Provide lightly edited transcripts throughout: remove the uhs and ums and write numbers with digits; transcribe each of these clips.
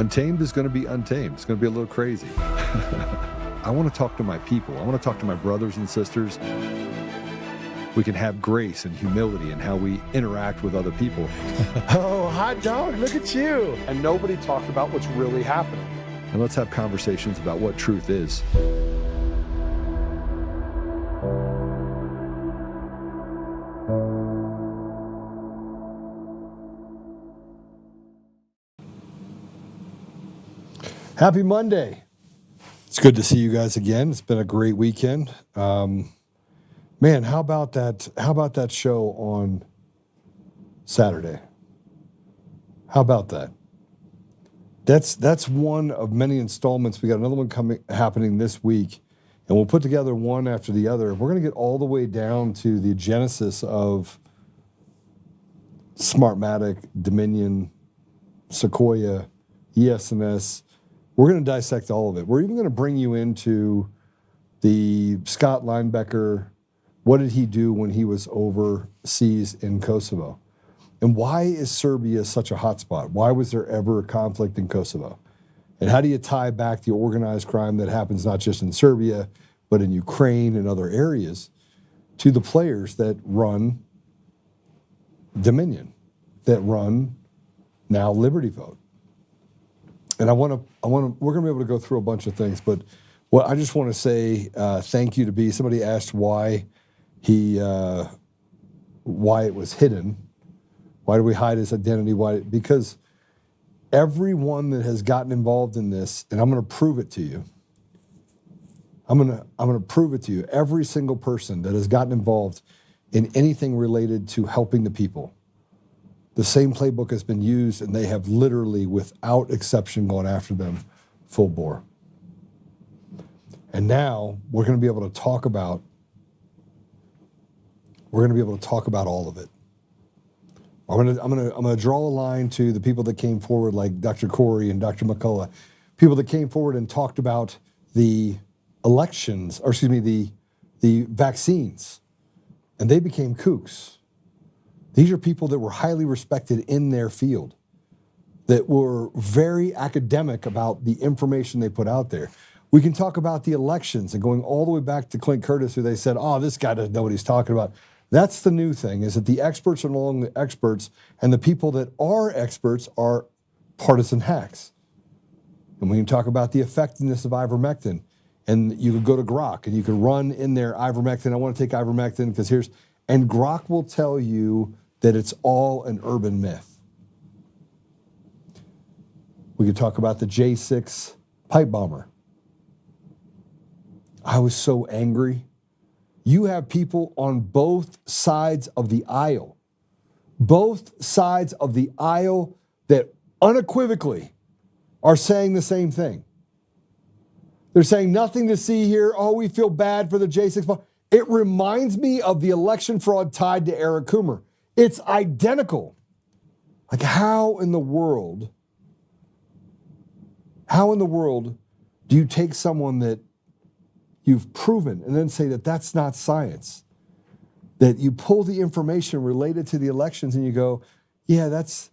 Untamed is going to be untamed. It's going to be a little crazy. I want to talk to my people. I want to talk to my brothers and sisters. We can have grace and humility in how we interact with other people. Oh, hot dog, look at you. And nobody talked about what's really happening. And let's have conversations about what truth is. Happy Monday. It's good to see you guys again. It's been a great weekend. Man, how about that show on Saturday? How about that? That's one of many installments. We got another one happening this week, and we'll put together one after the other. We're going to get all the way down to the genesis of Smartmatic, Dominion, Sequoia, ESNS. We're going to dissect all of it. We're even going to bring you into the Scott Linebecker. What did he do when he was overseas in Kosovo? And why is Serbia such a hotspot? Why was there ever a conflict in Kosovo? And how do you tie back the organized crime that happens not just in Serbia, but in Ukraine and other areas to the players that run Dominion, that run now Liberty Vote? And we're going to be able to go through a bunch of things, but what I just want to say thank you to B. Somebody asked why it was hidden. Why do we hide his identity? Why? Because everyone that has gotten involved in this, and I'm going to prove it to you. I'm going to prove it to you. Every single person that has gotten involved in anything related to helping the people, the same playbook has been used, and they have literally, without exception, gone after them full bore. And now we're going to be able to talk about. We're going to be able to talk about all of it. I'm going to draw a line to the people that came forward, like Dr. Corey and Dr. McCullough, people that came forward and talked about the elections, or excuse me, the vaccines, and they became kooks. These are people that were highly respected in their field, that were very academic about the information they put out there. We can talk about the elections and going all the way back to Clint Curtis, who they said, oh, this guy doesn't know what he's talking about. That's the new thing, is that the experts are no longer experts, and the people that are experts are partisan hacks. And we can talk about the effectiveness of ivermectin. And you could go to Grok, and you could run in there ivermectin. I want to take ivermectin because and Grok will tell you that it's all an urban myth. We could talk about the J6 pipe bomber. I was so angry. You have people on both sides of the aisle that unequivocally are saying the same thing. They're saying nothing to see here. Oh, we feel bad for the J6 bomber. It reminds me of the election fraud tied to Eric Coomer. It's identical. Like, how in the world do you take someone that you've proven and then say that that's not science? That you pull the information related to the elections and you go, yeah, that's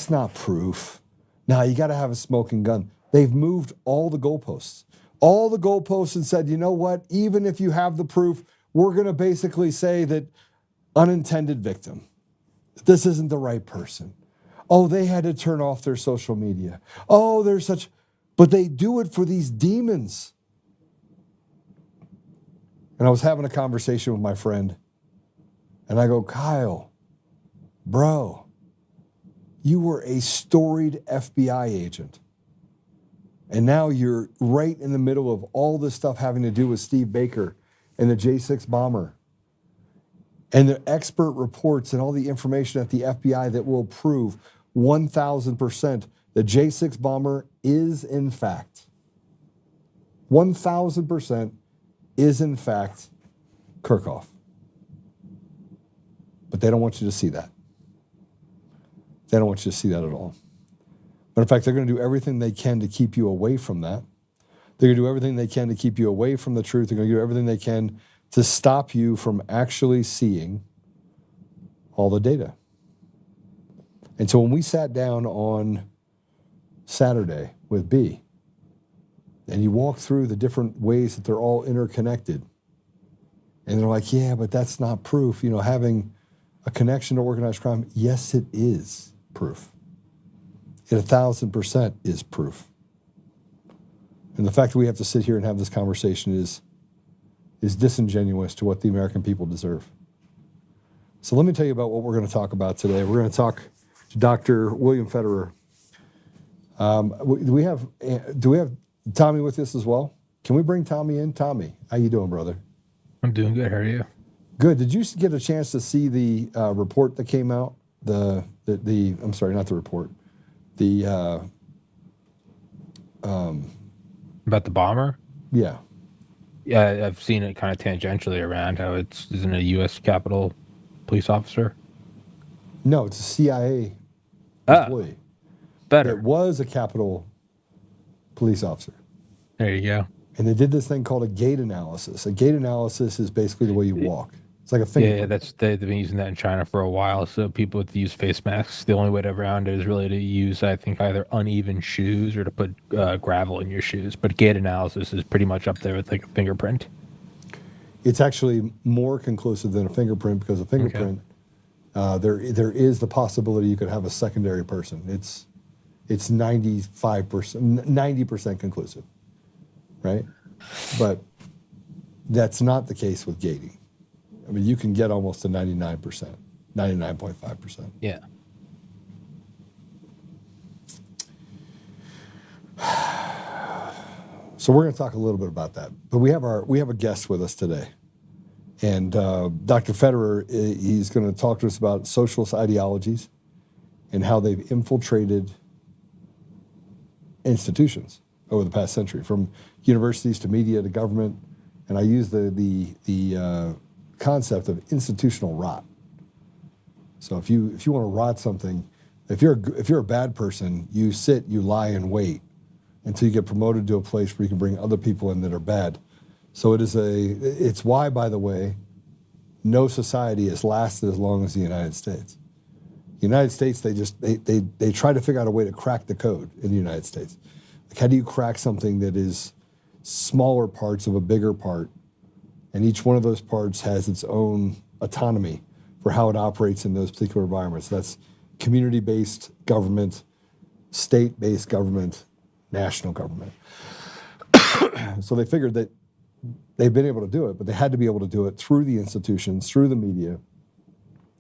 not proof. Now you got to have a smoking gun. They've moved all the goalposts. All the goalposts and said, you know what? Even if you have the proof, we're going to basically say that unintended victim. This isn't the right person. Oh, they had to turn off their social media. Oh, but they do it for these demons. And I was having a conversation with my friend, and I go, Kyle, bro, you were a storied FBI agent. And now you're right in the middle of all this stuff having to do with Steve Baker and the J6 bomber. And the expert reports and all the information at the FBI that will prove 1,000% the J6 bomber is in fact, 1,000% is in fact Kirchhoff. But they don't want you to see that. They don't want you to see that at all. But in fact, they're going to do everything they can to keep you away from that. They're going to do everything they can to keep you away from the truth. They're going to do everything they can to stop you from actually seeing all the data. And so when we sat down on Saturday with B, and you walk through the different ways that they're all interconnected, and they're like, yeah, but that's not proof. You know, having a connection to organized crime, yes, it is proof. It 1,000% is proof. And the fact that we have to sit here and have this conversation is disingenuous to what the American people deserve. So let me tell you about what we're going to talk about today. We're going to talk to Dr. William Federer. Do we have Tommy with us as well? Can we bring Tommy in? Tommy, how you doing, brother? I'm doing good. How are you? Good. Did you get a chance to see the report that came out? I'm sorry, not the report. About the bomber? Yeah. Yeah, I've seen it kind of tangentially around how isn't a U.S. Capitol police officer? No, it's a CIA Ah, employee. better. It was a Capitol police officer. There you go. And they did this thing called a gait analysis. A gait analysis is basically the way you walk. It's like a Yeah, fingerprint. they've been using that in China for a while. So people with use face masks, the only way to around it is really to use, I think, either uneven shoes or to put gravel in your shoes. But gait analysis is pretty much up there with like a fingerprint. It's actually more conclusive than a fingerprint because a fingerprint, there is the possibility you could have a secondary person. It's 95%, 90% conclusive, right? But that's not the case with gating. I mean, you can get almost to 99%, 99.5%. Yeah. So we're going to talk a little bit about that. But we have a guest with us today. And Dr. Federer, he's going to talk to us about socialist ideologies and how they've infiltrated institutions over the past century, from universities to media to government. And I use the concept of institutional rot. So if you want to rot something, if you're a bad person, you sit, you lie and wait until you get promoted to a place where you can bring other people in that are bad. So it's why, by the way, no society has lasted as long as the United States. The United States, they try to figure out a way to crack the code in the United States. Like, how do you crack something that is smaller parts of a bigger part, and each one of those parts has its own autonomy for how it operates in those particular environments? That's community-based government, state-based government, national government. So they figured that they've been able to do it, but they had to be able to do it through the institutions, through the media,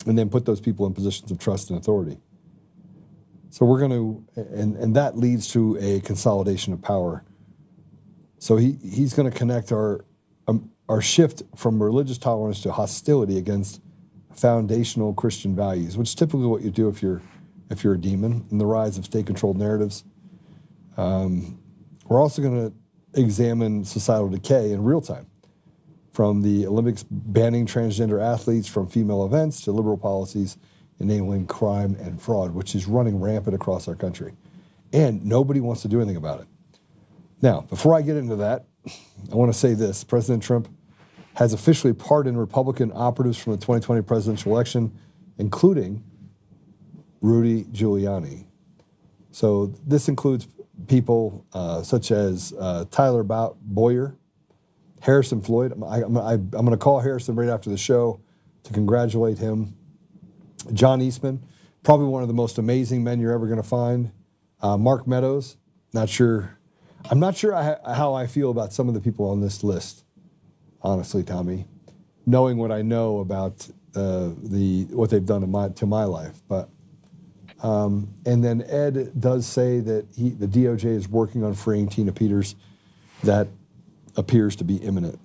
and then put those people in positions of trust and authority. So we're going to, and that leads to a consolidation of power. So he's going to connect our shift from religious tolerance to hostility against foundational Christian values, which is typically what you do if you're a demon, and the rise of state-controlled narratives. We're also going to examine societal decay in real time, from the Olympics banning transgender athletes from female events to liberal policies enabling crime and fraud, which is running rampant across our country. And nobody wants to do anything about it. Now, before I get into that, I want to say this. President Trump has officially pardoned Republican operatives from the 2020 presidential election, including Rudy Giuliani. So this includes people such as Tyler Boyer, Harrison Floyd. I'm going to call Harrison right after the show to congratulate him. John Eastman, probably one of the most amazing men you're ever going to find. Mark Meadows, I'm not sure how I feel about some of the people on this list, honestly, Tommy, knowing what I know about what they've done to my life. But and then Ed does say that the DOJ is working on freeing Tina Peters. That appears to be imminent.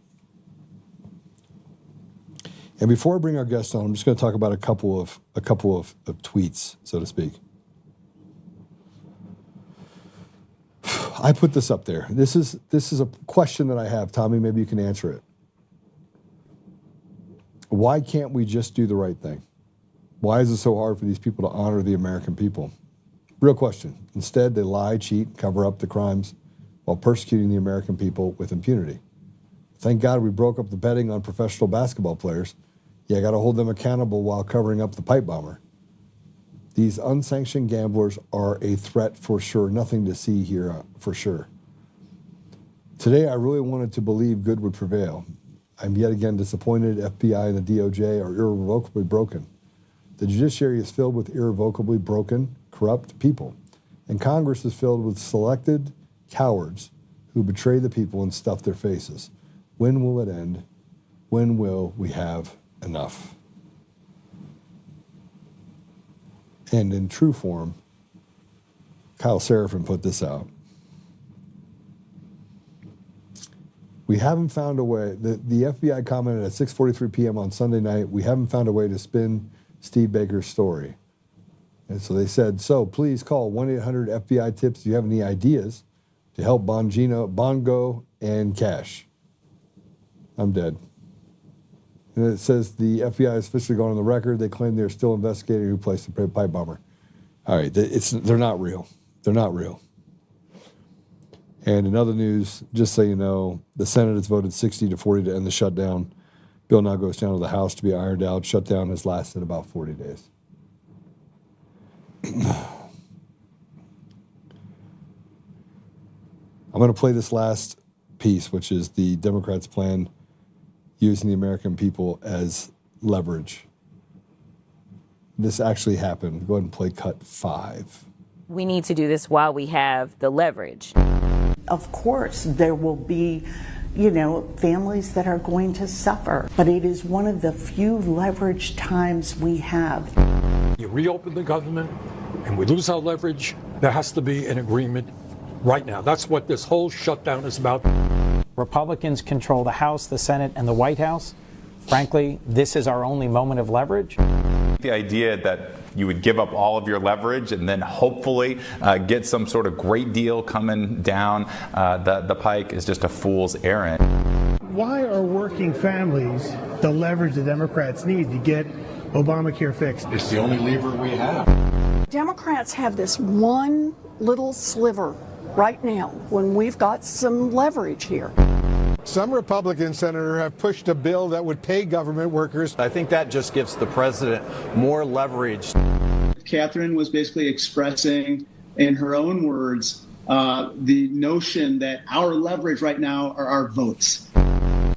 And before I bring our guest on, I'm just going to talk about a couple of tweets, so to speak. I put this up there. This is a question that I have, Tommy. Maybe you can answer it. Why can't we just do the right thing? Why is it so hard for these people to honor the American people? Real question. Instead, they lie, cheat, cover up the crimes while persecuting the American people with impunity. Thank God we broke up the betting on professional basketball players. Yeah, I got to hold them accountable while covering up the pipe bomber. These unsanctioned gamblers are a threat for sure. Nothing to see here for sure. Today, I really wanted to believe good would prevail. I'm yet again disappointed FBI and the DOJ are irrevocably broken. The judiciary is filled with irrevocably broken, corrupt people. And Congress is filled with selected cowards who betray the people and stuff their faces. When will it end? When will we have enough? And in true form, Kyle Seraphin put this out. We haven't found a way, the FBI commented at 6:43 p.m. on Sunday night, we haven't found a way to spin Steve Baker's story. And so they said, so please call 1-800-FBI-TIPS if you have any ideas to help Bongo and Cash. I'm dead. And it says the FBI has officially gone on the record. They claim they're still investigating who placed the pipe bomber. All right, they're not real. They're not real. And in other news, just so you know, the Senate has voted 60-40 to end the shutdown. Bill now goes down to the House to be ironed out. Shutdown has lasted about 40 days. I'm going to play this last piece, which is the Democrats' plan using the American people as leverage. This actually happened. Go ahead and play cut 5. We need to do this while we have the leverage. Of course, there will be, families that are going to suffer, but it is one of the few leverage times we have. You reopen the government and we lose our leverage, there has to be an agreement right now. That's what this whole shutdown is about. Republicans control the House, the Senate, and the White House. Frankly, this is our only moment of leverage. The idea that you would give up all of your leverage and then hopefully get some sort of great deal coming down the pike is just a fool's errand. Why are working families the leverage the Democrats need to get Obamacare fixed? It's the only lever we have. Democrats have this one little sliver right now when we've got some leverage here. Some Republican senators have pushed a bill that would pay government workers. I think that just gives the president more leverage. Catherine was basically expressing, in her own words, the notion that our leverage right now are our votes.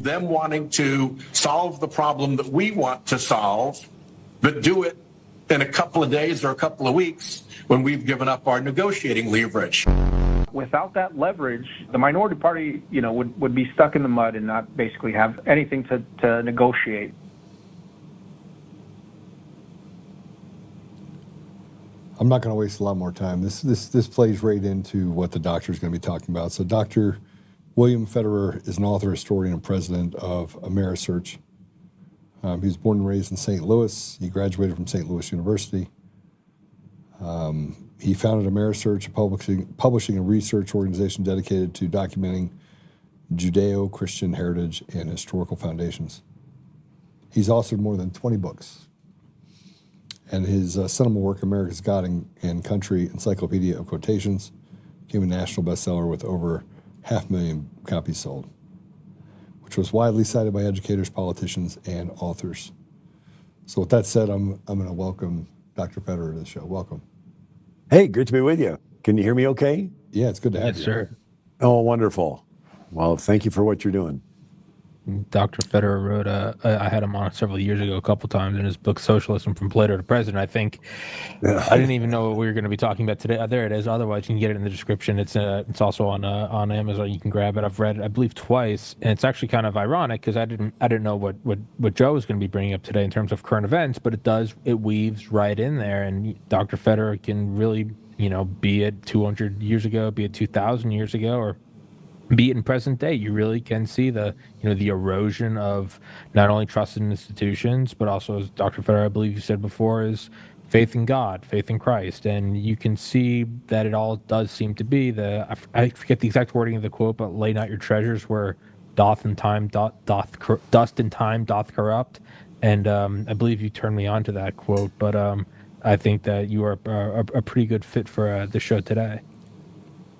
Them wanting to solve the problem that we want to solve, but do it in a couple of days or a couple of weeks when we've given up our negotiating leverage. Without that leverage, the minority party, would be stuck in the mud and not basically have anything to negotiate. I'm not going to waste a lot more time. This plays right into what the doctor is going to be talking about. So Dr. William Federer is an author, historian, and president of Amerisearch. He was born and raised in St. Louis. He graduated from St. Louis University. He founded Amerisearch, a publishing and research organization dedicated to documenting Judeo-Christian heritage and historical foundations. He's authored more than 20 books. And his seminal work, America's God and Country, Encyclopedia of Quotations, became a national bestseller with over 500,000 copies sold, which was widely cited by educators, politicians, and authors. So with that said, I'm going to welcome Dr. Federer to the show. Welcome. Hey, good to be with you. Can you hear me okay? Yeah, it's good to have you. Yes, sir. Oh, wonderful. Well, thank you for what you're doing. Dr. Federer wrote, I had him on several years ago, a couple times, in his book, Socialism from Plato to President. I think, I didn't even know what we were going to be talking about today. There it is. Otherwise, you can get it in the description. It's also on Amazon. You can grab it. I've read it, I believe, twice. And it's actually kind of ironic because I didn't know what Joe was going to be bringing up today in terms of current events, but it weaves right in there. And Dr. Federer can really, be it 200 years ago, be it 2,000 years ago, or be it in present day, you really can see the erosion of not only trust in institutions, but also, as Dr. Federer, I believe you said before, is faith in God, faith in Christ. And you can see that it all does seem to be I forget the exact wording of the quote, but lay not your treasures where dust and time doth corrupt. And I believe you turned me on to that quote, but I think that you are a pretty good fit for the show today.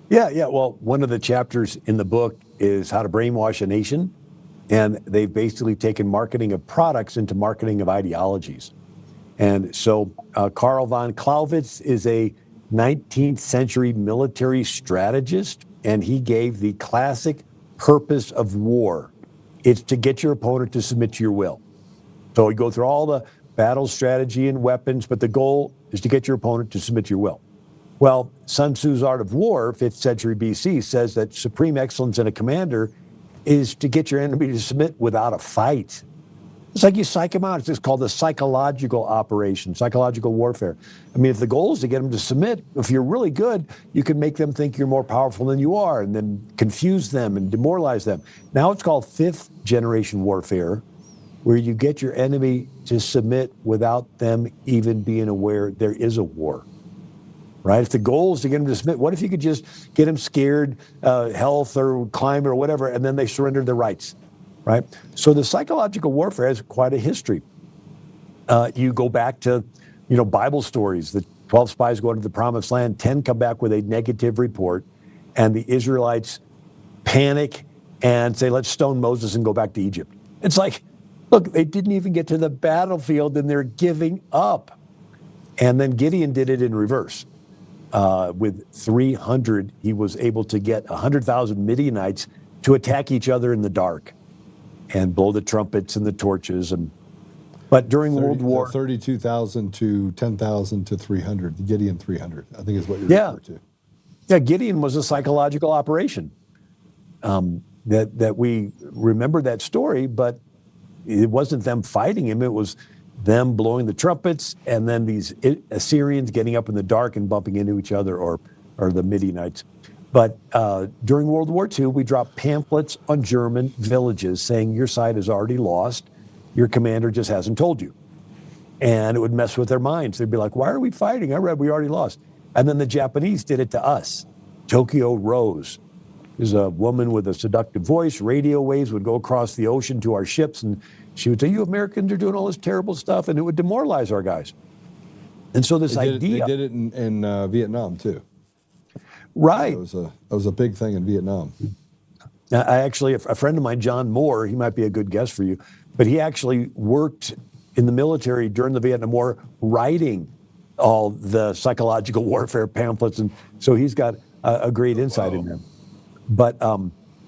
Yeah. Well, one of the chapters in the book is how to brainwash a nation. And they've basically taken marketing of products into marketing of ideologies. And so Karl von Clausewitz is a 19th century military strategist, and he gave the classic purpose of war. It's to get your opponent to submit to your will. So you go through all the battle strategy and weapons, but the goal is to get your opponent to submit to your will. Well, Sun Tzu's Art of War, 5th century BC, says that supreme excellence in a commander is to get your enemy to submit without a fight. It's like you psych them out. It's just called the psychological operation, psychological warfare. I mean, if the goal is to get them to submit, if you're really good, you can make them think you're more powerful than you are and then confuse them and demoralize them. Now it's called 5th generation warfare, where you get your enemy to submit without them even being aware there is a war. Right? If the goal is to get them to submit, what if you could just get them scared, health or climate or whatever, and then they surrender their rights? Right? So the psychological warfare has quite a history. You go back to, Bible stories. The 12 spies go into the promised land, 10 come back with a negative report, and the Israelites panic and say, let's stone Moses and go back to Egypt. It's like, look, they didn't even get to the battlefield and they're giving up. And then Gideon did it in reverse. With 300, he was able to get 100,000 Midianites to attack each other in the dark and blow the trumpets and the torches. But during World War... 32,000 to 10,000 to 300, the Gideon 300, I think is what you're referring to. Yeah, Gideon was a psychological operation. That we remember that story, but it wasn't them fighting him, it was them blowing the trumpets and then these Assyrians getting up in the dark and bumping into each other, or the Midianites. But during World War II, we dropped pamphlets on German villages saying your side is already lost, your commander just hasn't told you. And it would mess with their minds. They'd be like, why are we fighting? I read we already lost. And then the Japanese did it to us. Tokyo Rose is a woman with a seductive voice. Radio waves would go across the ocean to our ships, and she would say, you Americans are doing all this terrible stuff, and it would demoralize our guys. And so this idea... They did it in Vietnam, too. Right. That was a big thing in Vietnam. I actually, a friend of mine, John Moore, he might be a good guest for you, but he actually worked in the military during the Vietnam War writing all the psychological warfare pamphlets, and so he's got a great insight in them. But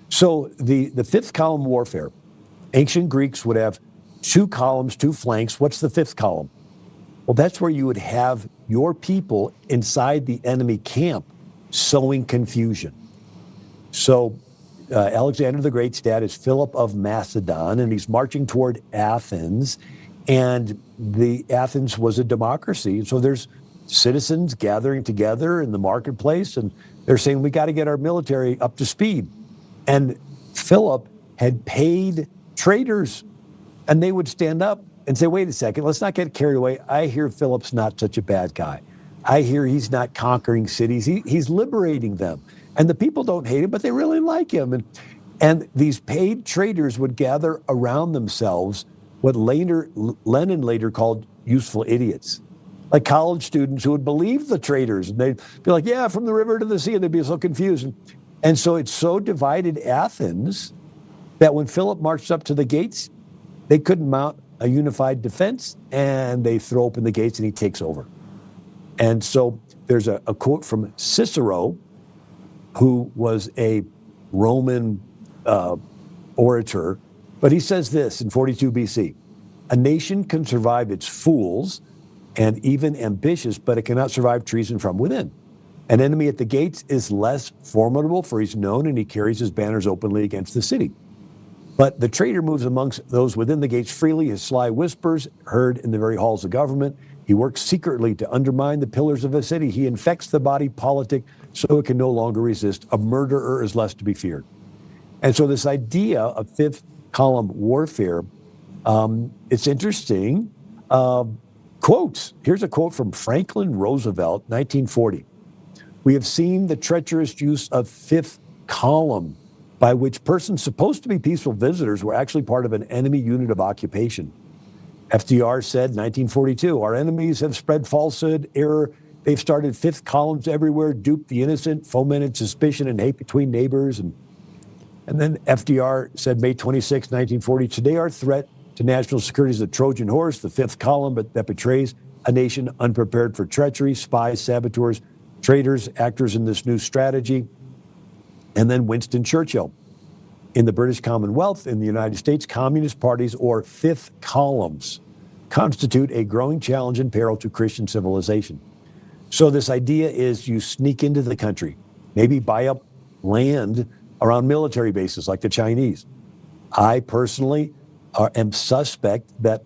so the fifth column warfare, ancient Greeks would have 2 columns, 2 flanks. What's the 5th column? Well, that's where you would have your people inside the enemy camp sowing confusion. So Alexander the Great's dad is Philip of Macedon, and he's marching toward Athens. And Athens was a democracy. So there's citizens gathering together in the marketplace, and they're saying, we got to get our military up to speed. And Philip had paid traders, and they would stand up and say, wait a second, let's not get carried away. I hear Philip's not such a bad guy. I hear he's not conquering cities. He's liberating them. And the people don't hate him, but they really like him. And these paid traders would gather around themselves what Lenin later called useful idiots, like college students who would believe the traders. And they'd be like, yeah, from the river to the sea, and they'd be so confused. And so it so divided Athens that when Philip marched up to the gates, they couldn't mount a unified defense, and they throw open the gates and he takes over. And so there's a quote from Cicero, who was a Roman orator, but he says this in 42 BC, a nation can survive its fools and even ambitious, but it cannot survive treason from within. An enemy at the gates is less formidable, for he's known and he carries his banners openly against the city. But the traitor moves amongst those within the gates freely, his sly whispers heard in the very halls of government. He works secretly to undermine the pillars of a city. He infects the body politic so it can no longer resist. A murderer is less to be feared. And so this idea of 5th column warfare, it's interesting. Quotes. Here's a quote from Franklin Roosevelt, 1940. We have seen the treacherous use of 5th column, by which persons supposed to be peaceful visitors were actually part of an enemy unit of occupation. FDR said, 1942, our enemies have spread falsehood, error. They've started 5th columns everywhere, duped the innocent, fomented suspicion and hate between neighbors. And then FDR said, May 26, 1940, today our threat to national security is the Trojan horse, the 5th column that betrays a nation unprepared for treachery, spies, saboteurs, traitors, actors in this new strategy. And then Winston Churchill. In the British Commonwealth, in the United States, communist parties or fifth columns constitute a growing challenge and peril to Christian civilization. So this idea is you sneak into the country, maybe buy up land around military bases like the Chinese. I personally am suspect that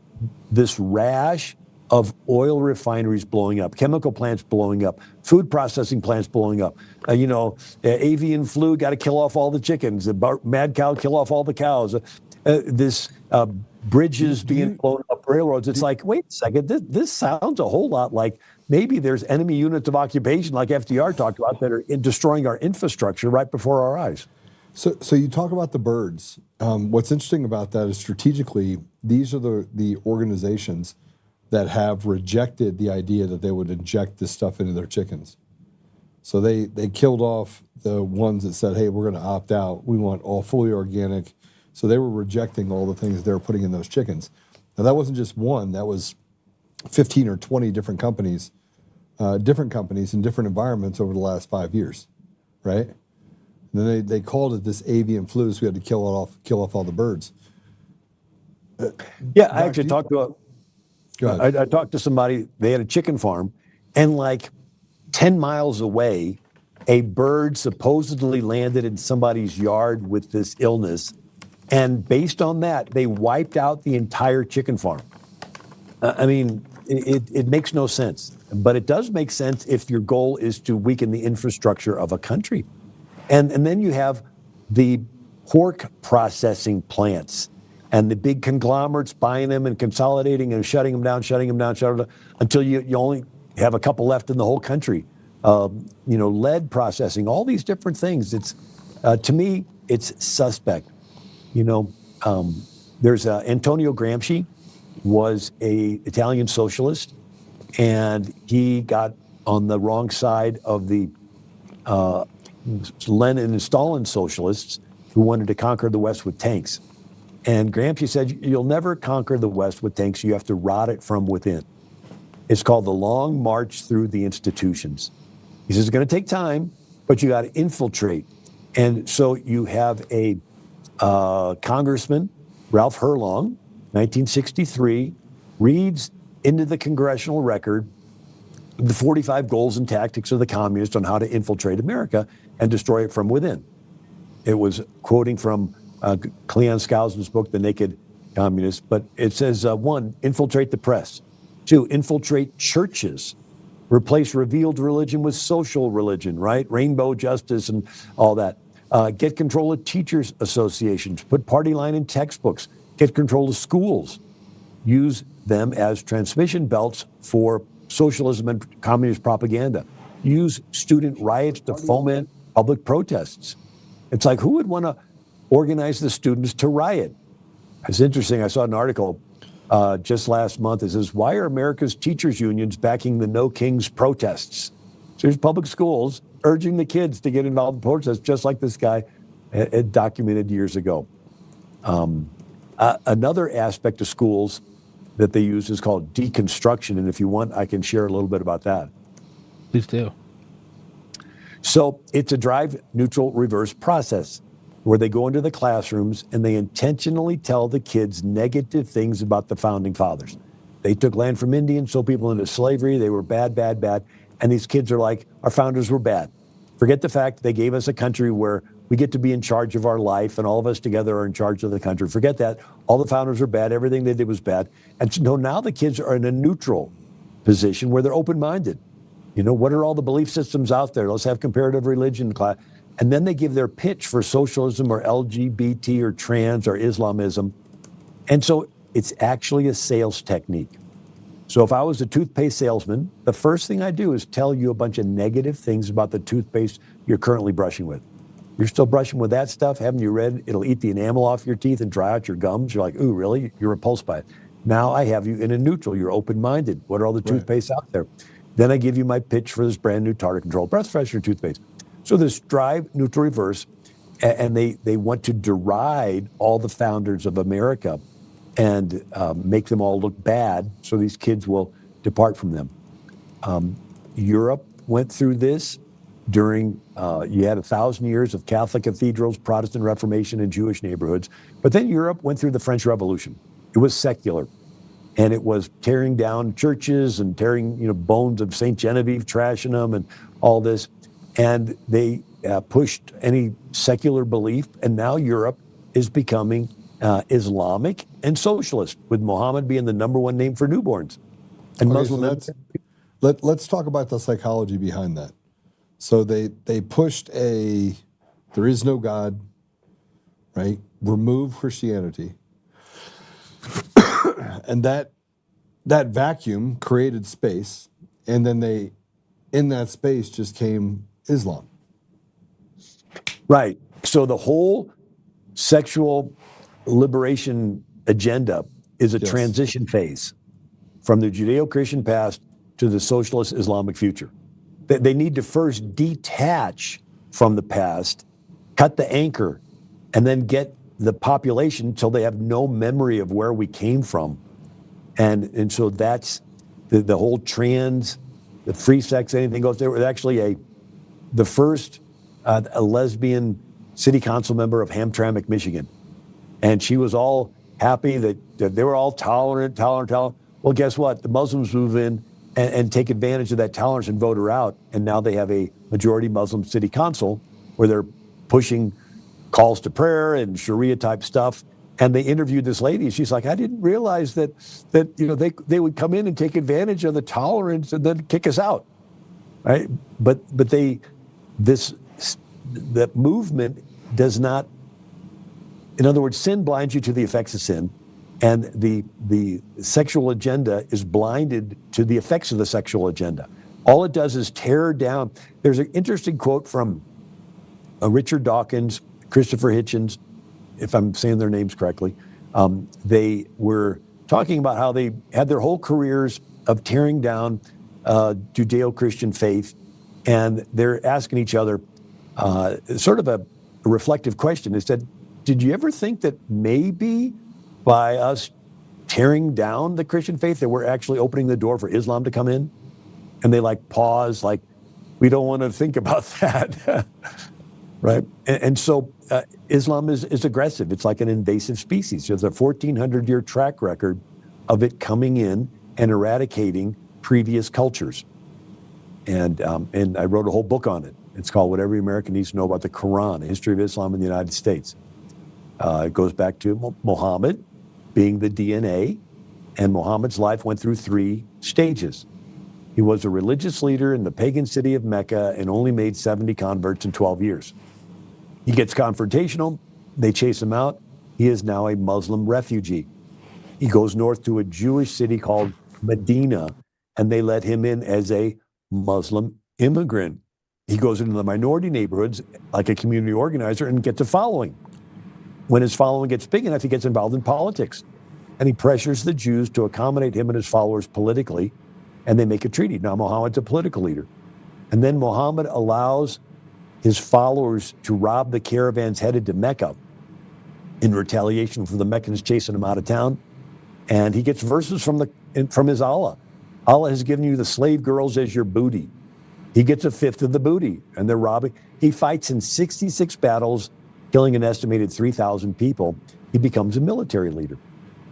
this rash of oil refineries blowing up, chemical plants blowing up, food processing plants blowing up, avian flu, got to kill off all the chickens, mad cow, kill off all the cows, bridges being blown up, railroads. It's like, wait a second, this sounds a whole lot like maybe there's enemy units of occupation like FDR talked about that are destroying our infrastructure right before our eyes. So you talk about the birds. What's interesting about that is strategically, these are the organizations that have rejected the idea that they would inject this stuff into their chickens. So they killed off the ones that said, hey, we're going to opt out. We want all fully organic. So they were rejecting all the things they were putting in those chickens. Now, that wasn't just one. That was 15 or 20 different companies in different environments over the last 5 years, right? And then they called it this avian flu, so we had to kill off all the birds. Yeah, I actually talked to I talked to somebody, they had a chicken farm, and like 10 miles away, a bird supposedly landed in somebody's yard with this illness. And based on that, they wiped out the entire chicken farm. I mean, it makes no sense. But it does make sense if your goal is to weaken the infrastructure of a country. And then you have the pork processing plants and the big conglomerates buying them and consolidating and shutting them down until you only have a couple left in the whole country. Lead processing, all these different things. It's to me, it's suspect. There's Antonio Gramsci was a Italian socialist, and he got on the wrong side of the Lenin and Stalin socialists who wanted to conquer the West with tanks. And Gramsci said, you'll never conquer the West with tanks. You have to rot it from within. It's called the long march through the institutions. He says it's going to take time, but you got to infiltrate. And so you have a Congressman, Ralph Herlong, 1963, reads into the congressional record the 45 goals and tactics of the communists on how to infiltrate America and destroy it from within. It was quoting from Cleon Skousen's book, The Naked Communist, but it says, 1, infiltrate the press. 2, infiltrate churches. Replace revealed religion with social religion, right? Rainbow justice and all that. Get control of teachers' associations. Put party line in textbooks. Get control of schools. Use them as transmission belts for socialism and communist propaganda. Use student riots to foment public protests. It's like, who would want to organize the students to riot? It's interesting. I saw an article just last month. It says, why are America's teachers unions backing the No Kings protests? So there's public schools urging the kids to get involved in protests, just like this guy had documented years ago. Another aspect of schools that they use is called deconstruction. And if you want, I can share a little bit about that. Please do. So it's a drive neutral reverse process where they go into the classrooms and they intentionally tell the kids negative things about the founding fathers. They took land from Indians, sold people into slavery. They were bad, bad, bad. And these kids are like, our founders were bad. Forget the fact they gave us a country where we get to be in charge of our life and all of us together are in charge of the country. Forget that. All the founders were bad. Everything they did was bad. And so now the kids are in a neutral position where they're open-minded. What are all the belief systems out there? Let's have comparative religion class. And then they give their pitch for socialism or LGBT or trans or Islamism. And so it's actually a sales technique. So if I was a toothpaste salesman, the first thing I do is tell you a bunch of negative things about the toothpaste you're currently brushing with. You're still brushing with that stuff? Haven't you read it'll eat the enamel off your teeth and dry out your gums? You're like, ooh, really? You're repulsed by it. Now I have you in a neutral. You're open-minded. What are all the toothpastes out there? Then I give you my pitch for this brand new tartar control breath freshener toothpaste. So this drive neutral reverse, and they want to deride all the founders of America and make them all look bad. So these kids will depart from them. Europe went through this during, you had 1,000 years of Catholic cathedrals, Protestant Reformation, and Jewish neighborhoods. But then Europe went through the French Revolution. It was secular. And it was tearing down churches and tearing, bones of St. Genevieve, trashing them and all this. And they pushed any secular belief. And now Europe is becoming Islamic and socialist, with Muhammad being the #1 name for newborns. And Muslim. Let's talk about the psychology behind that. So they pushed there is no God, right? Remove Christianity. And that vacuum created space, and then in that space just came Islam. Right. So the whole sexual liberation agenda is a transition phase from the Judeo-Christian past to the socialist Islamic future. They need to first detach from the past, cut the anchor, and then get the population until they have no memory of where we came from. And so that's the whole trans, the free sex, anything goes. There was actually the first a lesbian city council member of Hamtramck, Michigan. And she was all happy that they were all tolerant. Well, guess what? The Muslims move in and take advantage of that tolerance and vote her out. And now they have a majority Muslim city council where they're pushing calls to prayer and Sharia type stuff. And they interviewed this lady. She's like, I didn't realize that they would come in and take advantage of the tolerance and then kick us out, right? But the movement does not. In other words, sin blinds you to the effects of sin, and the sexual agenda is blinded to the effects of the sexual agenda. All it does is tear down. There's an interesting quote from Richard Dawkins, Christopher Hitchens, if I'm saying their names correctly. They were talking about how they had their whole careers of tearing down Judeo-Christian faith, and they're asking each other sort of a reflective question. They said, did you ever think that maybe by us tearing down the Christian faith that we're actually opening the door for Islam to come in? And they pause, we don't want to think about that. Right? And so Islam is aggressive. It's like an invasive species. There's a 1,400-year track record of it coming in and eradicating previous cultures. And I wrote a whole book on it. It's called What Every American Needs to Know About the Quran, a History of Islam in the United States. It goes back to Muhammad being the DNA, and Muhammad's life went through 3 stages. He was a religious leader in the pagan city of Mecca and only made 70 converts in 12 years. He gets confrontational. They chase him out. He is now a Muslim refugee. He goes north to a Jewish city called Medina, and they let him in as a Muslim immigrant. He goes into the minority neighborhoods like a community organizer and gets a following. When his following gets big enough, he gets involved in politics. And he pressures the Jews to accommodate him and his followers politically, and they make a treaty. Now Muhammad's a political leader. And then Muhammad allows his followers to rob the caravans headed to Mecca in retaliation for the Meccans chasing him out of town. And he gets verses from his Allah. Allah has given you the slave girls as your booty. He gets 1/5 of the booty, and they're robbing. He fights in 66 battles, killing an estimated 3,000 people. He becomes a military leader.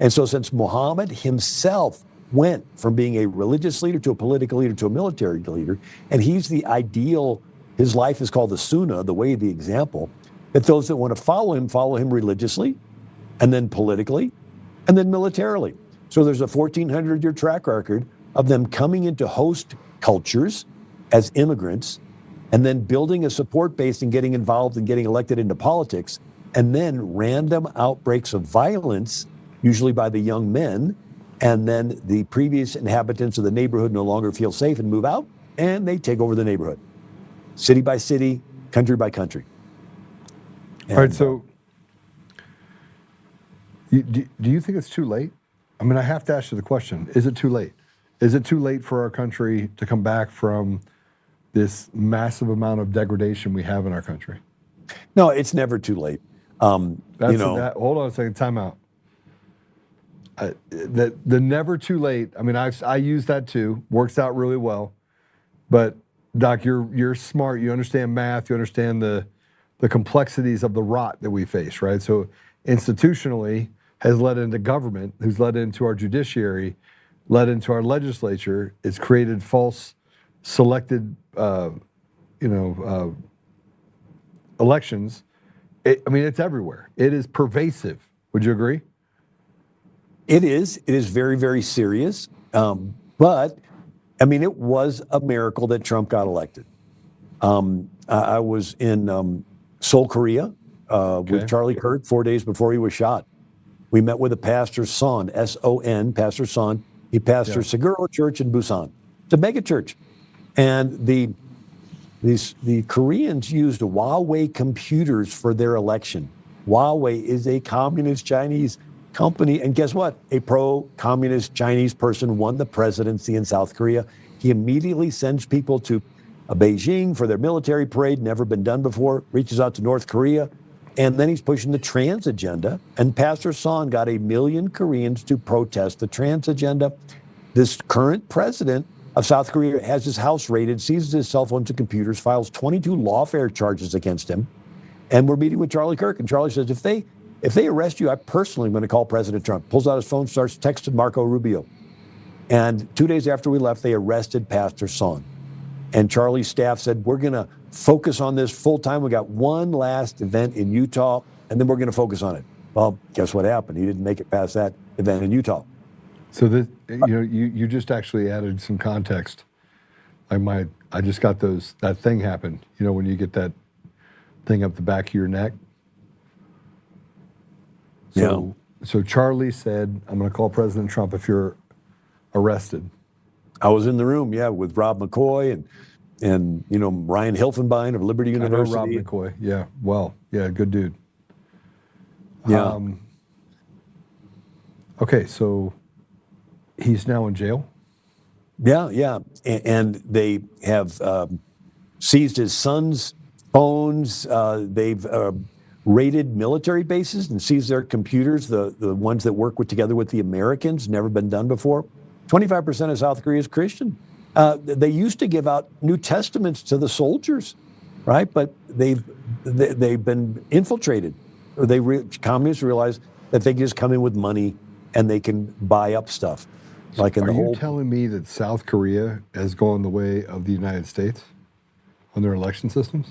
And so since Muhammad himself went from being a religious leader to a political leader to a military leader, and he's the ideal, his life is called the Sunnah, the way, the example, that those that want to follow him religiously, and then politically, and then militarily. So there's a 1,400-year track record of them coming into host cultures as immigrants, and then building a support base and getting involved and getting elected into politics, and then random outbreaks of violence, usually by the young men, and then the previous inhabitants of the neighborhood no longer feel safe and move out, and they take over the neighborhood, city by city, country by country. All right, so do you think it's too late? I mean, I have to ask you the question, is it too late? Is it too late for our country to come back from this massive amount of degradation we have in our country? No, it's never too late. Hold on a second, time out. the never too late. I mean, I use that too. Works out really well. But Doc, you're smart. You understand math. You understand the complexities of the rot that we face, right? So institutionally has led into government, who's led into our judiciary, led into our legislature. It's created false selected, elections. I mean, it's everywhere. It is pervasive. Would you agree? It is. It is very, very serious. But, I mean, it was a miracle that Trump got elected. I was in Seoul, Korea, with Charlie Kirk 4 days before he was shot. We met with a pastor's son, S-O-N, Pastor Son. He pastors Seguro Church in Busan. It's a mega church. And the Koreans used Huawei computers for their election. Huawei is a communist Chinese company. And guess what? A pro-communist Chinese person won the presidency in South Korea. He immediately sends people to Beijing for their military parade, never been done before, reaches out to North Korea, and then he's pushing the trans agenda. And Pastor Son got 1 million Koreans to protest the trans agenda. This current president of South Korea has his house raided, seizes his cell phones and computers, files 22 lawfare charges against him. And we're meeting with Charlie Kirk, and Charlie says, if they arrest you, I personally am going to call President Trump. Pulls out his phone, starts texting Marco Rubio. And 2 days after we left, they arrested Pastor Son. And Charlie's staff said, we're going to focus on this full time. We got one last event in Utah, and then we're going to focus on it. Well, guess what happened? He didn't make it past that event in Utah. So you just actually added some context. I just got that thing happened. You know, when you get that thing up the back of your neck. So Charlie said, I'm going to call President Trump if you're arrested. I was in the room, with Rob McCoy and Ryan Hilfenbein of Liberty University. I know Rob McCoy, good dude. Yeah. Okay, so he's now in jail? Yeah. And they have seized his son's phones. They've raided military bases and seized their computers, the ones that work together with the Americans, never been done before. 25% of South Korea is Christian. They used to give out New Testaments to the soldiers, right? But they've been infiltrated. Communists realize that they can just come in with money and they can buy up stuff. Are you telling me that South Korea has gone the way of the United States on their election systems?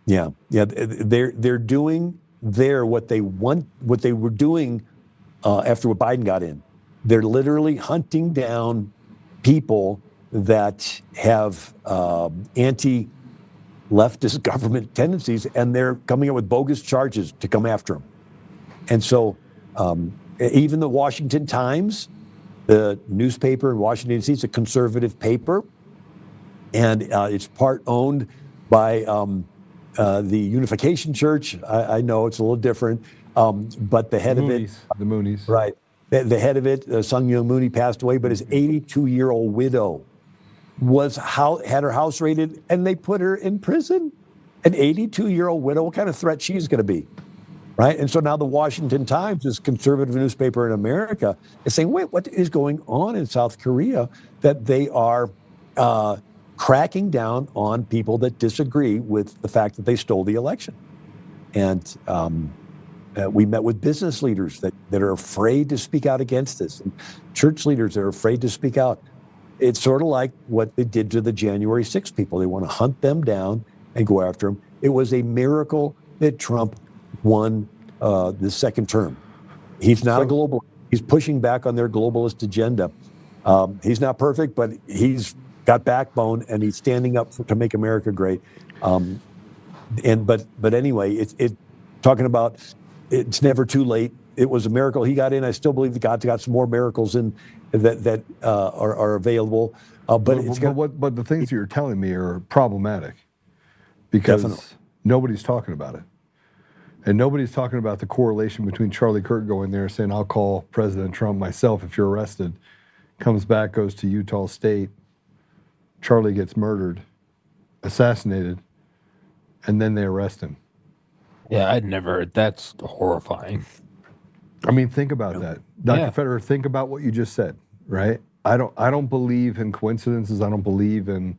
Yeah. They're doing what they were doing after Biden got in. They're literally hunting down people that have anti-leftist government tendencies, and they're coming up with bogus charges to come after them. And so even the Washington Times, the newspaper in Washington, D.C., it's a conservative paper, and it's part owned by the Unification Church. I know it's a little different, but the head of it... The Moonies. Right. The head of it, Sung Myung Moon, passed away, but his 82-year-old widow had her house raided, and they put her in prison. An 82-year-old widow, what kind of threat she's going to be, right? And so now the Washington Times, this conservative newspaper in America, is saying, wait, what is going on in South Korea that they are cracking down on people that disagree with the fact that they stole the election? And we met with business leaders that are afraid to speak out against this, and church leaders that are afraid to speak out. It's sort of like what they did to the January 6th people. They want to hunt them down and go after them. It was a miracle that Trump won the second term. He's not a global. He's pushing back on their globalist agenda. He's not perfect, but he's got backbone, and he's standing up to make America great. But anyway, talking about. It's never too late. It was a miracle he got in. I still believe that God's got some more miracles in that are available. But the things that you're telling me are problematic because nobody's talking about it, and nobody's talking about the correlation between Charlie Kirk going there saying, "I'll call President Trump myself if you're arrested," comes back, goes to Utah State, Charlie gets murdered, assassinated, and then they arrest him. Yeah, I'd never. That's horrifying. I mean, think about that, Dr. Federer. Think about what you just said, right? I don't believe in coincidences. I don't believe in,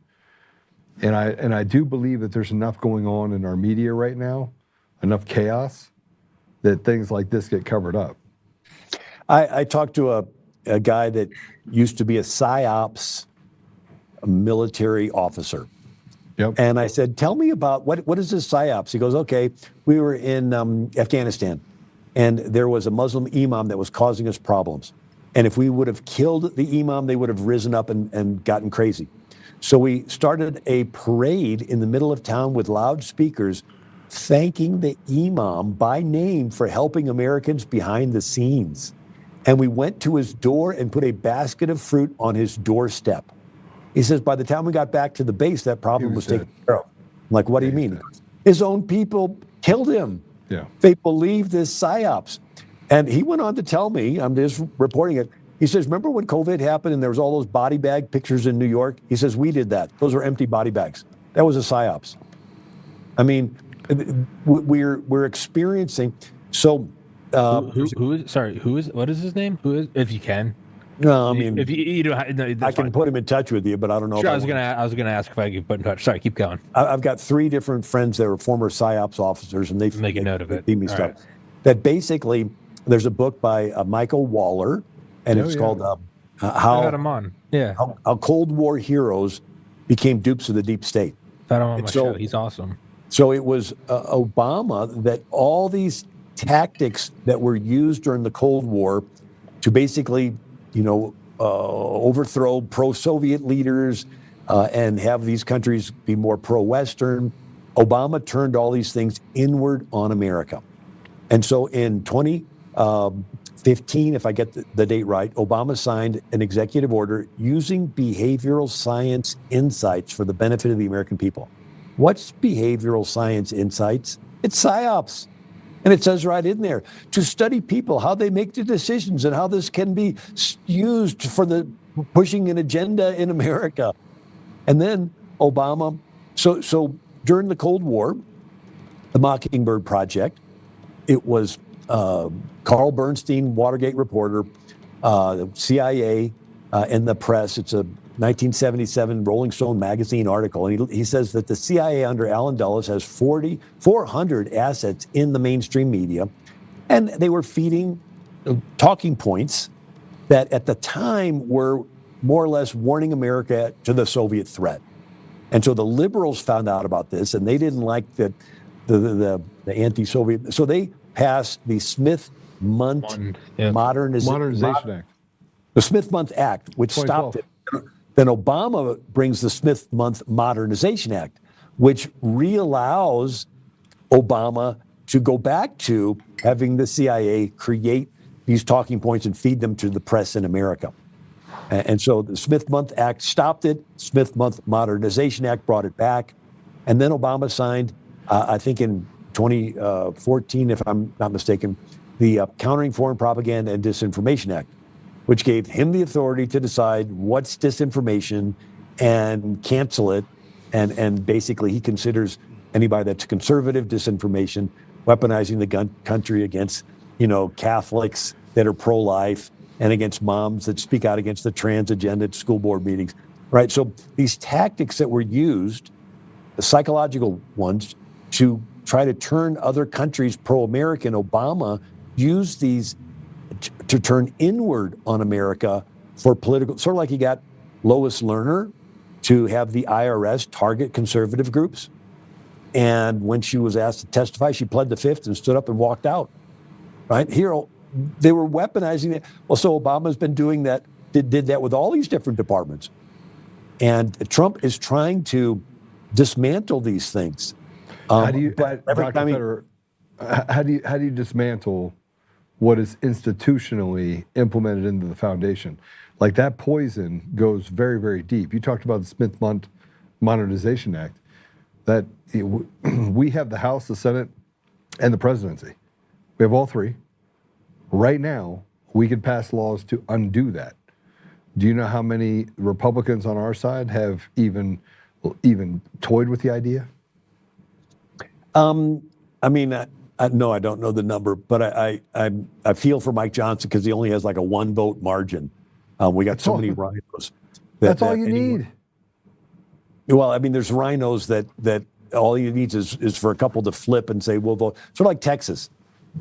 and I do believe that there's enough going on in our media right now, enough chaos, that things like this get covered up. I talked to a guy that used to be a PSYOPs military officer. Yep. And I said, tell me about what is this PSYOPs? He goes, okay, we were in Afghanistan, and there was a Muslim imam that was causing us problems. And if we would have killed the imam, they would have risen up and gotten crazy. So we started a parade in the middle of town with loudspeakers thanking the imam by name for helping Americans behind the scenes. And we went to his door and put a basket of fruit on his doorstep. He says, by the time we got back to the base, that problem was taken care of. I'm like, what do you mean? His own people killed him. Yeah. They believe this PSYOPs. And he went on to tell me, I'm just reporting it, he says, remember when COVID happened and there was all those body bag pictures in New York? He says, we did that. Those were empty body bags. That was a PSYOPs. I mean, we're experiencing, so... what is his name? Who is, if you can? No, I mean, if you don't, no, I can put him in touch with you, but I don't know. Sure, I was gonna ask if I could put in touch. Sorry, keep going. I've got 3 different friends that were former PSYOPs officers, and they make a note of it. Feed me stuff. That basically, there's a book by Michael Waller, and it's called I had him on. Yeah. How Cold War heroes became dupes of the deep state. Had him on my show. He's awesome. So it was Obama that all these tactics that were used during the Cold War to basically, overthrow pro-Soviet leaders and have these countries be more pro-Western. Obama turned all these things inward on America. And so in 2015, if I get the date right, Obama signed an executive order using behavioral science insights for the benefit of the American people. What's behavioral science insights? It's PSYOPs. And it says right in there, to study people, how they make their decisions, and how this can be used for the pushing an agenda in America. And then Obama, so during the Cold War, the Mockingbird Project, it was Carl Bernstein, Watergate reporter, CIA, and the press. It's a 1977 Rolling Stone magazine article. And he says that the CIA under Allen Dulles has 400 assets in the mainstream media. And they were feeding talking points that at the time were more or less warning America to the Soviet threat. And so the liberals found out about this, and they didn't like the anti-Soviet. So they passed the Smith-Mundt Modernization Act. The Smith-Mundt Act, which stopped it. Then Obama brings the Smith-Mundt Modernization Act, which reallows Obama to go back to having the CIA create these talking points and feed them to the press in America. And so the Smith-Mundt Act stopped it. Smith-Mundt Modernization Act brought it back. And then Obama signed, I think in 2014, if I'm not mistaken, the Countering Foreign Propaganda and Disinformation Act, which gave him the authority to decide what's disinformation and cancel it. And basically he considers anybody that's conservative disinformation, weaponizing the country against, Catholics that are pro-life and against moms that speak out against the trans agenda at school board meetings, right? So these tactics that were used, the psychological ones, to try to turn other countries pro-American, Obama used these to turn inward on America for political, sort of like he got Lois Lerner to have the IRS target conservative groups. And when she was asked to testify, she pled the fifth and stood up and walked out. Right here, they were weaponizing it. Well, so Obama's been doing that, did that with all these different departments. And Trump is trying to dismantle these things. How do you, Dr. Federer, how do you dismantle what is institutionally implemented into the foundation? Like that poison goes very, very deep. You talked about the Smith-Mundt Modernization Act. That we have the House, the Senate, and the presidency. We have all 3. Right now, we could pass laws to undo that. Do you know how many Republicans on our side have even toyed with the idea? I mean, No, I don't know the number, but I feel for Mike Johnson because he only has like a 1 vote margin. We got so many rhinos. That's all you need. Well, I mean, there's rhinos that all he needs is for a couple to flip and say, we'll vote. Sort of like Texas.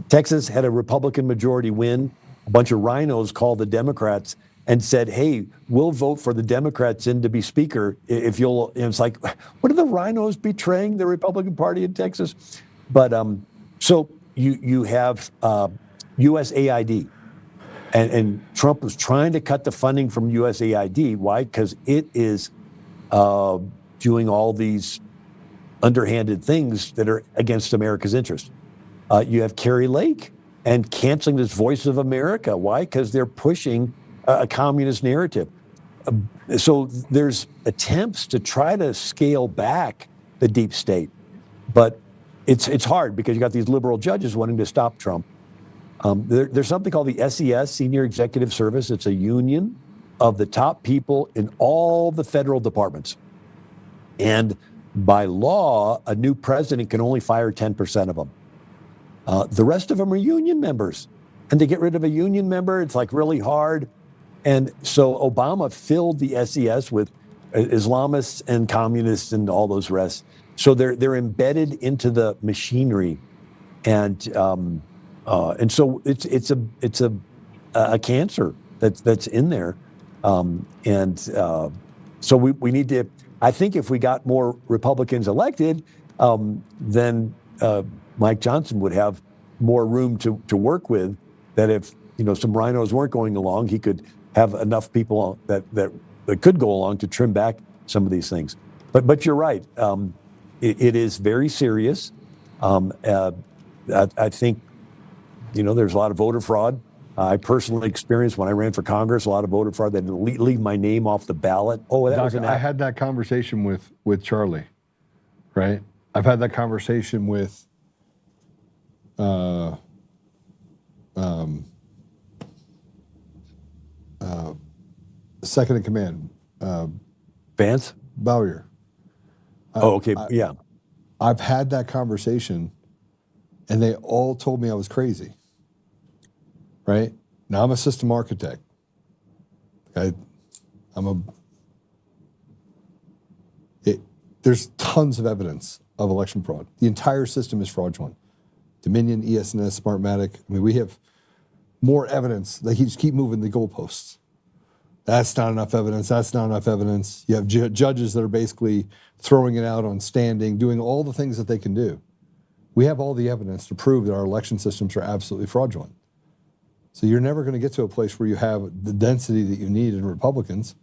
Texas had a Republican majority win. A bunch of rhinos called the Democrats and said, hey, we'll vote for the Democrats in to be speaker if you'll. And it's like, what are the rhinos betraying the Republican Party in Texas? But so you have USAID. And Trump was trying to cut the funding from USAID. Why? Because it is doing all these underhanded things that are against America's interest. You have Carrie Lake and canceling this Voice of America. Why? Because they're pushing a communist narrative. So there's attempts to try to scale back the deep state, but it's hard because you got these liberal judges wanting to stop Trump. There's something called the SES, Senior Executive Service. It's a union of the top people in all the federal departments. And by law, a new president can only fire 10% of them. The rest of them are union members. And to get rid of a union member, it's like really hard. And so Obama filled the SES with Islamists and communists and all those rest. So they're embedded into the machinery. And so it's a cancer that's in there. So we need to, I think if we got more Republicans elected, then Mike Johnson would have more room to work with, that if, some rhinos weren't going along, he could have enough people that could go along to trim back some of these things. But you're right. It is very serious. I think, there's a lot of voter fraud. I personally experienced when I ran for Congress, a lot of voter fraud that leave my name off the ballot. Oh, that Doc, was an I had that conversation with Charlie, right? I've had that conversation with second in command, Vance Bowyer. Okay, yeah. I've had that conversation, and they all told me I was crazy. Right? Now I'm a system architect. There's tons of evidence of election fraud. The entire system is fraudulent. Dominion, ES&S, Smartmatic. I mean, we have more evidence. They just keep moving the goalposts. That's not enough evidence. That's not enough evidence. You have judges that are basically throwing it out on standing, doing all the things that they can do. We have all the evidence to prove that our election systems are absolutely fraudulent. So you're never going to get to a place where you have the density that you need in Republicans,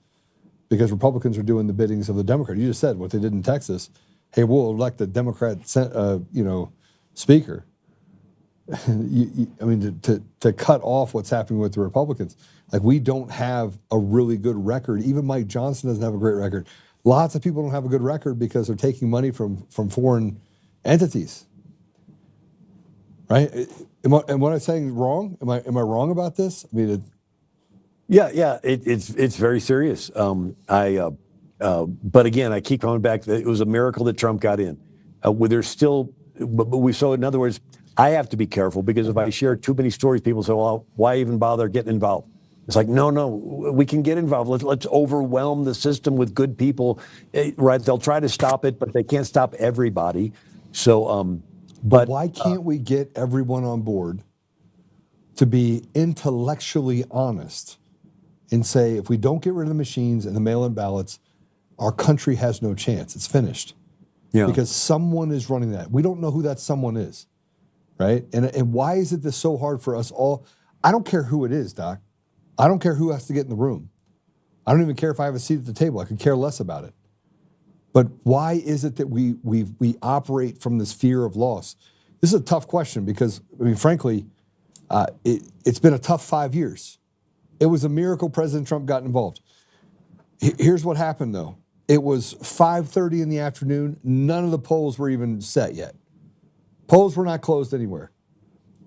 because Republicans are doing the biddings of the Democrat. You just said what they did in Texas. Hey, we'll elect a Democrat, speaker. To cut off what's happening with the Republicans. Like, we don't have a really good record. Even Mike Johnson doesn't have a great record. Lots of people don't have a good record because they're taking money from foreign entities. Right? Am I saying wrong? Am I wrong about this? I mean, it's very serious. But again, I keep coming back that it was a miracle that Trump got in. There's still, so in other words, I have to be careful, because if I share too many stories, people say, well, why even bother getting involved? It's like, no, we can get involved. Let's overwhelm the system with good people, right? They'll try to stop it, but they can't stop everybody. So, but why can't we get everyone on board to be intellectually honest and say, if we don't get rid of the machines and the mail-in ballots, our country has no chance. It's finished. Yeah. Because someone is running that. We don't know who that someone is, right? And why is it this so hard for us all? I don't care who it is, Doc. I don't care who has to get in the room. I don't even care if I have a seat at the table. I could care less about it. But why is it that we operate from this fear of loss? This is a tough question because, frankly, it's been a tough 5 years. It was a miracle President Trump got involved. Here's what happened, though. It was 5:30 in the afternoon. None of the polls were even set yet. Polls were not closed anywhere.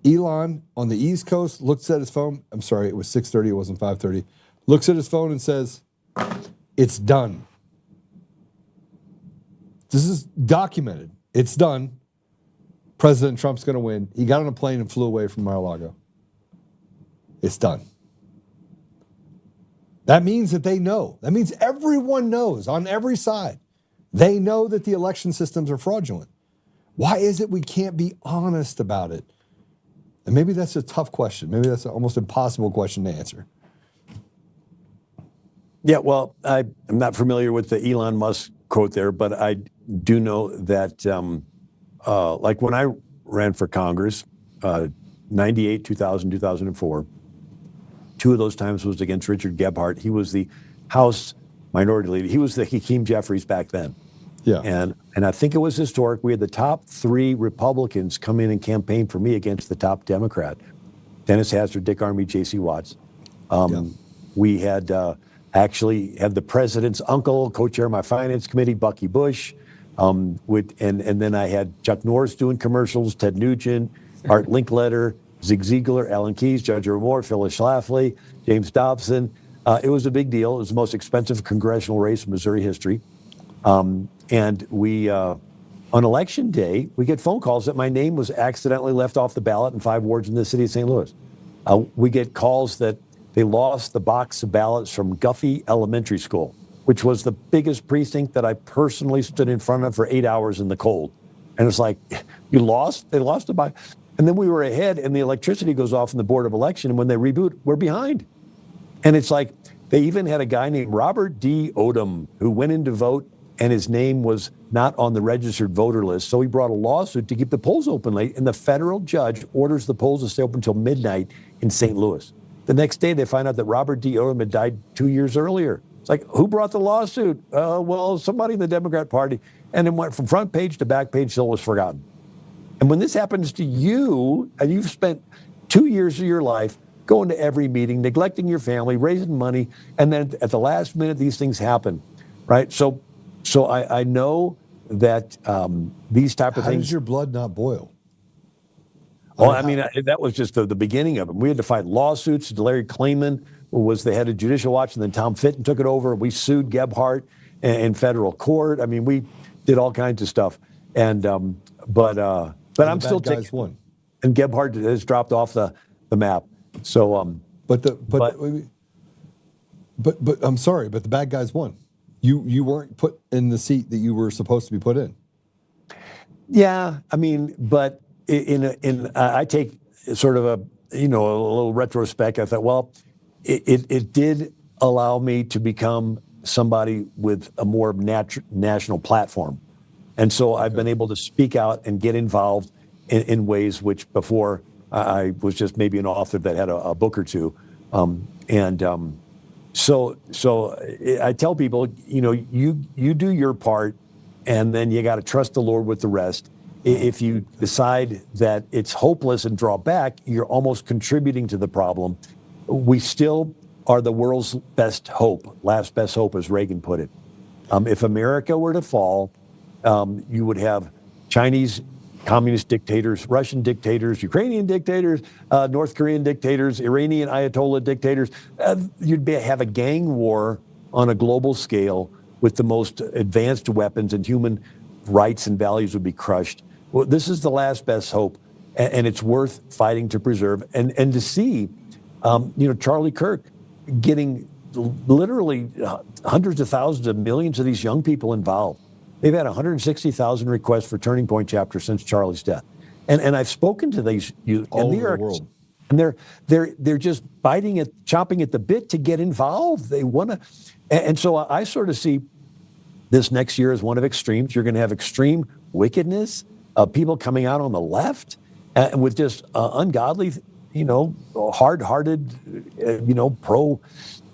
Elon on the East Coast looks at his phone. I'm sorry, it was 6:30. It wasn't 5:30. Looks at his phone and says, "It's done." This is documented. It's done. President Trump's going to win. He got on a plane and flew away from Mar-a-Lago. It's done. That means that they know. That means everyone knows on every side. They know that the election systems are fraudulent. Why is it we can't be honest about it? And maybe that's a tough question. Maybe that's an almost impossible question to answer. Yeah, well, I'm not familiar with the Elon Musk quote there, but I do know that, like when I ran for Congress, 98, 2000, 2004, two of those times was against Richard Gebhardt. He was the House Minority Leader. He was the Hakeem Jeffries back then. Yeah. And I think it was historic. We had the top three Republicans come in and campaign for me against the top Democrat, Dennis Hastert, Dick Armey, J.C. Watts. We had actually had the president's uncle, co-chair of my finance committee, Bucky Bush. And then I had Chuck Norris doing commercials, Ted Nugent, Art Linkletter, Zig Ziglar, Alan Keyes, Judge Earl Moore, Phyllis Schlafly, James Dobson. It was a big deal. It was the most expensive congressional race in Missouri history. And we, on election day, we get phone calls that my name was accidentally left off the ballot in 5 wards in the city of St. Louis. We get calls that they lost the box of ballots from Guffey Elementary School, which was the biggest precinct that I personally stood in front of for 8 hours in the cold. And it's like, you lost? They lost the box. And then we were ahead, and the electricity goes off in the Board of Election, and when they reboot, we're behind. And it's like, they even had a guy named Robert D. Odom who went in to vote, and his name was not on the registered voter list. So he brought a lawsuit to keep the polls open late, and the federal judge orders the polls to stay open until midnight in St. Louis. The next day, they find out that Robert D. Odom had died 2 years earlier. It's like, who brought the lawsuit? Well, somebody in the Democrat Party. And it went from front page to back page till it was forgotten. And when this happens to you, and you've spent 2 years of your life going to every meeting, neglecting your family, raising money, and then at the last minute, these things happen, right? So I know that these type of How things. does your blood not boil? Well, I mean, that was just the beginning of it. We had to fight lawsuits. Larry Klayman was the head of Judicial Watch, and then Tom Fitton took it over. We sued Gebhardt in federal court. I mean, we did all kinds of stuff. And but I'm still taking. Won. And Gebhardt has dropped off the map. So but I'm sorry, but the bad guys won. You weren't put in the seat that you were supposed to be put in. Yeah, I mean, but I take sort of a little retrospect. I thought, well, it did allow me to become somebody with a more national platform, and so I've been able to speak out and get involved in ways which before I was just maybe an author that had a book or two, So I tell people, you do your part, and then you got to trust the Lord with the rest. If you decide that it's hopeless and draw back, you're almost contributing to the problem. We still are the world's best hope, last best hope, as Reagan put it. If America were to fall, you would have Chinese communist dictators, Russian dictators, Ukrainian dictators, North Korean dictators, Iranian Ayatollah dictators. You'd have a gang war on a global scale with the most advanced weapons, and human rights and values would be crushed. Well, this is the last best hope, and it's worth fighting to preserve. And to see, Charlie Kirk getting literally hundreds of thousands of millions of these young people involved. They've had 160,000 requests for Turning Point chapter since Charlie's death, and I've spoken to these youth all over the world, and they're just chomping at the bit to get involved. They want to, and so I sort of see this next year as one of extremes. You're going to have extreme wickedness, people coming out on the left with just ungodly, hard-hearted, pro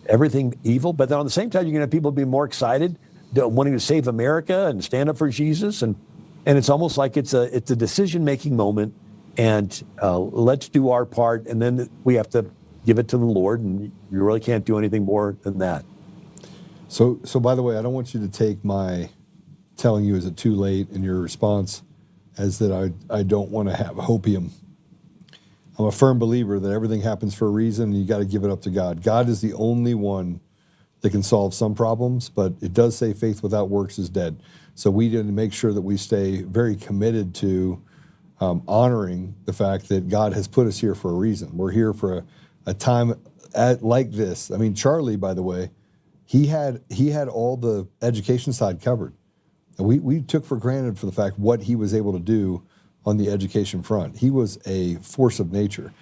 everything evil. But then on the same time, you're going to have people be more excited, wanting to save America and stand up for Jesus, and it's almost like it's a decision-making moment, and let's do our part, and then we have to give it to the Lord, and you really can't do anything more than that. So by the way, I don't want you to take my telling you is it too late in your response as that I don't want to have hopium. I'm a firm believer that everything happens for a reason, and you got to give it up to God. God is the only one that can solve some problems, but it does say faith without works is dead. So we need to make sure that we stay very committed to honoring the fact that God has put us here for a reason. We're here for a time like this. I mean, Charlie, by the way, he had all the education side covered. And we took for granted for the fact what he was able to do on the education front. He was a force of nature.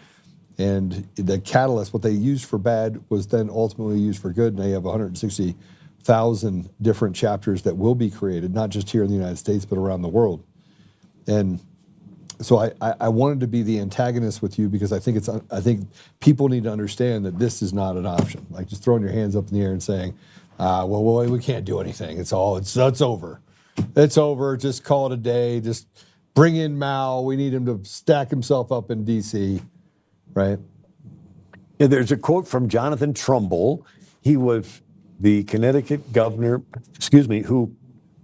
And the catalyst, what they used for bad, was then ultimately used for good. And they have 160,000 different chapters that will be created, not just here in the United States, but around the world. And so I wanted to be the antagonist with you because I think people need to understand that this is not an option. Like just throwing your hands up in the air and saying, well, we can't do anything. It's over. It's over. Just call it a day. Just bring in Mao. We need him to stack himself up in D.C., right? Yeah, there's a quote from Jonathan Trumbull. He was the Connecticut governor, who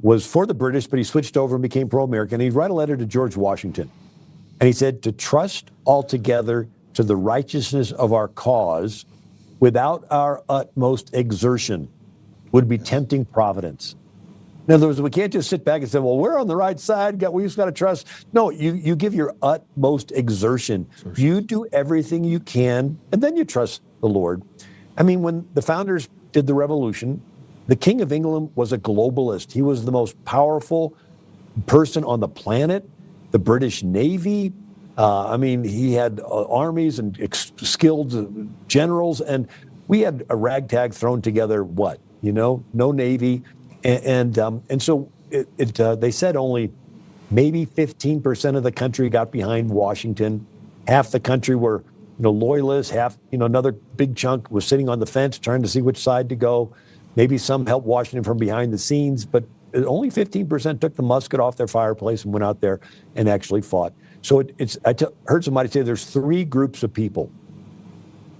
was for the British, but he switched over and became pro-American. He'd write a letter to George Washington. And he said, to trust altogether to the righteousness of our cause without our utmost exertion would be tempting Providence. In other words, we can't just sit back and say, well, we're on the right side. We just got to trust. No, you give your utmost exertion. You do everything you can, and then you trust the Lord. I mean, when the founders did the revolution, the King of England was a globalist. He was the most powerful person on the planet. The British Navy, he had armies and skilled generals, and we had a ragtag thrown together, no Navy. And so they said only maybe 15% of the country got behind Washington. Half the country were, loyalists. Half, another big chunk was sitting on the fence trying to see which side to go. Maybe some helped Washington from behind the scenes, but only 15% took the musket off their fireplace and went out there and actually fought. So I heard somebody say there's three groups of people: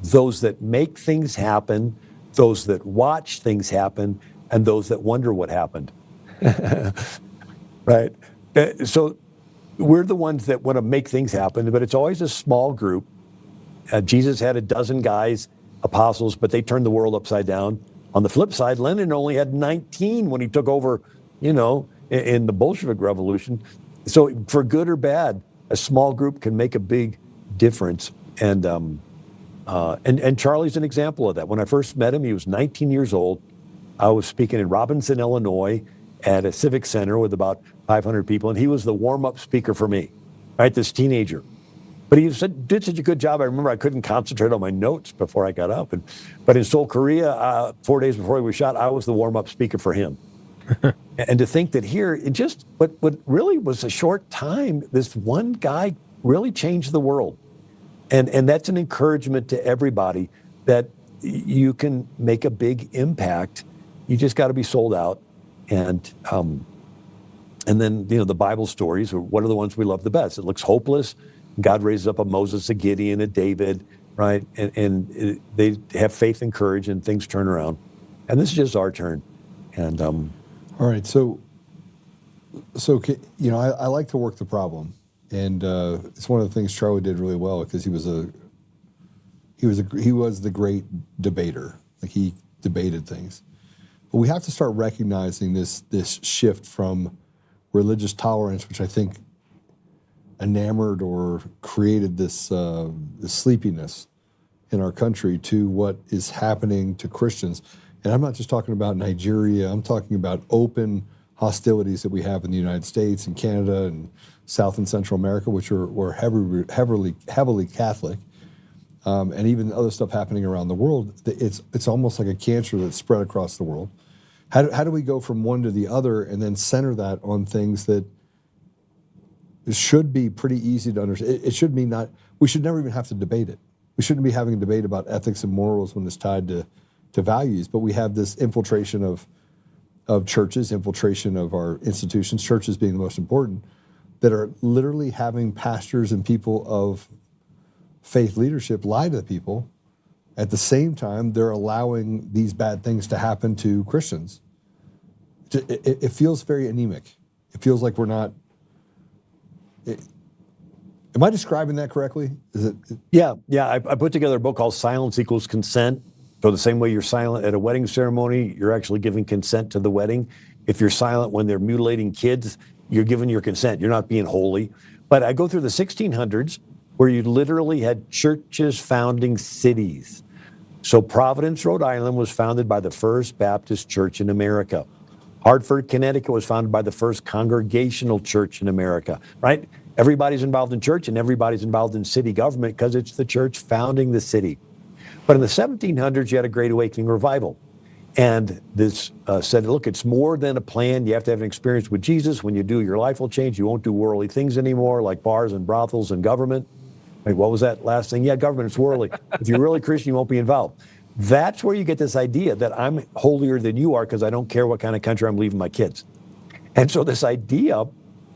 those that make things happen, those that watch things happen, and those that wonder what happened. Right? So we're the ones that want to make things happen, but it's always a small group. Jesus had a dozen guys, apostles, but they turned the world upside down. On the flip side, Lenin only had 19 when he took over, in the Bolshevik Revolution. So for good or bad, a small group can make a big difference. And Charlie's an example of that. When I first met him, he was 19 years old. I was speaking in Robinson, Illinois, at a civic center with about 500 people, and he was the warm-up speaker for me, right? This teenager. But he did such a good job. I remember I couldn't concentrate on my notes before I got up. But in Seoul, Korea, 4 days before he was shot, I was the warm-up speaker for him. And to think that here, it just what really was a short time, this one guy really changed the world. And that's an encouragement to everybody that you can make a big impact. You just got to be sold out. And then, the Bible stories, what are the ones we love the best? It looks hopeless. God raises up a Moses, a Gideon, a David, right? And they have faith and courage, and things turn around. And this is just our turn. And all right, so I like to work the problem, and it's one of the things Charlie did really well because he was the great debater. Like he debated things. But we have to start recognizing this shift from religious tolerance, which I think enamored or created this sleepiness in our country, to what is happening to Christians. And I'm not just talking about Nigeria. I'm talking about open hostilities that we have in the United States and Canada and South and Central America, which were heavily Catholic, and even other stuff happening around the world. It's almost like a cancer that's spread across the world. How do we go from one to the other and then center that on things that should be pretty easy to understand? It should be not. We should never even have to debate it. We shouldn't be having a debate about ethics and morals when it's tied to values. But we have this infiltration of churches, infiltration of our institutions, churches being the most important, that are literally having pastors and people of faith leadership lie to the people. At the same time, they're allowing these bad things to happen to Christians. It feels very anemic. It feels like we're not. Am I describing that correctly? Is it? Yeah. I put together a book called Silence Equals Consent. So the same way you're silent at a wedding ceremony, you're actually giving consent to the wedding. If you're silent when they're mutilating kids, you're giving your consent. You're not being holy. But I go through the 1600s where you literally had churches founding cities. So Providence, Rhode Island was founded by the First Baptist Church in America. Hartford, Connecticut was founded by the First Congregational Church in America, right? Everybody's involved in church and everybody's involved in city government because it's the church founding the city. But in the 1700s, you had a Great Awakening revival. And this said, look, it's more than a plan. You have to have an experience with Jesus. When you do, your life will change. You won't do worldly things anymore, like bars and brothels and government. Like, what was that last thing? Yeah, government, it's worldly. If you're really Christian, you won't be involved. That's where you get this idea that I'm holier than you are because I don't care what kind of country I'm leaving my kids. And so this idea,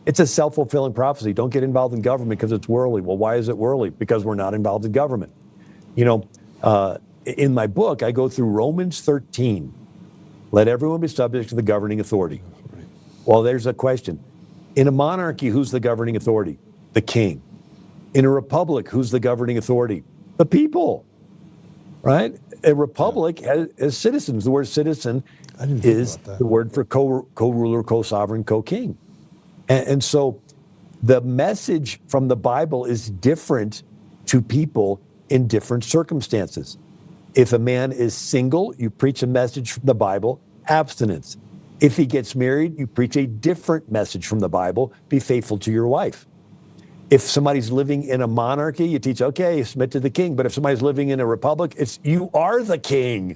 it's a self-fulfilling prophecy. Don't get involved in government because it's worldly. Well, why is it worldly? Because we're not involved in government. You know, in my book, I go through Romans 13. Let everyone be subject to the governing authority. Well, there's a question. In a monarchy, who's the governing authority? The king. In a republic, who's the governing authority? The people, right? A republic has citizens. The word citizen is the word for co-ruler, co-sovereign, co-king. And so the message from the Bible is different to people in different circumstances. If a man is single, you preach a message from the Bible, abstinence. If he gets married, you preach a different message from the Bible, be faithful to your wife. If somebody's living in a monarchy, you teach, okay, submit to the king. But if somebody's living in a republic, it's you are the king.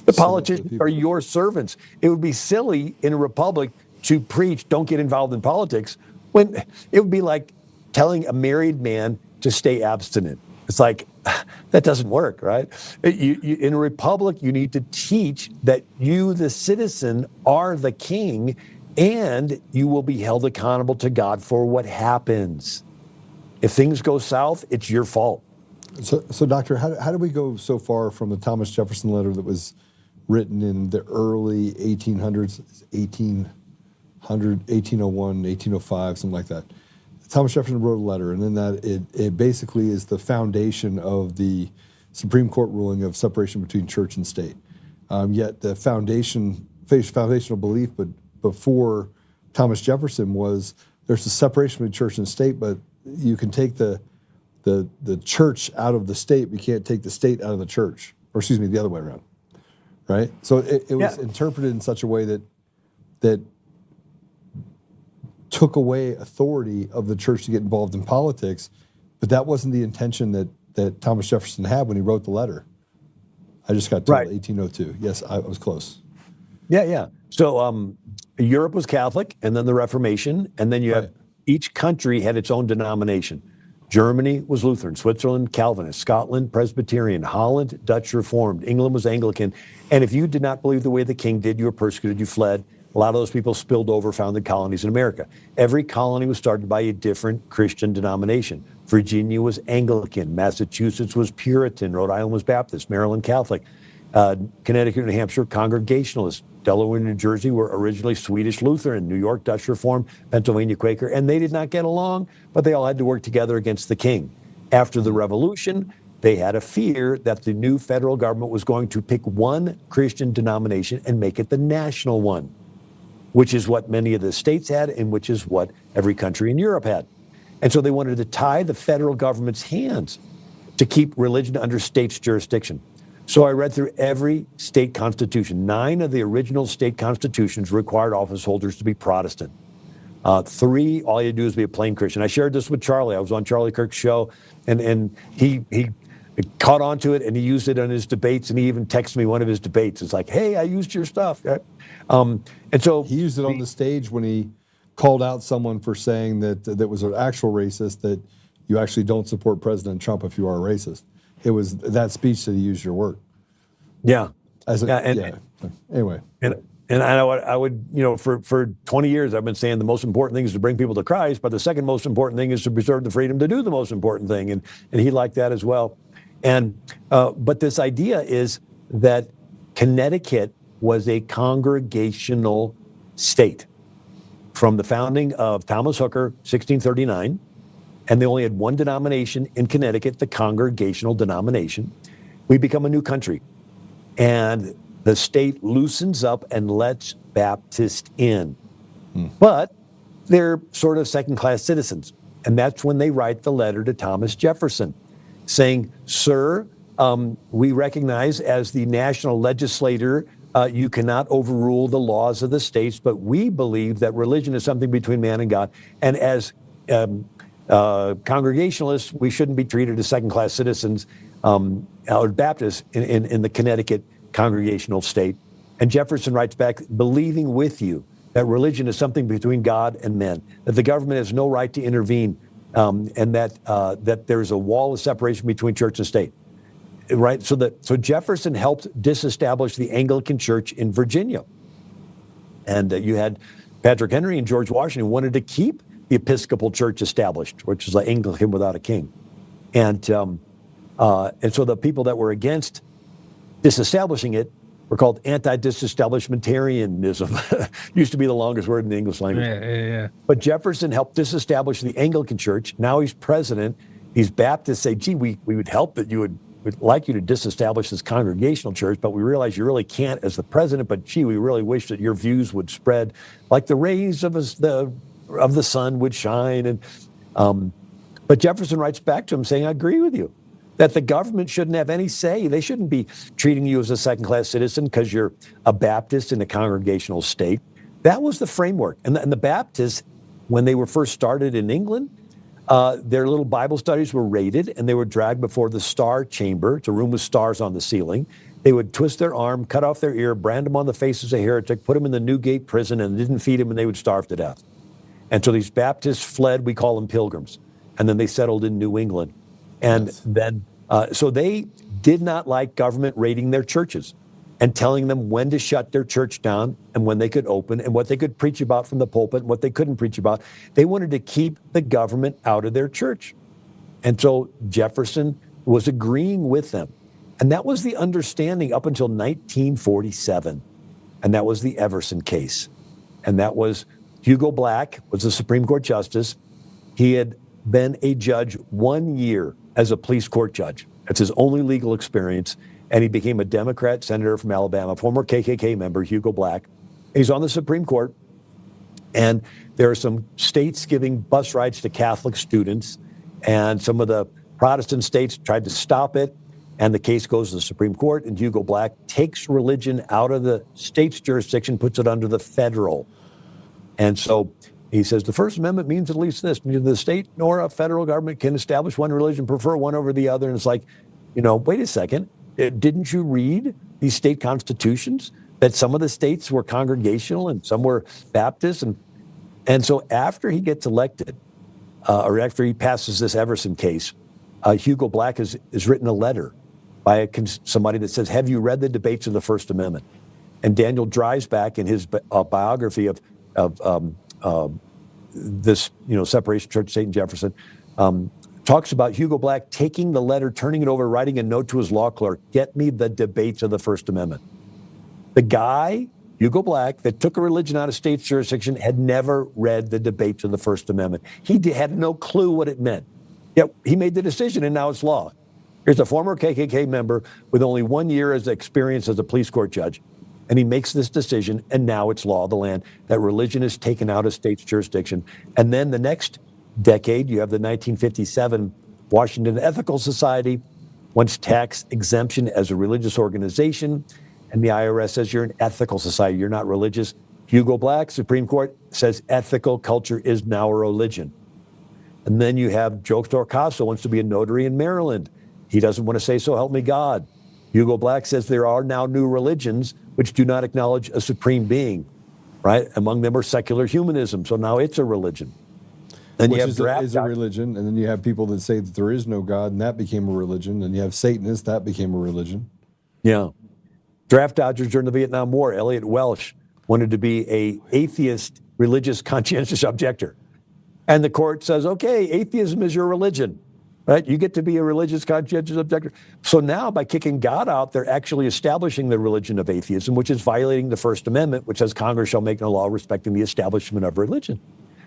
The politicians are your servants. It would be silly in a republic to preach, don't get involved in politics, when it would be like telling a married man to stay abstinent. It's like, that doesn't work, right? In a republic, you need to teach that you, the citizen, are the king, and you will be held accountable to God for what happens. If things go south, it's your fault. So Doctor, how do we go so far from the Thomas Jefferson letter that was written in the early 1800s, 1801, 1805, something like that? Thomas Jefferson wrote a letter, and then it basically is the foundation of the Supreme Court ruling of separation between church and state. Yet the foundational belief, but before Thomas Jefferson, was there's a separation between church and state, but you can take the church out of the state, but you can't take the state out of the church, or excuse me, the other way around, right? So it was interpreted in such a way that took away authority of the church to get involved in politics, but that wasn't the intention that Thomas Jefferson had when he wrote the letter. I just got told 1802. Yes, I was close. Yeah. So Europe was Catholic, and then the Reformation, and then you have each country had its own denomination. Germany was Lutheran, Switzerland, Calvinist, Scotland, Presbyterian, Holland, Dutch Reformed, England was Anglican. And if you did not believe the way the king did, you were persecuted, you fled. A lot of those people spilled over, founded colonies in America. Every colony was started by a different Christian denomination. Virginia was Anglican, Massachusetts was Puritan, Rhode Island was Baptist, Maryland Catholic, Connecticut and New Hampshire Congregationalist, Delaware and New Jersey were originally Swedish Lutheran, New York Dutch Reformed, Pennsylvania Quaker, and they did not get along, but they all had to work together against the king. After the Revolution, they had a fear that the new federal government was going to pick one Christian denomination and make it the national one, which is what many of the states had and which is what every country in Europe had. And so they wanted to tie the federal government's hands to keep religion under state's jurisdiction. So I read through every state constitution. 9 of the original state constitutions required office holders to be Protestant. 3, all you had to do is be a plain Christian. I shared this with Charlie. I was on Charlie Kirk's show, and he caught on to it, and he used it in his debates, and he even texted me one of his debates. It's like, hey, I used your stuff. And so he used it on the stage when he called out someone for saying that was an actual racist, that you actually don't support President Trump if you are a racist. It was that speech that he used your work. Yeah. Anyway. And I would, for 20 years, I've been saying the most important thing is to bring people to Christ, but the second most important thing is to preserve the freedom to do the most important thing. And he liked that as well. And but this idea is that Connecticut was a congregational state from the founding of Thomas Hooker, 1639, and they only had one denomination in Connecticut, the Congregational denomination. We become a new country, and the state loosens up and lets Baptists in. But they're sort of second-class citizens. And that's when they write the letter to Thomas Jefferson saying, sir, we recognize as the national legislator, you cannot overrule the laws of the states, but we believe that religion is something between man and God. And as Congregationalists, we shouldn't be treated as second-class citizens or Baptists in the Connecticut Congregational state. And Jefferson writes back, believing with you that religion is something between God and men, that the government has no right to intervene, and that there's a wall of separation between church and state. Right? So Jefferson helped disestablish the Anglican Church in Virginia. And you had Patrick Henry and George Washington wanted to keep the Episcopal Church established, which is like Anglican without a king. And so the people that were against disestablishing it were called anti-disestablishmentarianism. Used to be the longest word in the English language. Yeah. But Jefferson helped disestablish the Anglican Church. Now he's president. These Baptists say, gee, we would help that we'd like you to disestablish this Congregational Church, but we realize you really can't as the president, but gee, we really wish that your views would spread like the rays of the sun would shine. And but Jefferson writes back to him saying, I agree with you, that the government shouldn't have any say. They shouldn't be treating you as a second-class citizen because you're a Baptist in a congregational state. That was the framework. And the Baptists, when they were first started in England, their little Bible studies were raided, and they were dragged before the Star Chamber. It's a room with stars on the ceiling. They would twist their arm, cut off their ear, brand them on the face as a heretic, put them in the Newgate prison, and didn't feed them, and they would starve to death. And so these Baptists fled. We call them pilgrims. And then they settled in New England. And then, so they did not like government raiding their churches and telling them when to shut their church down and when they could open and what they could preach about from the pulpit and what they couldn't preach about. They wanted to keep the government out of their church. And so Jefferson was agreeing with them. And that was the understanding up until 1947. And that was the Everson case. And that was Hugo Black was the Supreme Court justice. He had been a judge 1 year as a police court judge. That's his only legal experience. And he became a Democrat senator from Alabama, former KKK member, Hugo Black. He's on the Supreme Court. And there are some states giving bus rides to Catholic students. And some of the Protestant states tried to stop it. And the case goes to the Supreme Court. And Hugo Black takes religion out of the state's jurisdiction, puts it under the federal. And so he says the First Amendment means at least this: neither the state nor a federal government can establish one religion, prefer one over the other. And it's like, wait a second. Didn't you read these state constitutions that some of the states were congregational and some were Baptist? And so after he gets elected, or after he passes this Everson case, Hugo Black has written a letter by somebody that says, have you read the debates of the First Amendment? And Daniel Dreisbach, in his biography of this, separation of church, state, and Jefferson, talks about Hugo Black taking the letter, turning it over, writing a note to his law clerk, get me the debates of the First Amendment. The guy, Hugo Black, that took a religion out of state's jurisdiction had never read the debates of the First Amendment. He had no clue what it meant. Yet he made the decision, and now it's law. Here's a former KKK member with only 1 year as experience as a police court judge. And he makes this decision, and now it's law of the land, that religion is taken out of state's jurisdiction. And then the next decade, you have the 1957 Washington Ethical Society wants tax exemption as a religious organization, and the IRS says you're an ethical society, you're not religious. Hugo Black, Supreme Court, says ethical culture is now a religion. And then you have Joe Torcaso wants to be a notary in Maryland. He doesn't want to say, so help me God. Hugo Black says there are now new religions which do not acknowledge a supreme being, right? Among them are secular humanism, so now it's a religion. Then Which is a religion, and then you have people that say that there is no God, and that became a religion. And you have Satanists, that became a religion. Yeah. Draft dodgers during the Vietnam War, Elliot Welsh wanted to be an atheist, religious, conscientious objector. And the court says, okay, atheism is your religion, right? You get to be a religious, conscientious objector. So now by kicking God out, they're actually establishing the religion of atheism, which is violating the First Amendment, which says Congress shall make no law respecting the establishment of religion.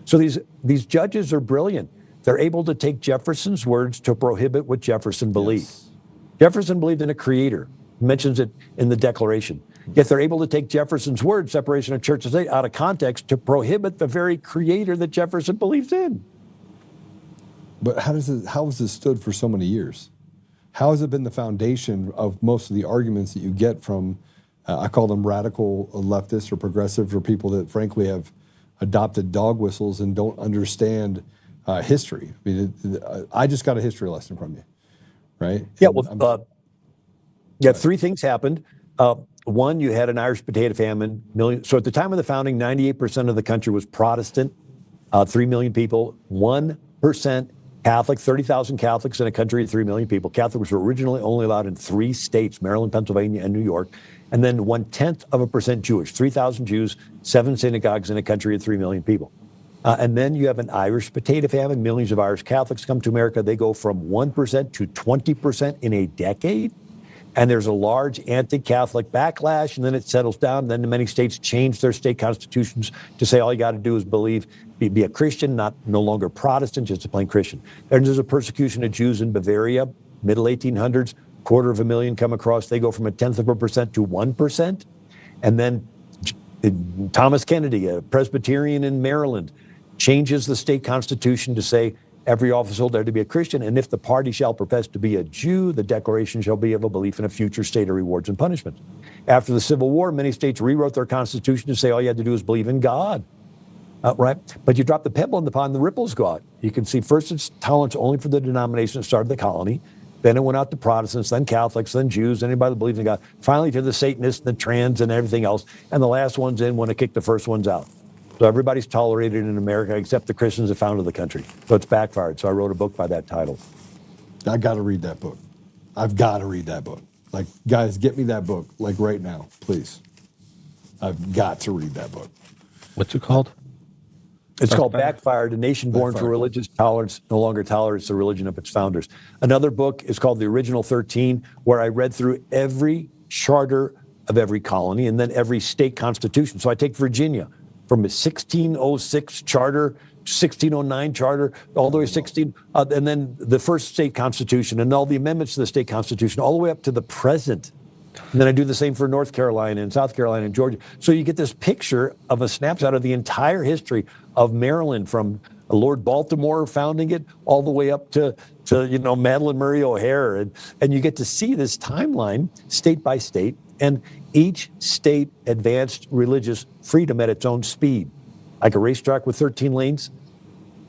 So these judges are brilliant. They're able to take Jefferson's words to prohibit what Jefferson believed. Yes. Jefferson believed in a creator. He mentions it in the Declaration. Yet they're able to take Jefferson's word, separation of church and state, out of context to prohibit the very creator that Jefferson believes in. But how has this stood for so many years? How has it been the foundation of most of the arguments that you get from, I call them radical leftists or progressives, or people that frankly have adopted dog whistles and don't understand history? I mean, I just got a history lesson from you, right? Yeah, well, three things happened. One, you had an Irish potato famine. So at the time of the founding, 98% of the country was Protestant, 3 million people, 1% Catholic, 30,000 Catholics in a country of 3 million people. Catholics were originally only allowed in 3 states, Maryland, Pennsylvania, and New York. And then 0.1% Jewish, 3,000 Jews, 7 synagogues in a country of 3 million people. And then you have an Irish potato famine. Millions of Irish Catholics come to America. They go from 1% to 20% in a decade. And there's a large anti-Catholic backlash, and then it settles down. Then many states change their state constitutions to say all you got to do is be a Christian, no longer Protestant, just a plain Christian. And there's a persecution of Jews in Bavaria, middle 1800s, 250,000 come across. They go from 0.1% to 1%. And then Thomas Kennedy, a Presbyterian in Maryland, changes the state constitution to say every officer there to be a Christian, and if the party shall profess to be a Jew, the declaration shall be of a belief in a future state of rewards and punishments. After the Civil War, many states rewrote their constitution to say all you had to do is believe in God, right? But you drop the pebble in the pond, the ripples go out. You can see first it's tolerance only for the denomination that started the colony, then it went out to Protestants, then Catholics, then Jews, anybody that believes in God, finally to the Satanists, the trans, and everything else, and the last one's in when it kicked the first ones out. So everybody's tolerated in America except the Christians that founded the country. So it's backfired. So I wrote a book by that title. I got to read that book. I've got to read that book. Like, guys, get me that book, like right now, please. I've got to read that book. What's it called? It's called Backfired, A Nation Born for Religious Tolerance no longer tolerates the religion of its founders. Another book is called The Original 13, where I read through every charter of every colony and then every state constitution. So I take Virginia, from a 1606 charter, 1609 charter, all the way to 16, and then the first state constitution and all the amendments to the state constitution, all the way up to the present. And then I do the same for North Carolina and South Carolina and Georgia. So you get this picture of a snapshot of the entire history of Maryland, from Lord Baltimore founding it all the way up to Madalyn Murray O'Hair. And you get to see this timeline state by state. And each state advanced religious freedom at its own speed, like a racetrack with 13 lanes.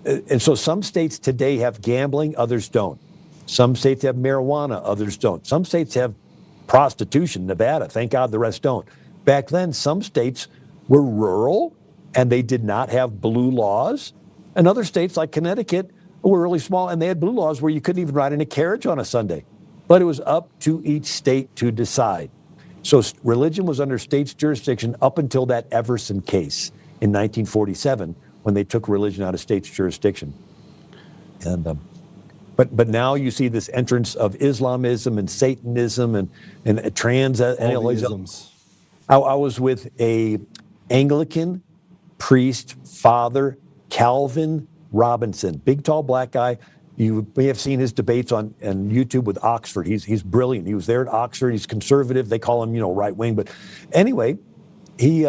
And so some states today have gambling, others don't. Some states have marijuana, others don't. Some states have prostitution, Nevada, thank God the rest don't. Back then, some states were rural and they did not have blue laws. And other states like Connecticut were really small and they had blue laws where you couldn't even ride in a carriage on a Sunday. But it was up to each state to decide. So religion was under state's jurisdiction up until that Everson case in 1947, when they took religion out of state's jurisdiction. And but now you see this entrance of Islamism and Satanism and trans. I was with a Anglican priest, Father Calvin Robinson, big tall black guy. You may have seen his debates on YouTube with Oxford. He's brilliant. He was there at Oxford. He's conservative. They call him, right wing. But anyway, he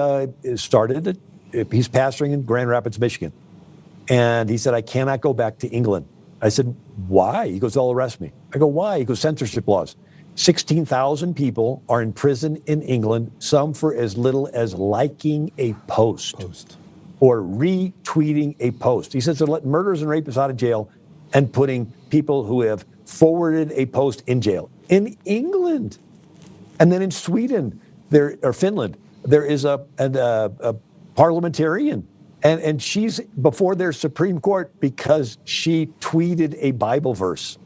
started. He's pastoring in Grand Rapids, Michigan, and he said, "I cannot go back to England." I said, "Why?" He goes, "They'll arrest me." I go, "Why?" He goes, "Censorship laws. 16,000 people are in prison in England, some for as little as liking a post. Or retweeting a post." He says they're letting murderers and rapists out of jail and putting people who have forwarded a post in jail in England. And then in Sweden, or Finland, there is a parliamentarian, and she's before their Supreme Court because she tweeted a Bible verse.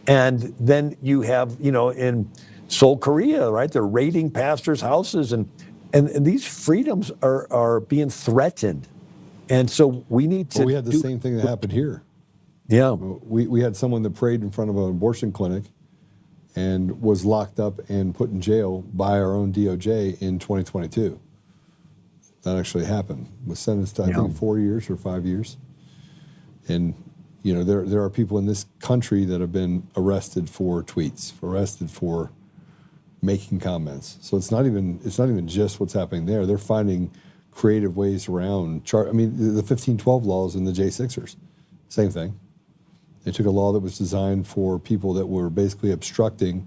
And then you have, in Seoul, Korea, right? They're raiding pastors' houses, and these freedoms are being threatened. And so we need to. Well, we had the same thing that happened here. Yeah. We had someone that prayed in front of an abortion clinic and was locked up and put in jail by our own DOJ in 2022. That actually happened. Was sentenced to, I think, 4 years or 5 years. And, there are people in this country that have been arrested for tweets, arrested for making comments. So it's not even just what's happening there. They're finding creative ways around. I mean, the 1512 laws in the J6ers, same thing. They took a law that was designed for people that were basically obstructing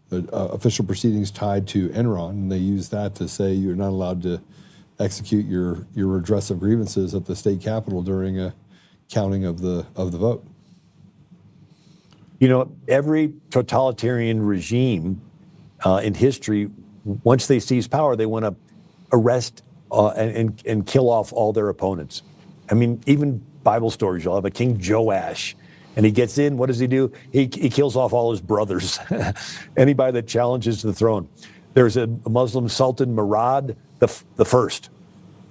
the official proceedings tied to Enron, and they used that to say you're not allowed to execute your redress of grievances at the state capitol during a counting of the vote. You know, every totalitarian regime in history, once they seize power, they want to arrest and kill off all their opponents. I mean, even Bible stories, you'll have a King Joash, and he gets in, what does he do? He kills off all his brothers, anybody that challenges the throne. There's a Muslim Sultan, Murad the First,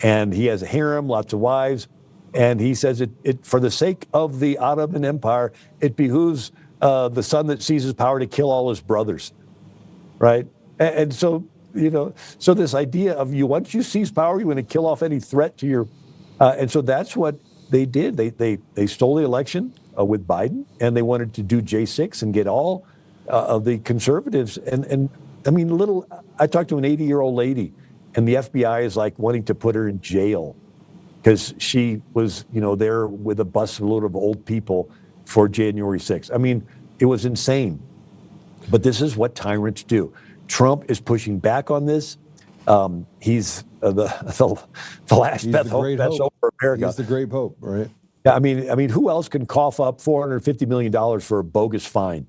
and he has a harem, lots of wives, and he says it for the sake of the Ottoman Empire, it behooves the son that seizes power to kill all his brothers, right? And so, you know, so this idea of once you seize power, you want to kill off any threat to your, and so that's what they did. They stole the election with Biden, and they wanted to do J6 and get all of the conservatives. And I mean, I talked to an 80-year-old lady, and the FBI is like wanting to put her in jail because she was, you know, there with a bus load of old people for January 6th. I mean, it was insane. But this is what tyrants do. Trump is pushing back on this. He's the last best hope that's over America. He's the great pope, right? Yeah, I mean, who else can cough up $450 million for a bogus fine?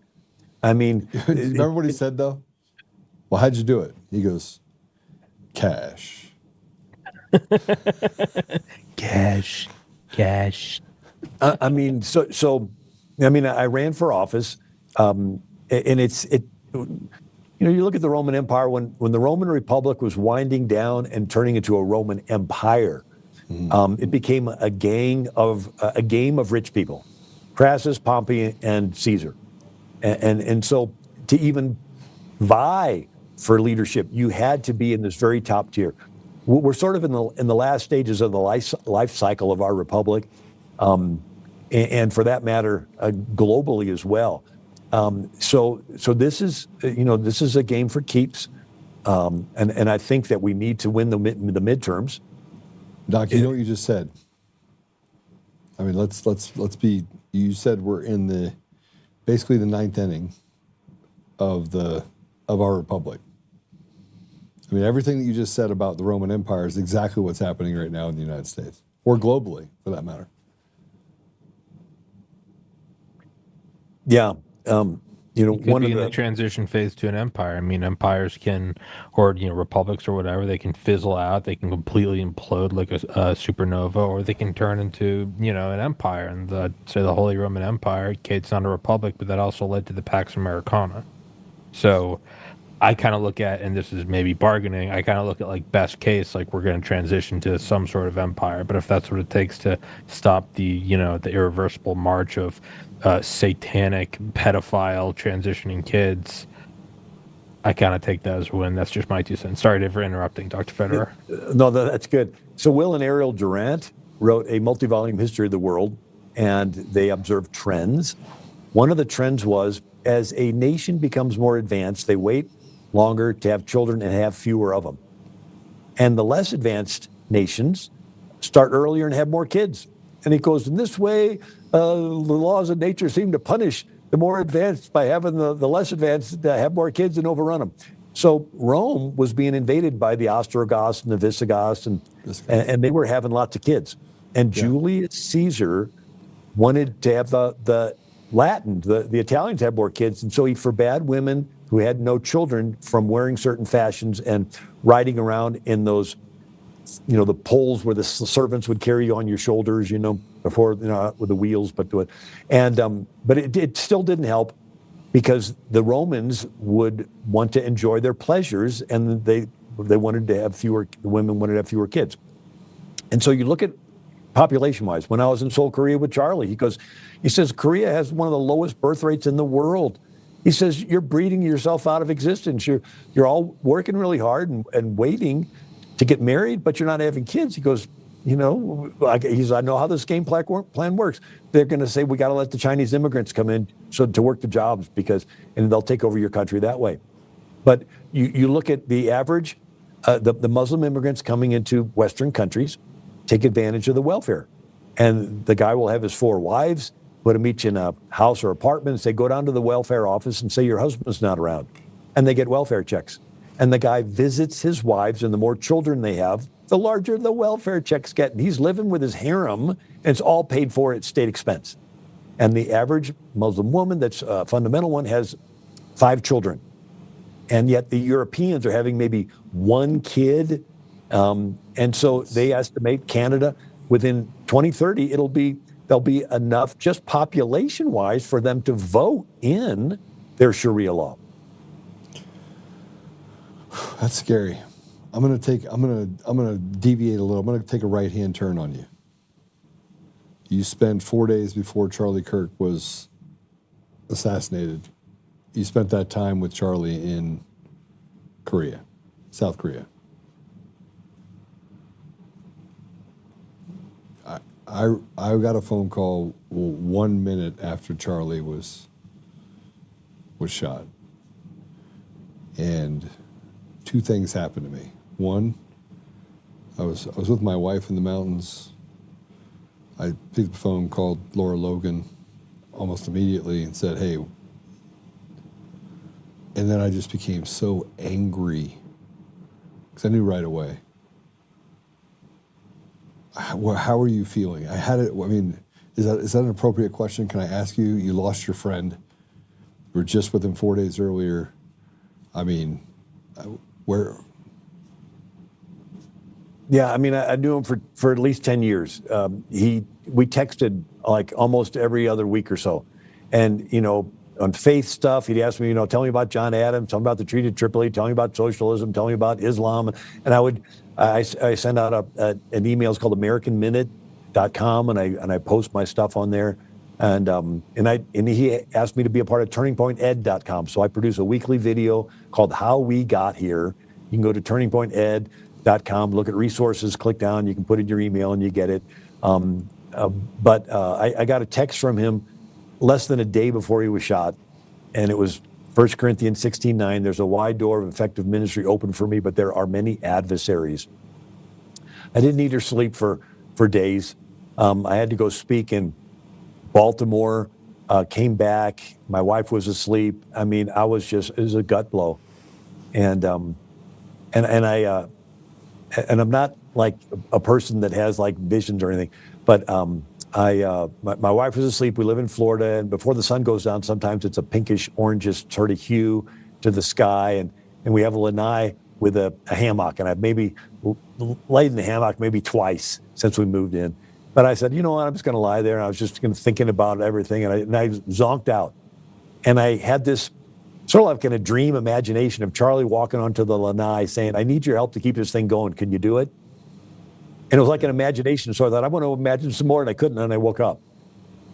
I mean, remember what he said though? Well, how'd you do it? He goes, cash. Cash. I mean, I mean, I ran for office, and you know, you look at the Roman Empire when the Roman Republic was winding down and turning into a Roman Empire. It became a game of rich people, Crassus, Pompey, and Caesar, and so to even vie for leadership, you had to be in this very top tier. We're sort of in the last stages of the life cycle of our republic, and for that matter, globally as well. So this is a game for keeps, and I think that we need to win the midterms. Doc, you know what you just said. I mean, let's be. You said we're in basically the ninth inning of our republic. I mean, everything that you just said about the Roman Empire is exactly what's happening right now in the United States, or globally, for that matter. Yeah. You know, Could be in the transition phase to an empire. I mean, empires can, or republics or whatever, they can fizzle out. They can completely implode like a supernova, or they can turn into an empire. And say the Holy Roman Empire, it's not a republic, but that also led to the Pax Americana. So, I kind of look at, and this is maybe bargaining, I kind of look at like best case, like we're going to transition to some sort of empire. But if that's what it takes to stop the the irreversible march of satanic pedophile transitioning kids, I kind of take that as a win. That's just my 2 cents. Sorry for interrupting, Dr. Federer. No, that's good. So Will and Ariel Durant wrote a multi-volume history of the world, and they observed trends. One of the trends was, as a nation becomes more advanced, they wait longer to have children and have fewer of them. And the less advanced nations start earlier and have more kids. And he goes, in this way, the laws of nature seem to punish the more advanced by having the less advanced have more kids and overrun them. So Rome was being invaded by the Ostrogoths and the Visigoths, and they were having lots of kids. And Julius Caesar wanted to have the Italians have more kids, and so he forbade women who had no children from wearing certain fashions and riding around in those, the poles where the servants would carry you on your shoulders, before, with the wheels, but it still didn't help, because the Romans would want to enjoy their pleasures, and they wanted to have the women wanted to have fewer kids. And so you look at population-wise, when I was in Seoul, Korea with Charlie, he says, Korea has one of the lowest birth rates in the world. He says, you're breeding yourself out of existence. You're all working really hard and waiting to get married, but you're not having kids. He goes, I know how this game plan works. They're going to say, we got to let the Chinese immigrants come in to work the jobs, and they'll take over your country that way. But you look at the average, the Muslim immigrants coming into Western countries take advantage of the welfare. And the guy will have his 4 wives, put them each in a house or apartment, and say, go down to the welfare office and say your husband's not around. And they get welfare checks. And the guy visits his wives, and the more children they have, the larger the welfare checks get. And he's living with his harem, and it's all paid for at state expense. And the average Muslim woman, that's a fundamental one, has 5 children. And yet the Europeans are having maybe 1 kid. And so they estimate Canada, within 2030, there'll be enough just population-wise for them to vote in their Sharia law. That's scary. I'm gonna deviate a little. I'm gonna take a right-hand turn on you. You spent 4 days before Charlie Kirk was assassinated. You spent that time with Charlie in Korea, South Korea. I got a phone call 1 minute after Charlie was shot, and 2 things happened to me. One, I was with my wife in the mountains. I picked up the phone, called Laura Logan almost immediately, and said, "Hey." And then I just became so angry because I knew right away. How are you feeling? I had it. I mean, is that an appropriate question? Can I ask you? You lost your friend. You were just with him 4 days earlier. I mean, where? Yeah, I mean, I knew him for at least 10 years. We texted like almost every other week or so, and on faith stuff, he'd ask me, tell me about John Adams, tell me about the Treaty of Tripoli, tell me about socialism, tell me about Islam, and I send out an email. It's called AmericanMinute.com, and I post my stuff on there. And he asked me to be a part of TurningPointEd.com. So I produce a weekly video called How We Got Here. You can go to TurningPointEd.com, look at resources, click down, you can put in your email and you get it. But I got a text from him less than a day before he was shot, and it was 1 Corinthians 16:9. There's a wide door of effective ministry open for me, but there are many adversaries. I didn't eat or sleep for days. I had to go speak in Baltimore, came back. My wife was asleep. I mean, it was a gut blow. And I'm not like a person that has like visions or anything, but my wife was asleep. We live in Florida, and before the sun goes down, sometimes it's a pinkish, orangish sort of hue to the sky, and we have a lanai with a hammock, and I've maybe laid in the hammock maybe twice since we moved in. But I said, you know what, I'm just going to lie there, and I was just thinking about everything, and I zonked out. And I had this sort of like in a dream imagination of Charlie walking onto the lanai saying, I need your help to keep this thing going. Can you do it? And it was like an imagination. So I thought, I want to imagine some more, and I couldn't, and I woke up.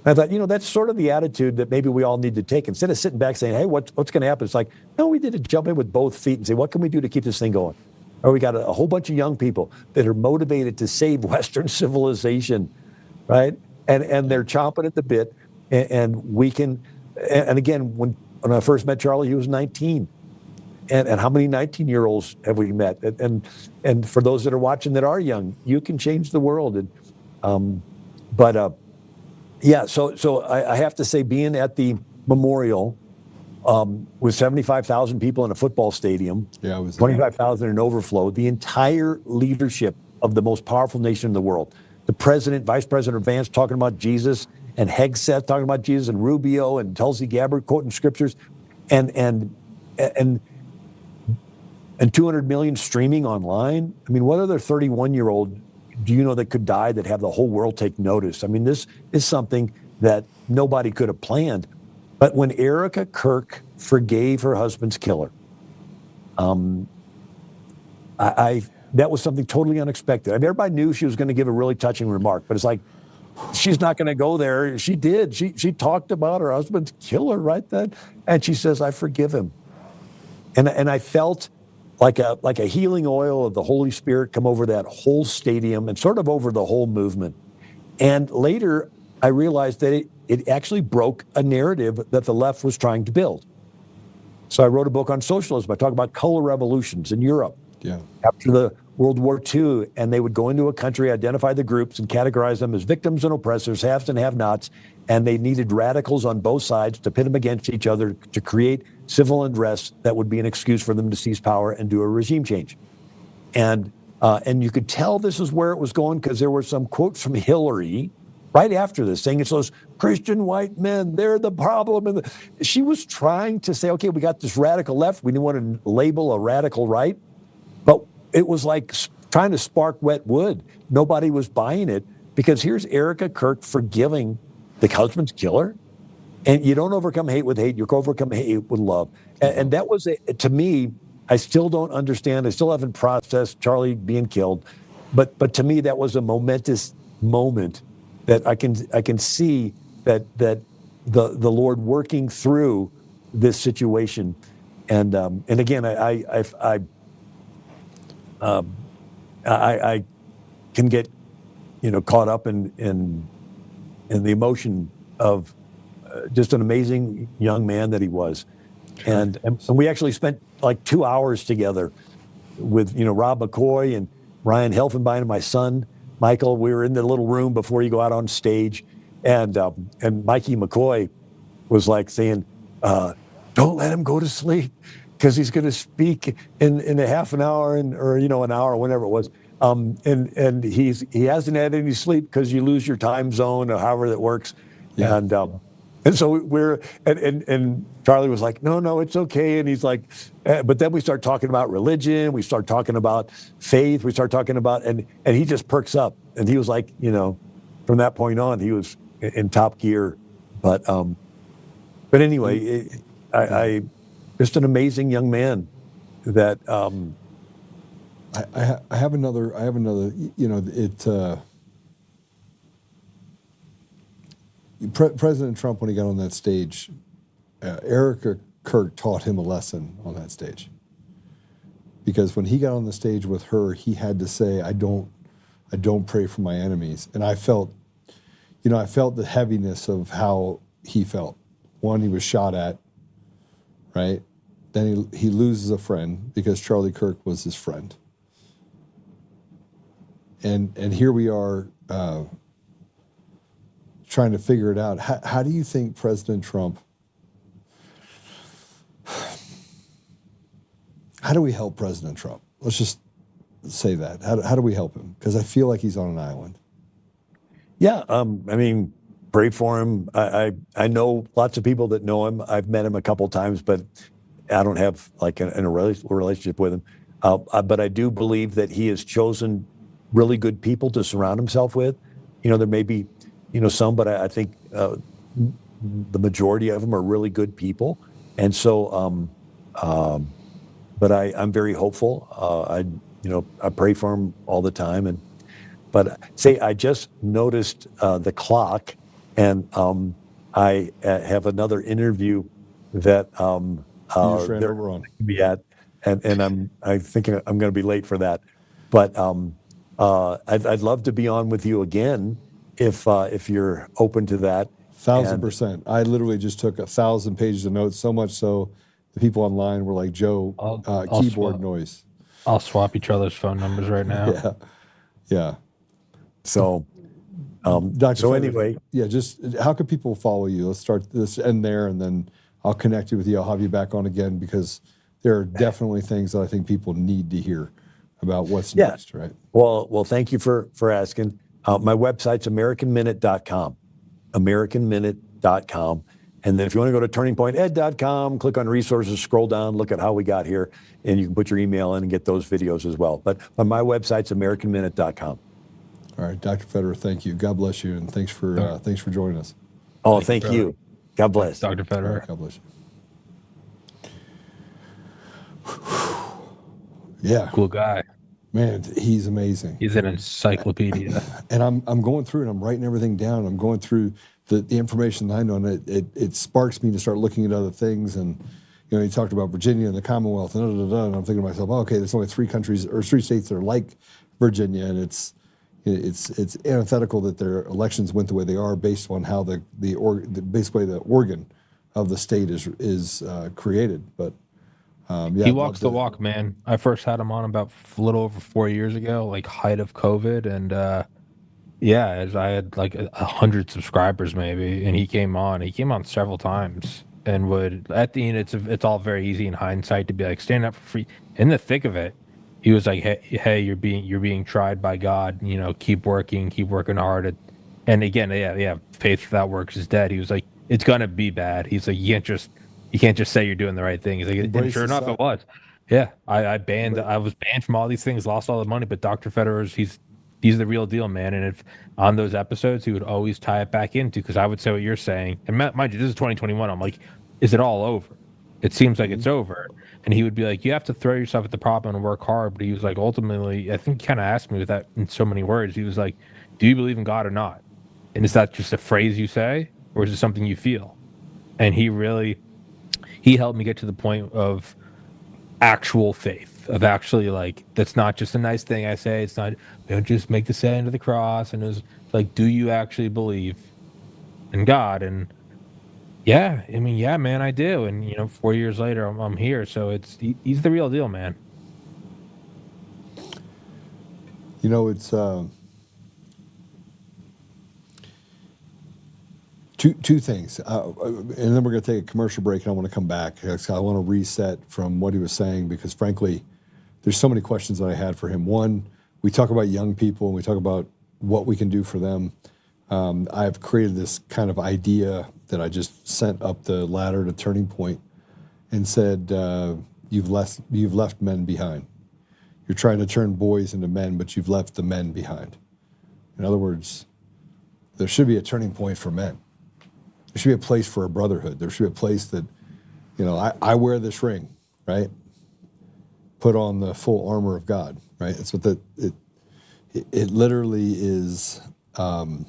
And I thought, that's sort of the attitude that maybe we all need to take. Instead of sitting back saying, hey, what's going to happen? It's like, no, we need to jump in with both feet and say, what can we do to keep this thing going? Or we got a whole bunch of young people that are motivated to save Western civilization, right? And they're chomping at the bit, and we can, and again, when I first met Charlie, he was 19. And how many 19-year-olds have we met? And for those that are watching that are young, you can change the world. And so I have to say, being at the memorial with 75,000 people in a football stadium, 25,000 in overflow, the entire leadership of the most powerful nation in the world, the president, Vice President Vance talking about Jesus, and Hegseth talking about Jesus, and Rubio and Tulsi Gabbard quoting scriptures, and 200 million streaming online. I mean, what other 31-year-old do you know that could die that have the whole world take notice? I mean, this is something that nobody could have planned. But when Erica Kirk forgave her husband's killer, that was something totally unexpected. I mean, everybody knew she was going to give a really touching remark, but it's like, she's not going to go there. She did. She talked about her husband's killer right then, and she says, I forgive him. And I felt like a healing oil of the Holy Spirit come over that whole stadium and sort of over the whole movement. And later, I realized that it actually broke a narrative that the left was trying to build. So I wrote a book on socialism. I talk about color revolutions in Europe. Yeah. After the World War II, and they would go into a country, identify the groups, and categorize them as victims and oppressors, haves and have-nots, and they needed radicals on both sides to pit them against each other to create civil unrest that would be an excuse for them to seize power and do a regime change. And you could tell this is where it was going because there were some quotes from Hillary right after this saying it's those Christian white men, they're the problem. And she was trying to say, okay, we got this radical left. We didn't want to label a radical right. But it was like trying to spark wet wood. Nobody was buying it because here's Erica Kirk forgiving the husband's killer. And you don't overcome hate with hate. You overcome hate with love. And that was, to me, I still don't understand. I still haven't processed Charlie being killed. But to me, that was a momentous moment that I can see that the Lord working through this situation. And again, I can get caught up in the emotion of just an amazing young man that he was, and we actually spent like 2 hours together with Rob McCoy and Ryan Helfenbein and my son Michael. We were in the little room before you go out on stage, and Mikey McCoy was like saying, "Don't let him go to sleep." Because he's going to speak in a half an hour or an hour, whenever it was, and he hasn't had any sleep because you lose your time zone or however that works, yeah. And so and Charlie was like, no, it's okay, and he's like, but then we start talking about religion, we start talking about faith, we start talking about and he just perks up, and he was like, from that point on, he was in top gear, but anyway, I just an amazing young man that I have another President Trump, when he got on that stage, Erica Kirk taught him a lesson on that stage, because when he got on the stage with her, he had to say, I don't pray for my enemies. And I felt the heaviness of how he felt. One, he was shot at, right? Then he loses a friend because Charlie Kirk was his friend. And here we are trying to figure it out. How do you think President Trump, how do we help President Trump? Let's just say that. How do we help him? Because I feel like he's on an island. Yeah, pray for him. I know lots of people that know him. I've met him a couple times, but I don't have like a relationship with him. But I do believe that he has chosen really good people to surround himself with. There may be, some, but I think the majority of them are really good people. And so, but I'm very hopeful. I pray for him all the time. But I just noticed the clock, and I have another interview that they're going to be at, and I think I'm going to be late for that. But I'd love to be on with you again if you're open to that. 1,000%. I literally just took 1,000 pages of notes, so much so the people online were like, Joe, keyboard noise. I'll swap each other's phone numbers right now. Yeah. So, Dr. so Frederick, anyway, yeah, just how could people follow you? Let's start this end there, and then I'll connect you with you. I'll have you back on again, because there are definitely things that I think people need to hear about what's next, right? Well, thank you for asking. My website's AmericanMinute.com, AmericanMinute.com. And then if you want to go to turningpointed.com, click on resources, scroll down, look at how we got here, and you can put your email in and get those videos as well. But on my website's AmericanMinute.com. All right, Dr. Federer, thank you. God bless you, and thanks for joining us. Oh, thank you. God bless. Dr. Federer. Right, God bless you. Yeah. Cool guy. Man, he's amazing. He's an encyclopedia. And I'm going through it. I'm writing everything down. I'm going through the information that I know, and it sparks me to start looking at other things. And he talked about Virginia and the Commonwealth, and and I'm thinking to myself, okay, there's only 3 countries or 3 states that are like Virginia, and it's antithetical that their elections went the way they are based on how basically the organ of the state is created. But Yeah, He I'd walks love the to- walk, man. I first had him on about a little over 4 years ago, like height of COVID, and yeah, as I had like 100 subscribers maybe, and he came on. He came on several times, and would at the end, it's all very easy in hindsight to be like stand up for free. In the thick of it, he was like, hey, you're being tried by God. You know, keep working hard. And again, yeah, faith without works is dead. He was like, it's gonna be bad. He's like, you can't just say you're doing the right thing. He's like, and Embrace sure the enough, suck. it was. Yeah, I was banned from all these things, lost all the money, but Dr. Federer's he's the real deal, man. And if on those episodes, he would always tie it back into, because I would say what you're saying, and mind you, this is 2021. I'm like, is it all over? It seems like it's over. And he would be like, you have to throw yourself at the problem and work hard. But he was like, ultimately, I think he kind of asked me with that in so many words. He was like, do you believe in God or not? And is that just a phrase you say, or is it something you feel? And he helped me get to the point of actual faith, of actually like, that's not just a nice thing I say. It's not, don't just make the sign of the cross. And it was like, do you actually believe in God? And yeah, I mean, yeah, man, I do. And 4 years later, I'm here. So he's the real deal, man. It's two things, and then we're going to take a commercial break, and I want to come back. I want to reset from what he was saying, because frankly, there's so many questions that I had for him. One, we talk about young people, and we talk about what we can do for them. I've created this kind of idea that I just sent up the ladder to Turning Point and said, you've left men behind. You're trying to turn boys into men, but you've left the men behind. In other words, there should be a turning point for men. There should be a place for a brotherhood. There should be a place that, I wear this ring, right? Put on the full armor of God, right? It's what it literally is, kind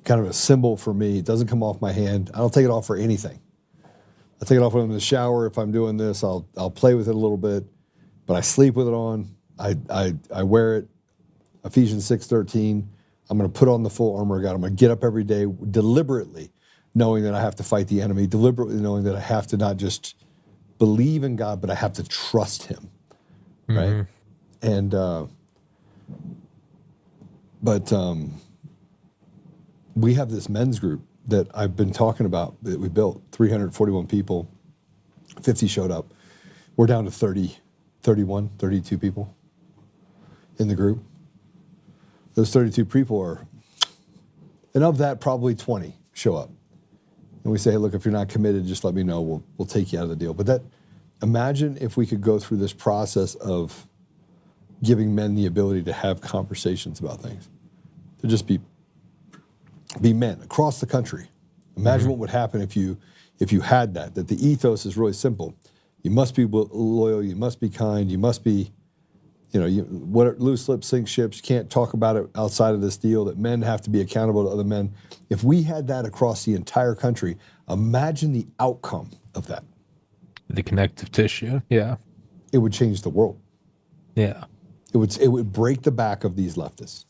of a symbol for me. It doesn't come off my hand. I don't take it off for anything. I take it off when I'm in the shower. If I'm doing this, I'll play with it a little bit, but I sleep with it on. I wear it. Ephesians 6:13. I'm going to put on the full armor of God. I'm going to get up every day deliberately knowing that I have to fight the enemy, deliberately knowing that I have to not just believe in God, but I have to trust him, right? And, we have this men's group that I've been talking about that we built, 341 people, 50 showed up. We're down to 30, 31, 32 people in the group. Those 32 people and of that, probably 20 show up. And we say, hey, look, if you're not committed, just let me know. We'll take you out of the deal. But imagine if we could go through this process of giving men the ability to have conversations about things, to just be men across the country. Imagine what would happen if you had that the ethos is really simple. You must be loyal, you must be kind, you must be, what loose lips sink ships, you can't talk about it outside of this deal, that men have to be accountable to other men. If we had that across the entire country, imagine the outcome of that. The connective tissue, yeah. It would change the world. Yeah. It would break the back of these leftists.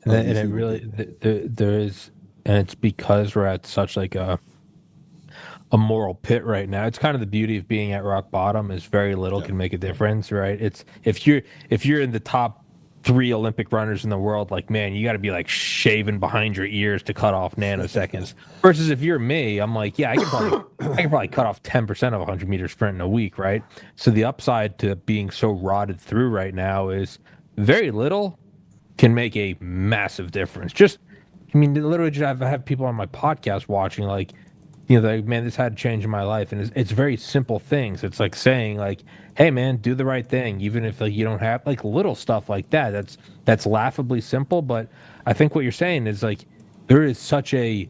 And it really, there is, and it's because we're at such like a moral pit right now. It's kind of the beauty of being at rock bottom is very little can make a difference, right? It's if you're in the top 3 Olympic runners in the world, like, man, you got to be like shaving behind your ears to cut off nanoseconds. Versus if you're me, I'm like, yeah, I can probably cut off 10% of a 100-meter sprint in a week, right? So the upside to being so rotted through right now is very little can make a massive difference. Literally, I have people on my podcast watching, like, like, man, this had to change in my life, and it's very simple things. It's like saying, like, hey, man, do the right thing, even if like you don't have like little stuff like that. That's laughably simple, but I think what you're saying is like there is such a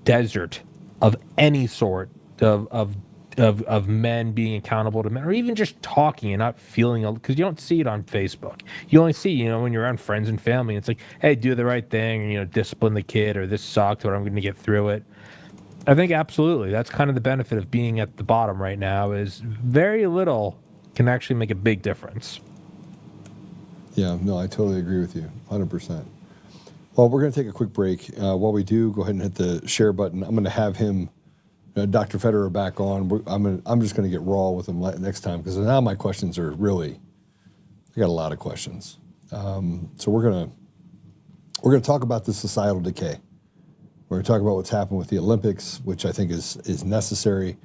desert of any sort of men being accountable to men, or even just talking and not feeling, because you don't see it on Facebook. You only see, when you're around friends and family, it's like, hey, do the right thing, or, discipline the kid, or this sucked, but I'm going to get through it. I think absolutely that's kind of the benefit of being at the bottom right now is very little can actually make a big difference. Yeah, no, I totally agree with you, 100%. Well, we're going to take a quick break. While we do, go ahead and hit the share button. I'm going to have him Dr. Federer back on. I'm just going to get raw with him next time because now my questions are really, I got a lot of questions. So we're gonna talk about the societal decay. We're gonna talk about what's happened with the Olympics, which I think is necessary.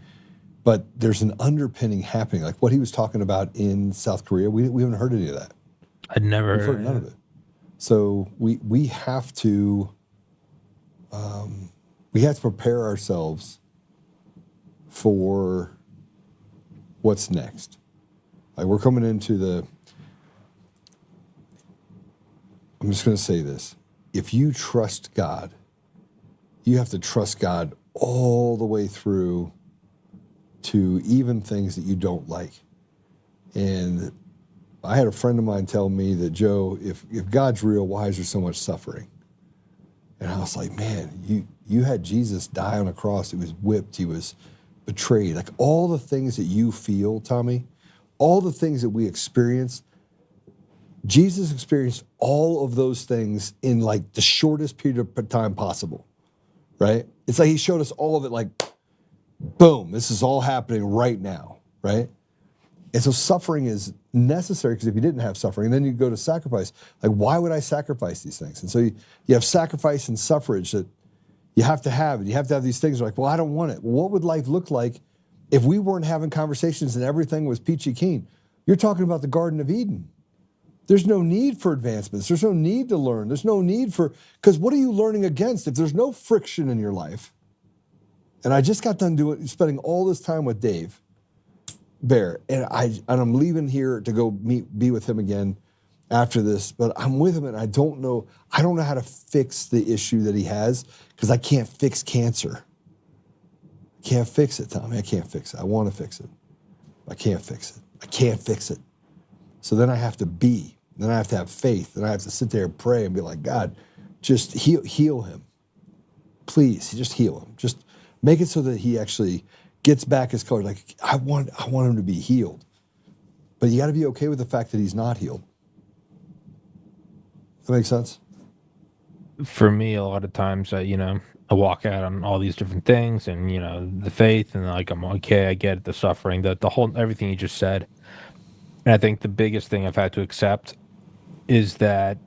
But there's an underpinning happening, like what he was talking about in South Korea. We haven't heard any of that. I'd never We've heard none of it. So we have to prepare ourselves for what's next. Like we're coming into I'm just going to say this. If you trust God, you have to trust God all the way through to even things that you don't like. And I had a friend of mine tell me that, Joe, if God's real, why is there so much suffering? And I was like, man, you had Jesus die on a cross. He was whipped. He was betrayed. Like all the things that you feel, Tommy, all the things that we experience, Jesus experienced all of those things in like the shortest period of time possible, right? It's like he showed us all of it like, boom, this is all happening right now, right? And so suffering is necessary because if you didn't have suffering, then you go to sacrifice. Like, why would I sacrifice these things? And so you have sacrifice and suffrage that you have to have, and you have to have these things that are like, well, I don't want it. Well, what would life look like if we weren't having conversations and everything was peachy keen? You're talking about the Garden of Eden. There's no need for advancements. There's no need to learn. There's no need for, because what are you learning against if there's no friction in your life? And I just got done spending all this time with Dave Bear, and I'm leaving here to go be with him again after this, but I'm with him and I don't know how to fix the issue that he has because I can't fix cancer. I can't fix it, Tommy. I can't fix it. I want to fix it. I can't fix it. I can't fix it. So then I have to be. Then I have to have faith. Then I have to sit there and pray and be like, God, just heal him. Please, just heal him. Just make it so that he actually gets back his color. Like, I want him to be healed. But you got to be okay with the fact that he's not healed. That makes sense? For me, a lot of times, I walk out on all these different things and, the faith and like, I'm okay, I get it, the suffering, the whole, everything you just said. And I think the biggest thing I've had to accept is that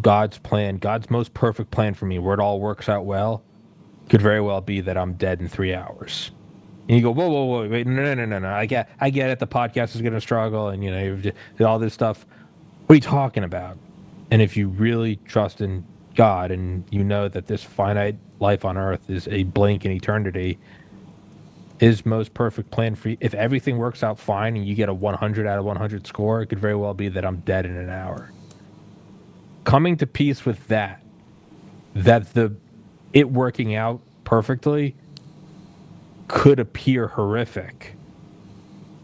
God's plan, God's most perfect plan for me, where it all works out well, could very well be that I'm dead in 3 hours. And you go, whoa, wait, no. I get it. The podcast is going to struggle and, all this stuff. What are you talking about? And if you really trust in God and you know that this finite life on earth is a blink in eternity, his most perfect plan for you, if everything works out fine and you get a 100 out of 100 score, it could very well be that I'm dead in an hour. Coming to peace with that it working out perfectly could appear horrific.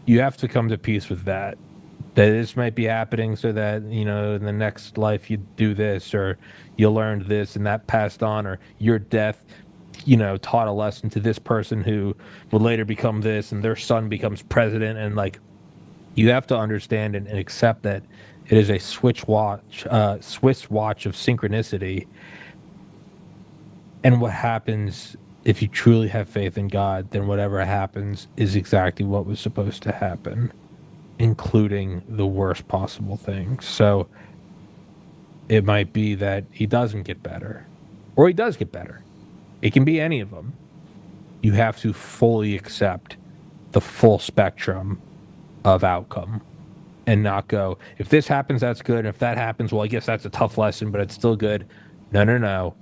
You have to come to peace with that this might be happening so that, in the next life you do this or you learned this and that passed on, or your death taught a lesson to this person who will later become this and their son becomes president. And like, you have to understand and accept that it is a Swiss watch of synchronicity. And what happens if you truly have faith in God, then whatever happens is exactly what was supposed to happen, including the worst possible things. So it might be that he doesn't get better, or he does get better. It can be any of them. You have to fully accept the full spectrum of outcome and not go, if this happens, that's good. And if that happens, well, I guess that's a tough lesson, but it's still good. No.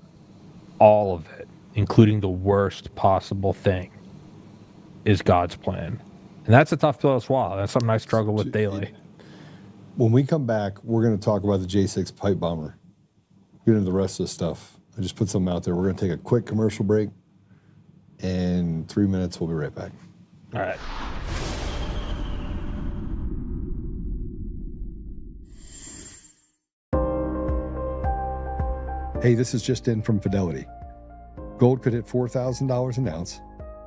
All of it, including the worst possible thing, is God's plan. And that's a tough pill to swallow. That's something I struggle with daily. When we come back, we're going to talk about the J6 pipe bomber. Get into the rest of the stuff. I just put something out there. We're going to take a quick commercial break. In 3 minutes, we'll be right back. All right. Hey, this is just in from Fidelity. Gold could hit $4,000 an ounce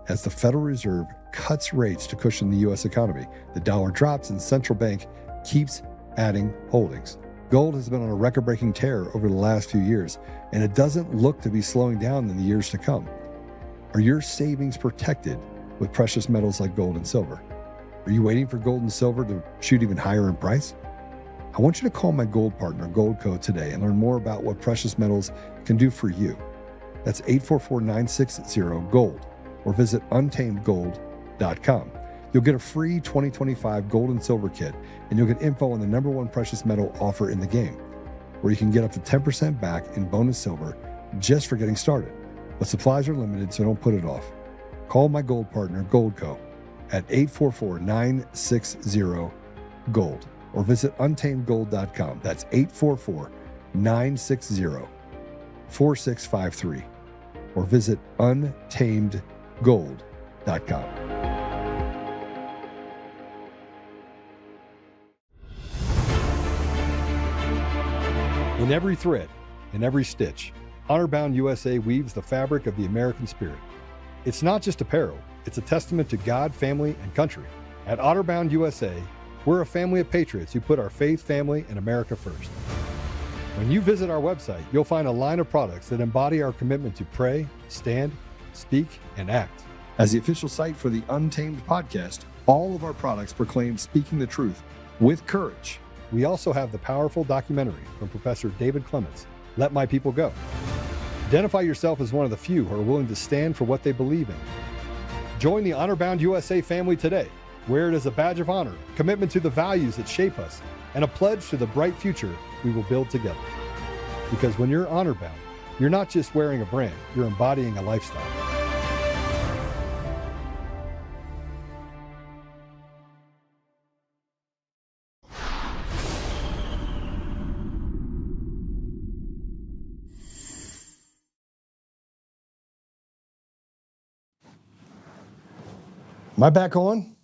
as the Federal Reserve cuts rates to cushion the U.S. economy. The dollar drops and the central bank keeps adding holdings. Gold has been on a record-breaking tear over the last few years, and it doesn't look to be slowing down in the years to come. Are your savings protected with precious metals like gold and silver? Are you waiting for gold and silver to shoot even higher in price? I want you to call my gold partner, Goldco, today and learn more about what precious metals can do for you. That's 844-960-GOLD or visit untamedgold.com. You'll get a free 2025 gold and silver kit, and you'll get info on the #1 precious metal offer in the game, where you can get up to 10% back in bonus silver just for getting started. But supplies are limited, so don't put it off. Call my gold partner, Goldco, at 844-960-GOLD or visit untamedgold.com. That's 844-960-4653 or visit untamedgold.com. In every thread, in every stitch, Honorbound USA weaves the fabric of the American spirit. It's not just apparel, it's a testament to God, family, and country. At Honorbound USA, we're a family of patriots who put our faith, family, and America first. When you visit our website, you'll find a line of products that embody our commitment to pray, stand, speak, and act. As the official site for the Untamed podcast, all of our products proclaim speaking the truth with courage. We also have the powerful documentary from Professor David Clements, Let My People Go. Identify yourself as one of the few who are willing to stand for what they believe in. Join the Honorbound USA family today. Wear it as a badge of honor, commitment to the values that shape us, and a pledge to the bright future we will build together. Because when you're honor-bound, you're not just wearing a brand, you're embodying a lifestyle. Am I back on?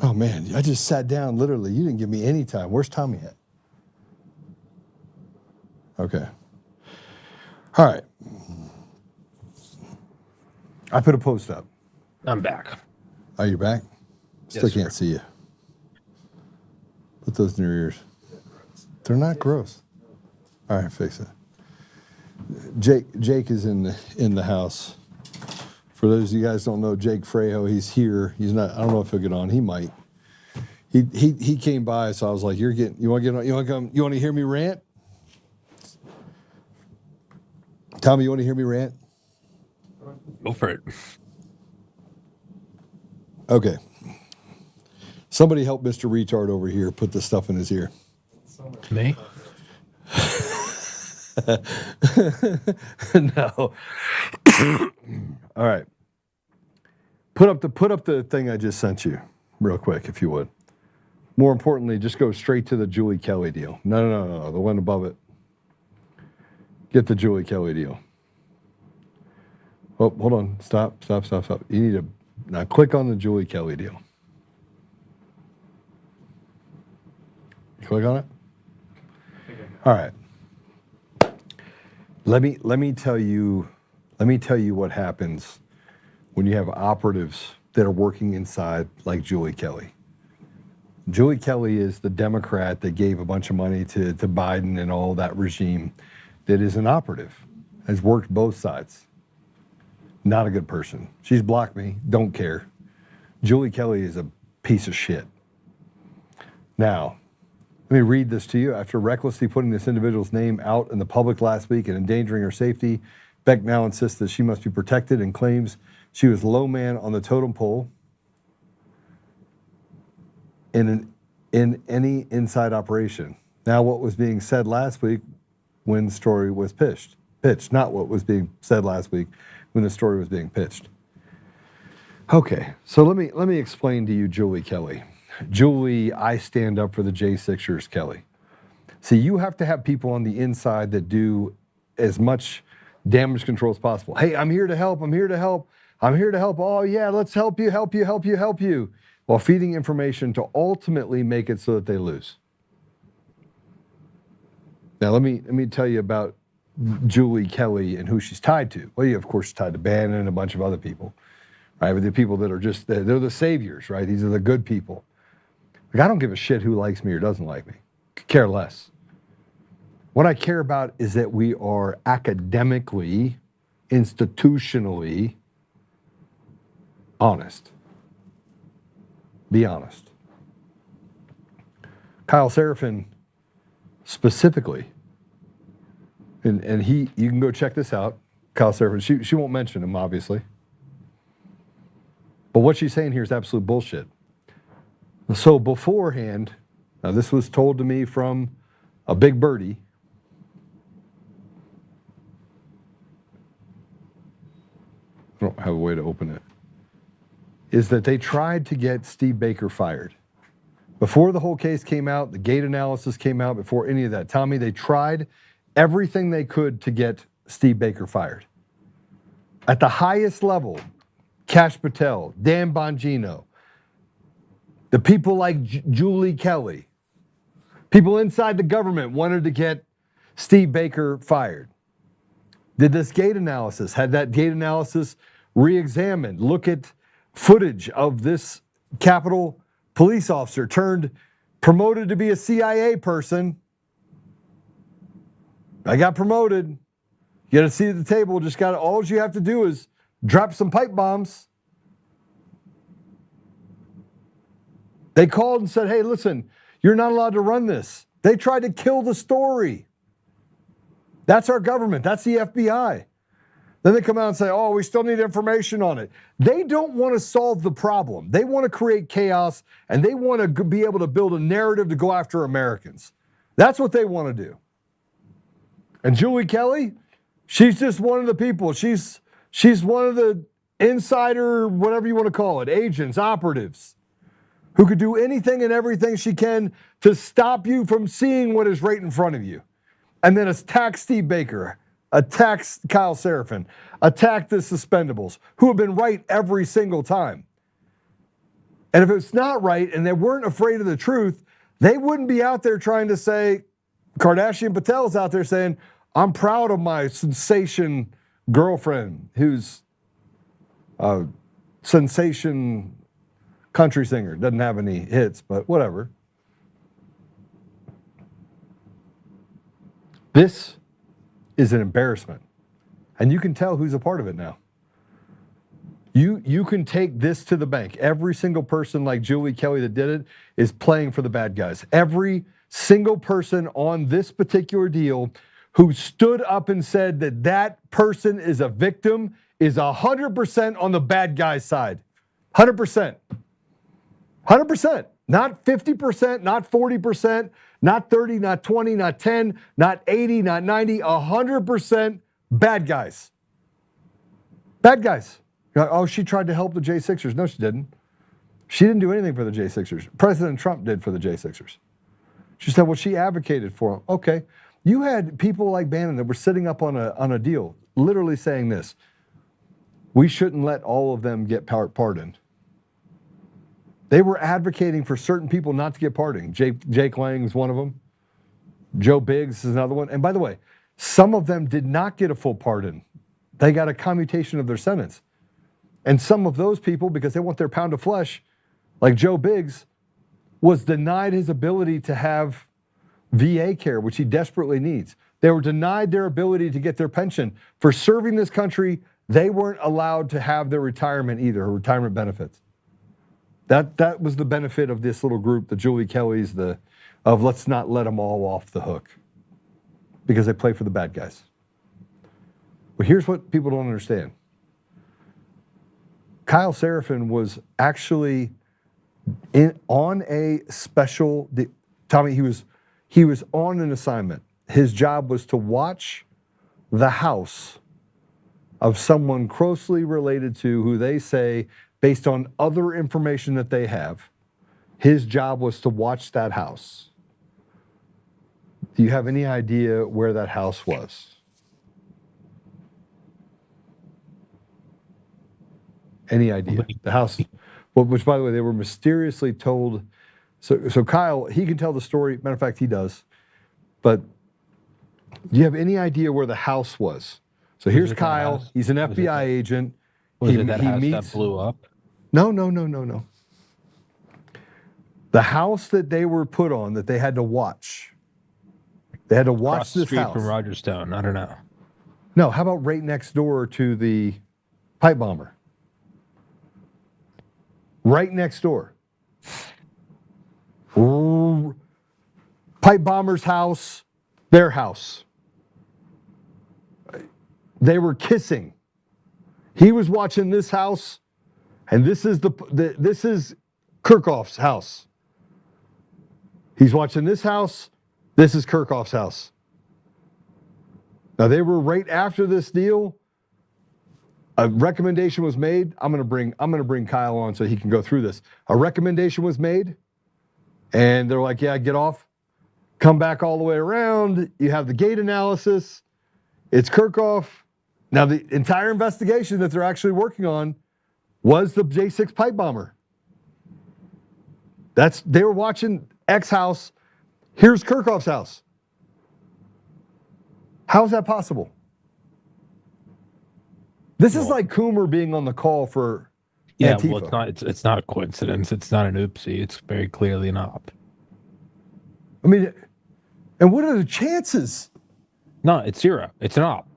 Oh man, I just sat down literally. You didn't give me any time. Where's Tommy at? Okay. All right. I put a post up. I'm back. Are you back? Still Yes, can't sir. see you. Put those in your ears. They're not gross. All right, fix it. Jake is in the house. For those of you guys who don't know, Jake Frejo, he's here. He's not. I don't know if he'll get on. He might. He came by, so I was like, "You want to get on? You want to come? You want to hear me rant?" Tommy, you want to hear me rant? Go for it. Okay. Somebody help Mr. Retard over here put this stuff in his ear. Me? No. All right. Put up the thing I just sent you real quick, if you would. More importantly, just go straight to the Julie Kelly deal. No, the one above it. Get the Julie Kelly deal. Oh, hold on. Stop. You need to now click on the Julie Kelly deal. Click on it. All right. Let me tell you what happens when you have operatives that are working inside like Julie Kelly. Julie Kelly is the Democrat that gave a bunch of money to Biden and all that regime that is an operative, has worked both sides. Not a good person. She's blocked me, don't care. Julie Kelly is a piece of shit. Now, let me read this to you. After recklessly putting this individual's name out in the public last week and endangering her safety, Beck now insists that she must be protected and claims she was low man on the totem pole in any inside operation. Now, what was being said last week when the story was pitched, not what was being said last week when the story was being pitched. Okay, so let me explain to you Julie Kelly. Julie, I stand up for the J6ers, Kelly. See, you have to have people on the inside that do as much damage control as possible. Hey, I'm here to help. Oh yeah, let's help you. While feeding information to ultimately make it so that they lose. Now, let me tell you about Julie Kelly and who she's tied to. Well, of course, she's tied to Bannon and a bunch of other people, right? But the people that are just, they're the saviors, right? These are the good people. Like, I don't give a shit who likes me or doesn't like me. Could care less. What I care about is that we are academically institutionally honest. Be honest. Kyle Seraphin specifically, and you can go check this out. Kyle Seraphin, she won't mention him, obviously. But what she's saying here is absolute bullshit. So beforehand, now this was told to me from a big birdie. I don't have a way to open it. Is that they tried to get Steve Baker fired. Before the whole case came out, the gate analysis came out, before any of that, Tommy, they tried everything they could to get Steve Baker fired. At the highest level, Kash Patel, Dan Bongino, the people like Julie Kelly, people inside the government wanted to get Steve Baker fired. Did this gate analysis, had that gate analysis re-examined, look at footage of this Capitol police officer turned promoted to be a CIA person. I got promoted. You got a seat at the table. Just got all you have to do is drop some pipe bombs. They called and said, hey, listen, you're not allowed to run this. They tried to kill the story. That's our government. That's the FBI. Then they come out and say, oh, we still need information on it. They don't want to solve the problem. They want to create chaos, and they want to be able to build a narrative to go after Americans. That's what they want to do. And Julie Kelly, she's just one of the people. She's one of the insider, whatever you want to call it, agents, operatives, who could do anything and everything she can to stop you from seeing what is right in front of you. And then attack Steve Baker, attack Kyle Seraphin, attack the Suspendables, who have been right every single time. And if it's not right and they weren't afraid of the truth, they wouldn't be out there trying to say, Kardashian Patel's out there saying, I'm proud of my sensation girlfriend who's a sensation country singer. Doesn't have any hits, but whatever. This is an embarrassment. And you can tell who's a part of it now. You can take this to the bank. Every single person like Julie Kelly that did it is playing for the bad guys. Every single person on this particular deal who stood up and said that that person is a victim is 100% on the bad guy's side. 100%. 100%. Not 50%, not 40%, not 30, not 20, not 10, not 80, not 90, 100% bad guys. Bad guys. Oh, she tried to help the J6ers. No, she didn't. She didn't do anything for the J6ers. President Trump did for the J6ers. She said, well, she advocated for them. Okay. You had people like Bannon that were sitting up on a deal, literally saying this: we shouldn't let all of them get pardoned. They were advocating for certain people not to get pardoned. Jake Lang is one of them. Joe Biggs is another one. And by the way, some of them did not get a full pardon. They got a commutation of their sentence. And some of those people, because they want their pound of flesh, like Joe Biggs, was denied his ability to have VA care, which he desperately needs. They were denied their ability to get their pension. For serving this country, they weren't allowed to have their retirement either, or retirement benefits. That was the benefit of this little group, the Julie Kellys, of let's not let them all off the hook, because they play for the bad guys. But here's what people don't understand. Kyle Seraphin was actually on a special, Tommy, he was on an assignment. His job was to watch the house of someone closely related to who they say, based on other information that they have, his job was to watch that house. Do you have any idea where that house was? Any idea? The house, which by the way, they were mysteriously told. So Kyle, he can tell the story. Matter of fact, he does. But do you have any idea where the house was? So here's Kyle. He's an FBI agent. Was it that house that blew up? No. The house that they were put on, that they had to watch. They had to watch Across the this street house from Rogerstone. I don't know. No, how about right next door to the pipe bomber? Right next door. Pipe bomber's house, their house. They were kissing. He was watching this house, and this is this is Kirchhoff's house. He's watching this house. This is Kirchhoff's house. Now they were right after this deal. A recommendation was made. I'm gonna bring Kyle on so he can go through this. A recommendation was made, and they're like, "Yeah, get off. Come back all the way around. You have the gate analysis. It's Kirchhoff." Now the entire investigation that they're actually working on was the J6 pipe bomber. They were watching X house. Here's Kirchhoff's house. How is that possible? This is like Coomer being on the call for Antifa. Well, it's not a coincidence. It's not an oopsie. It's very clearly an op. I mean, and what are the chances? No, it's zero. It's an op.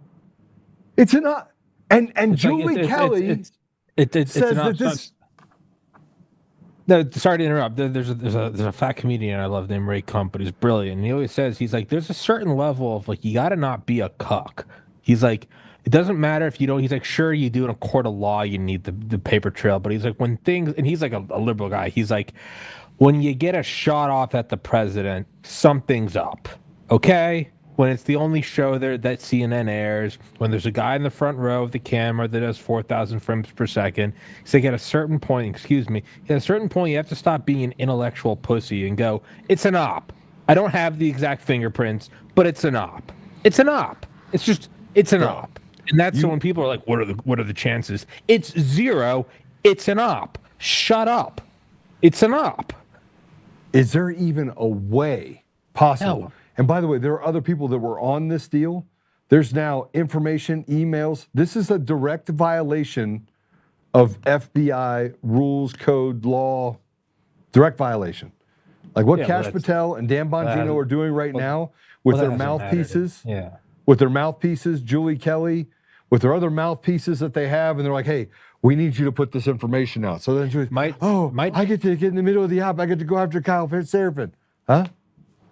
It's an op. And Julie Kelly says an that op. this. No, sorry to interrupt. There's a fat comedian I love named Ray Kump, but he's brilliant. And he always says, he's like, there's a certain level of like, you got to not be a cuck. He's like, it doesn't matter if you don't. He's like, sure, you do in a court of law, you need the paper trail. But he's like, when things, and he's like a liberal guy. He's like, when you get a shot off at the president, something's up. Okay? When it's the only show there that CNN airs, when there's a guy in the front row of the camera that does 4,000 frames per second, he's like, at a certain point, at a certain point, you have to stop being an intellectual pussy and go, it's an op. I don't have the exact fingerprints, but it's an op. It's an op. It's an op. And that's when people are like, what are the chances? It's zero. It's an op. Shut up. It's an op. Is there even a way possible? No. And by the way, there are other people that were on this deal. There's now information, emails. This is a direct violation of FBI rules, code, law. Direct violation. Like what Kash Patel and Dan Bongino are doing right now with their mouthpieces. Yeah. With their mouthpieces, Julie Kelly, with their other mouthpieces that they have, and they're like, hey, we need you to put this information out. So then Julie's, I get to get in the middle of the op. I get to go after Kyle Fitzseraphin. Huh?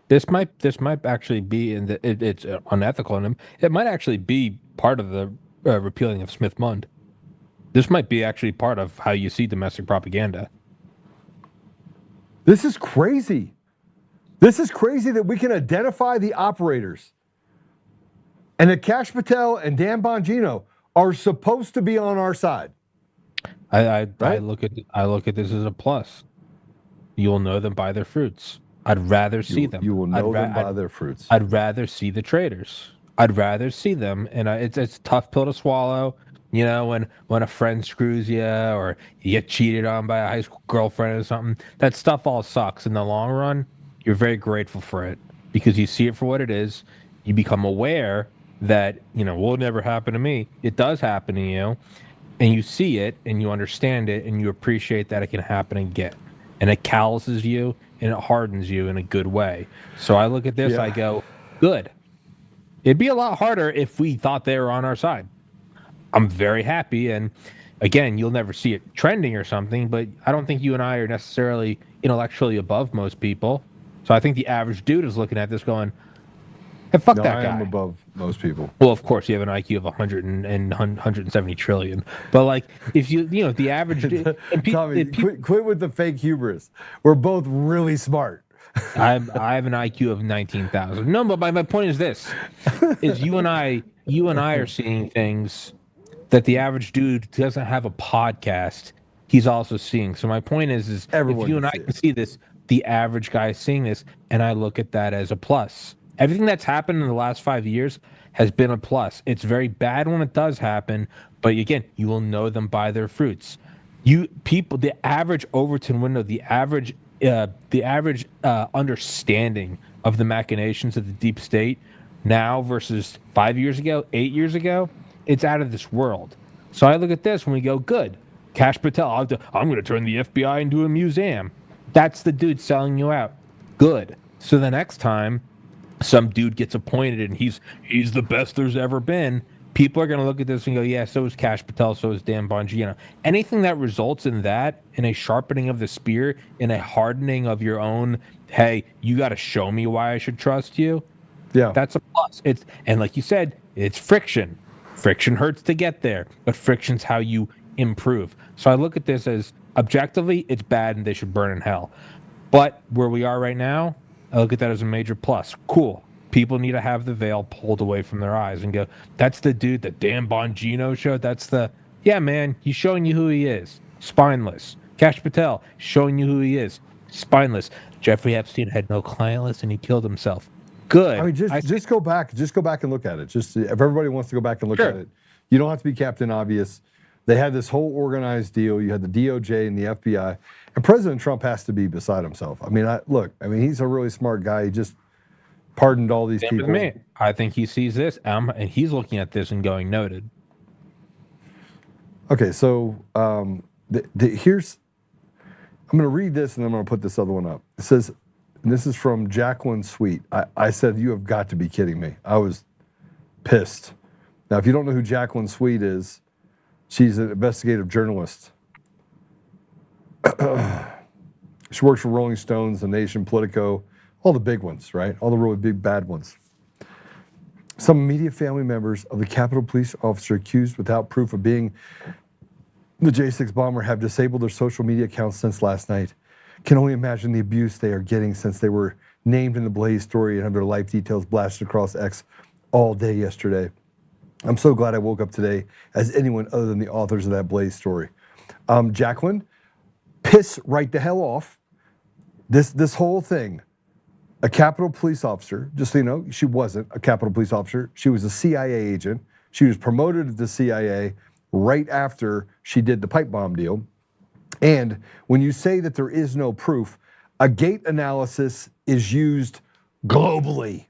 This might actually be it's unethical in him. It might actually be part of the repealing of Smith-Mundt. This might be actually part of how you see domestic propaganda. This is crazy. This is crazy that we can identify the operators. And that Kash Patel and Dan Bongino are supposed to be on our side. I look at this as a plus. You'll know them by their fruits. I'd rather see them. You will know them by their fruits. I'd rather see the traitors. I'd rather see them, and it's a tough pill to swallow. You know, when a friend screws you or you get cheated on by a high school girlfriend or something, that stuff all sucks. In the long run, you're very grateful for it because you see it for what it is. You become aware that, will never happen to me. It does happen to you, and you see it and you understand it and you appreciate that it can happen again. And it calluses you and it hardens you in a good way. So I look at this, I go, good. It'd be a lot harder if we thought they were on our side. I'm very happy. And again, you'll never see it trending or something, but I don't think you and I are necessarily intellectually above most people. So I think the average dude is looking at this going, hey, fuck that guy. I am above most people. Well, of course, you have an IQ of 170 trillion. But like, if the average dude, Tommy, quit with the fake hubris. We're both really smart. I have an IQ of 19,000. No, but my point is this: is you and I are seeing things that the average dude doesn't have a podcast. He's also seeing. So my point is everyone if you and I can see this, the average guy is seeing this, and I look at that as a plus. Everything that's happened in the last 5 years has been a plus. It's very bad when it does happen, but again, you will know them by their fruits. The average Overton window, the average understanding of the machinations of the deep state now versus 5 years ago, 8 years ago, it's out of this world. So I look at this when we go, good. Kash Patel, I'm going to turn the FBI into a museum. That's the dude selling you out. Good. So the next time some dude gets appointed and he's the best there's ever been, people are going to look at this and go, yeah, so is Kash Patel, so is Dan Bongino. Anything that results in that, in a sharpening of the spear, in a hardening of your own, hey, you got to show me why I should trust you. Yeah, that's a plus. And like you said, it's friction. Friction hurts to get there, but friction's how you improve. So I look at this as objectively, it's bad and they should burn in hell. But where we are right now, I look at that as a major plus. Cool. People need to have the veil pulled away from their eyes and go, that's the dude that Dan Bongino showed. Yeah, man, he's showing you who he is. Spineless. Kash Patel, showing you who he is. Spineless. Jeffrey Epstein had no client list and he killed himself. Good. I mean, just go back and look at it. Just if everybody wants to go back and look at it, you don't have to be Captain Obvious. They had this whole organized deal. You had the DOJ and the FBI, and President Trump has to be beside himself. I mean, he's a really smart guy. He just pardoned all these Same people. with me. I think he sees this, and he's looking at this and going, noted. Okay, so here's. I'm going to read this, and I'm going to put this other one up. It says. And this is from Jacqueline Sweet. I said, you have got to be kidding me. I was pissed. Now, if you don't know who Jacqueline Sweet is, she's an investigative journalist. She works for Rolling Stones, The Nation, Politico, all the big ones, right? All the really big bad ones. Some immediate family members of the Capitol Police officer accused without proof of being the J6 bomber have disabled their social media accounts since last night. Can only imagine the abuse they are getting since they were named in the Blaze story and have their life details blasted across X all day yesterday. I'm so glad I woke up today as anyone other than the authors of that Blaze story. Jacqueline, piss right the hell off. This whole thing, a Capitol Police officer, just so you know, she wasn't a Capitol Police officer. She was a CIA agent. She was promoted to the CIA right after she did the pipe bomb deal. And when you say that there is no proof, a gate analysis is used globally.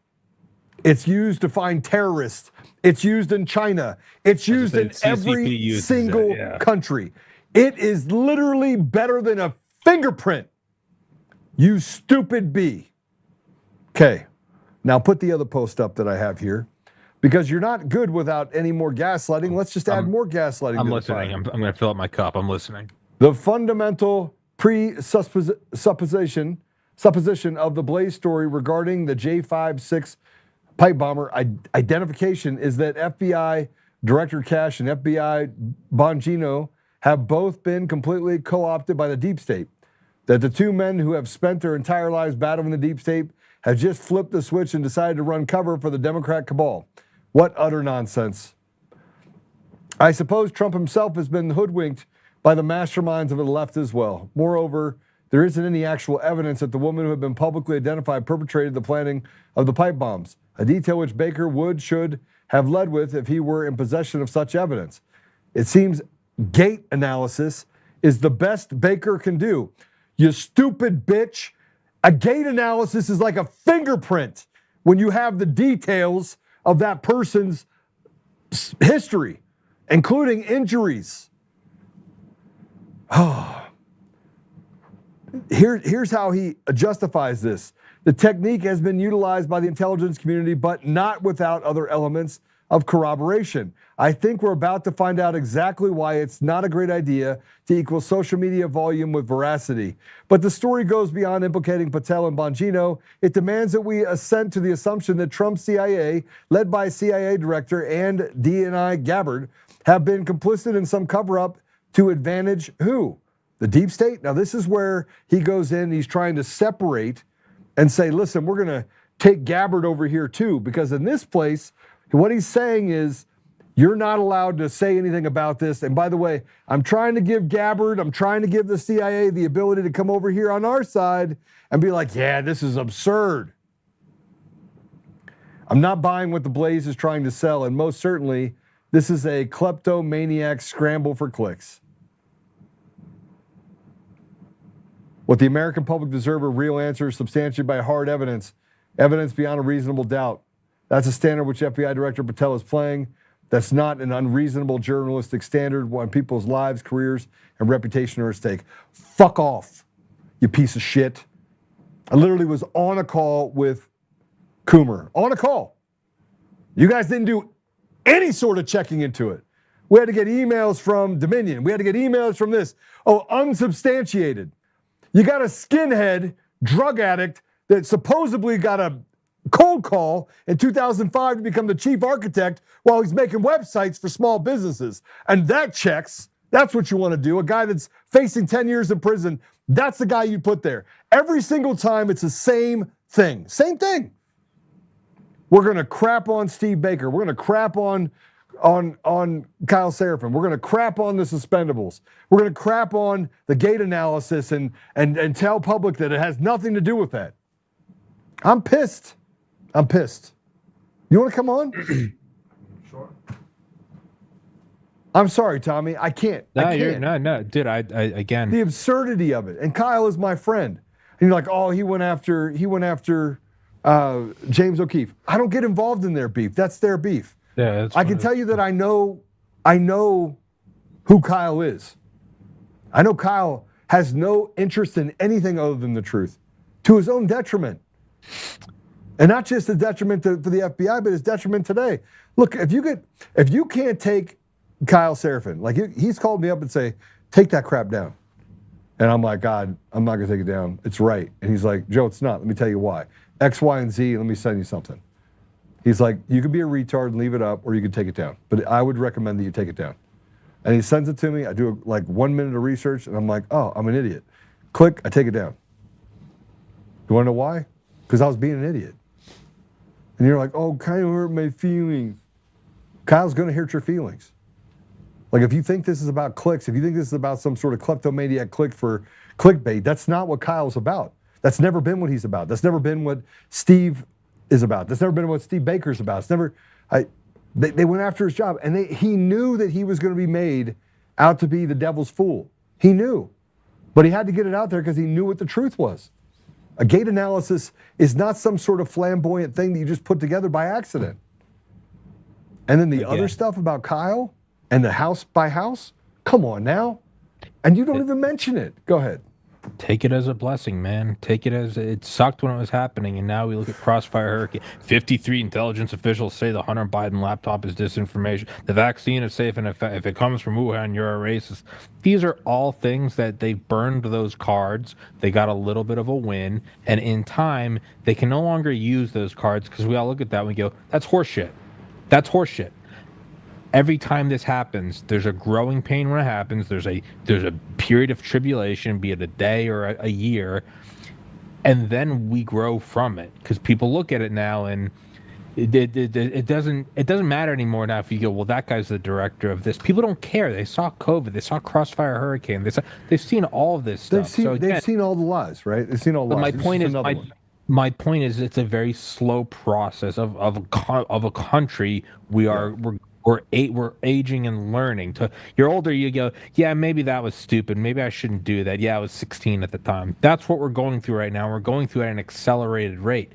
It's used to find terrorists. It's used in China. It's used in every single country. It is literally better than a fingerprint. You stupid bee. Okay, now put the other post up that I have here. Because you're not good without any more gaslighting. Let's just add more gaslighting. I'm listening. I'm going to fill up my cup. I'm listening. The fundamental supposition of the Blaze story regarding the J56 pipe bomber identification is that FBI Director Kash and FBI Bongino have both been completely co-opted by the deep state. That the two men who have spent their entire lives battling the deep state have just flipped the switch and decided to run cover for the Democrat cabal. What utter nonsense. I suppose Trump himself has been hoodwinked by the masterminds of the left as well. Moreover, there isn't any actual evidence that the woman who had been publicly identified perpetrated the planning of the pipe bombs, a detail which Baker should have led with if he were in possession of such evidence. It seems gate analysis is the best Baker can do. You stupid bitch. A gate analysis is like a fingerprint when you have the details of that person's history, including injuries. Here's how he justifies this. The technique has been utilized by the intelligence community, but not without other elements of corroboration. I think we're about to find out exactly why it's not a great idea to equal social media volume with veracity. But the story goes beyond implicating Patel and Bongino. It demands that we assent to the assumption that Trump's CIA, led by CIA Director and DNI Gabbard, have been complicit in some cover-up to advantage who? The deep state? Now, this is where he goes in, he's trying to separate and say, listen, we're going to take Gabbard over here too, because in this place, what he's saying is, you're not allowed to say anything about this. And by the way, I'm trying to give Gabbard, I'm trying to give the CIA the ability to come over here on our side and be like, yeah, this is absurd. I'm not buying what the Blaze is trying to sell, and most certainly, this is a kleptomaniac scramble for clicks. What the American public deserve are real answers substantiated by hard evidence, evidence beyond a reasonable doubt. That's a standard which FBI Director Patel is playing. That's not an unreasonable journalistic standard when people's lives, careers, and reputation are at stake. Fuck off, you piece of shit. I literally was on a call with Coomer. On a call. You guys didn't do any sort of checking into it. We had to get emails from Dominion. We had to get emails from this. Oh, unsubstantiated. You got a skinhead drug addict that supposedly got a cold call in 2005 to become the chief architect while he's making websites for small businesses. And that checks. That's what you want to do. A guy that's facing 10 years in prison, that's the guy you put there. Every single time it's the same thing. Same thing. We're going to crap on Steve Baker. We're going to crap on Kyle Seraphin. We're going to crap on the suspendables. We're going to crap on the gate analysis and tell public that it has nothing to do with that. I'm pissed. I'm pissed. You want to come on? Sure. I'm sorry, Tommy. I can't. I can't. No, dude. I again. The absurdity of it. And Kyle is my friend. And you're like, oh, he went after James O'Keefe. I don't get involved in their beef. That's their beef. Yeah, I can tell you that I know who Kyle is. I know Kyle has no interest in anything other than the truth, to his own detriment. And not just a detriment for the FBI, but his detriment today. Look, if you can't take Kyle Seraphin, like he's called me up and say, take that crap down. And I'm like, God, I'm not gonna take it down. It's right. And he's like, Joe, it's not. Let me tell you why. X, Y, and Z, let me send you something. He's like, you could be a retard and leave it up, or you could take it down. But I would recommend that you take it down. And he sends it to me. I do like 1 minute of research, and I'm like, oh, I'm an idiot. Click, I take it down. You wanna know why? Because I was being an idiot. And you're like, oh, Kyle hurt my feelings. Kyle's gonna hurt your feelings. Like if you think this is about clicks, if you think this is about some sort of kleptomaniac click for clickbait, that's not what Kyle's about. That's never been what he's about. That's never been what Steve is about. That's never been what Steve Baker's about. It's never. They went after his job, and he knew that he was going to be made out to be the devil's fool. He knew, but he had to get it out there because he knew what the truth was. A gate analysis is not some sort of flamboyant thing that you just put together by accident. And then the other stuff about Kyle and the house by house. Come on now, and you don't even mention it. Go ahead. Take it as a blessing, man. Take it as it sucked when it was happening, and now we look at Crossfire Hurricane. 53 intelligence officials say the Hunter Biden laptop is disinformation. The vaccine is safe, and if it comes from Wuhan, you're a racist. These are all things that they burned those cards. They got a little bit of a win, and in time, they can no longer use those cards because we all look at that and we go, "That's horseshit. That's horseshit." Every time this happens, there's a growing pain when it happens. There's a period of tribulation, be it a day or a year, and then we grow from it because people look at it now, and it doesn't matter anymore now. If you go, well, that guy's the director of this. People don't care. They saw COVID. They saw Crossfire Hurricane. They've seen all of this stuff. They've seen all the lies, right? They've seen all the lies. My point is, it's a very slow process of a country. We're aging and learning. You're older, you go, yeah, maybe that was stupid. Maybe I shouldn't do that. Yeah, I was 16 at the time. That's what we're going through right now. We're going through at an accelerated rate.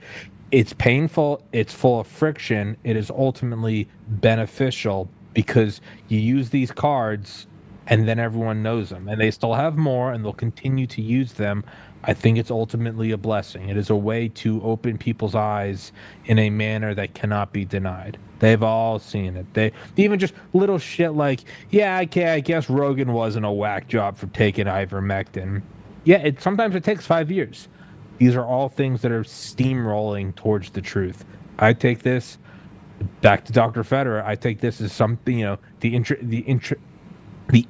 It's painful. It's full of friction. It is ultimately beneficial because you use these cards and then everyone knows them. And they still have more, and they'll continue to use them. I think it's ultimately a blessing. It is a way to open people's eyes in a manner that cannot be denied. They've all seen it. They even just little shit like, yeah, okay, I guess Rogan wasn't a whack job for taking ivermectin. Yeah, sometimes it takes 5 years. These are all things that are steamrolling towards the truth. I take this back to Dr. Federer. I take this as something, the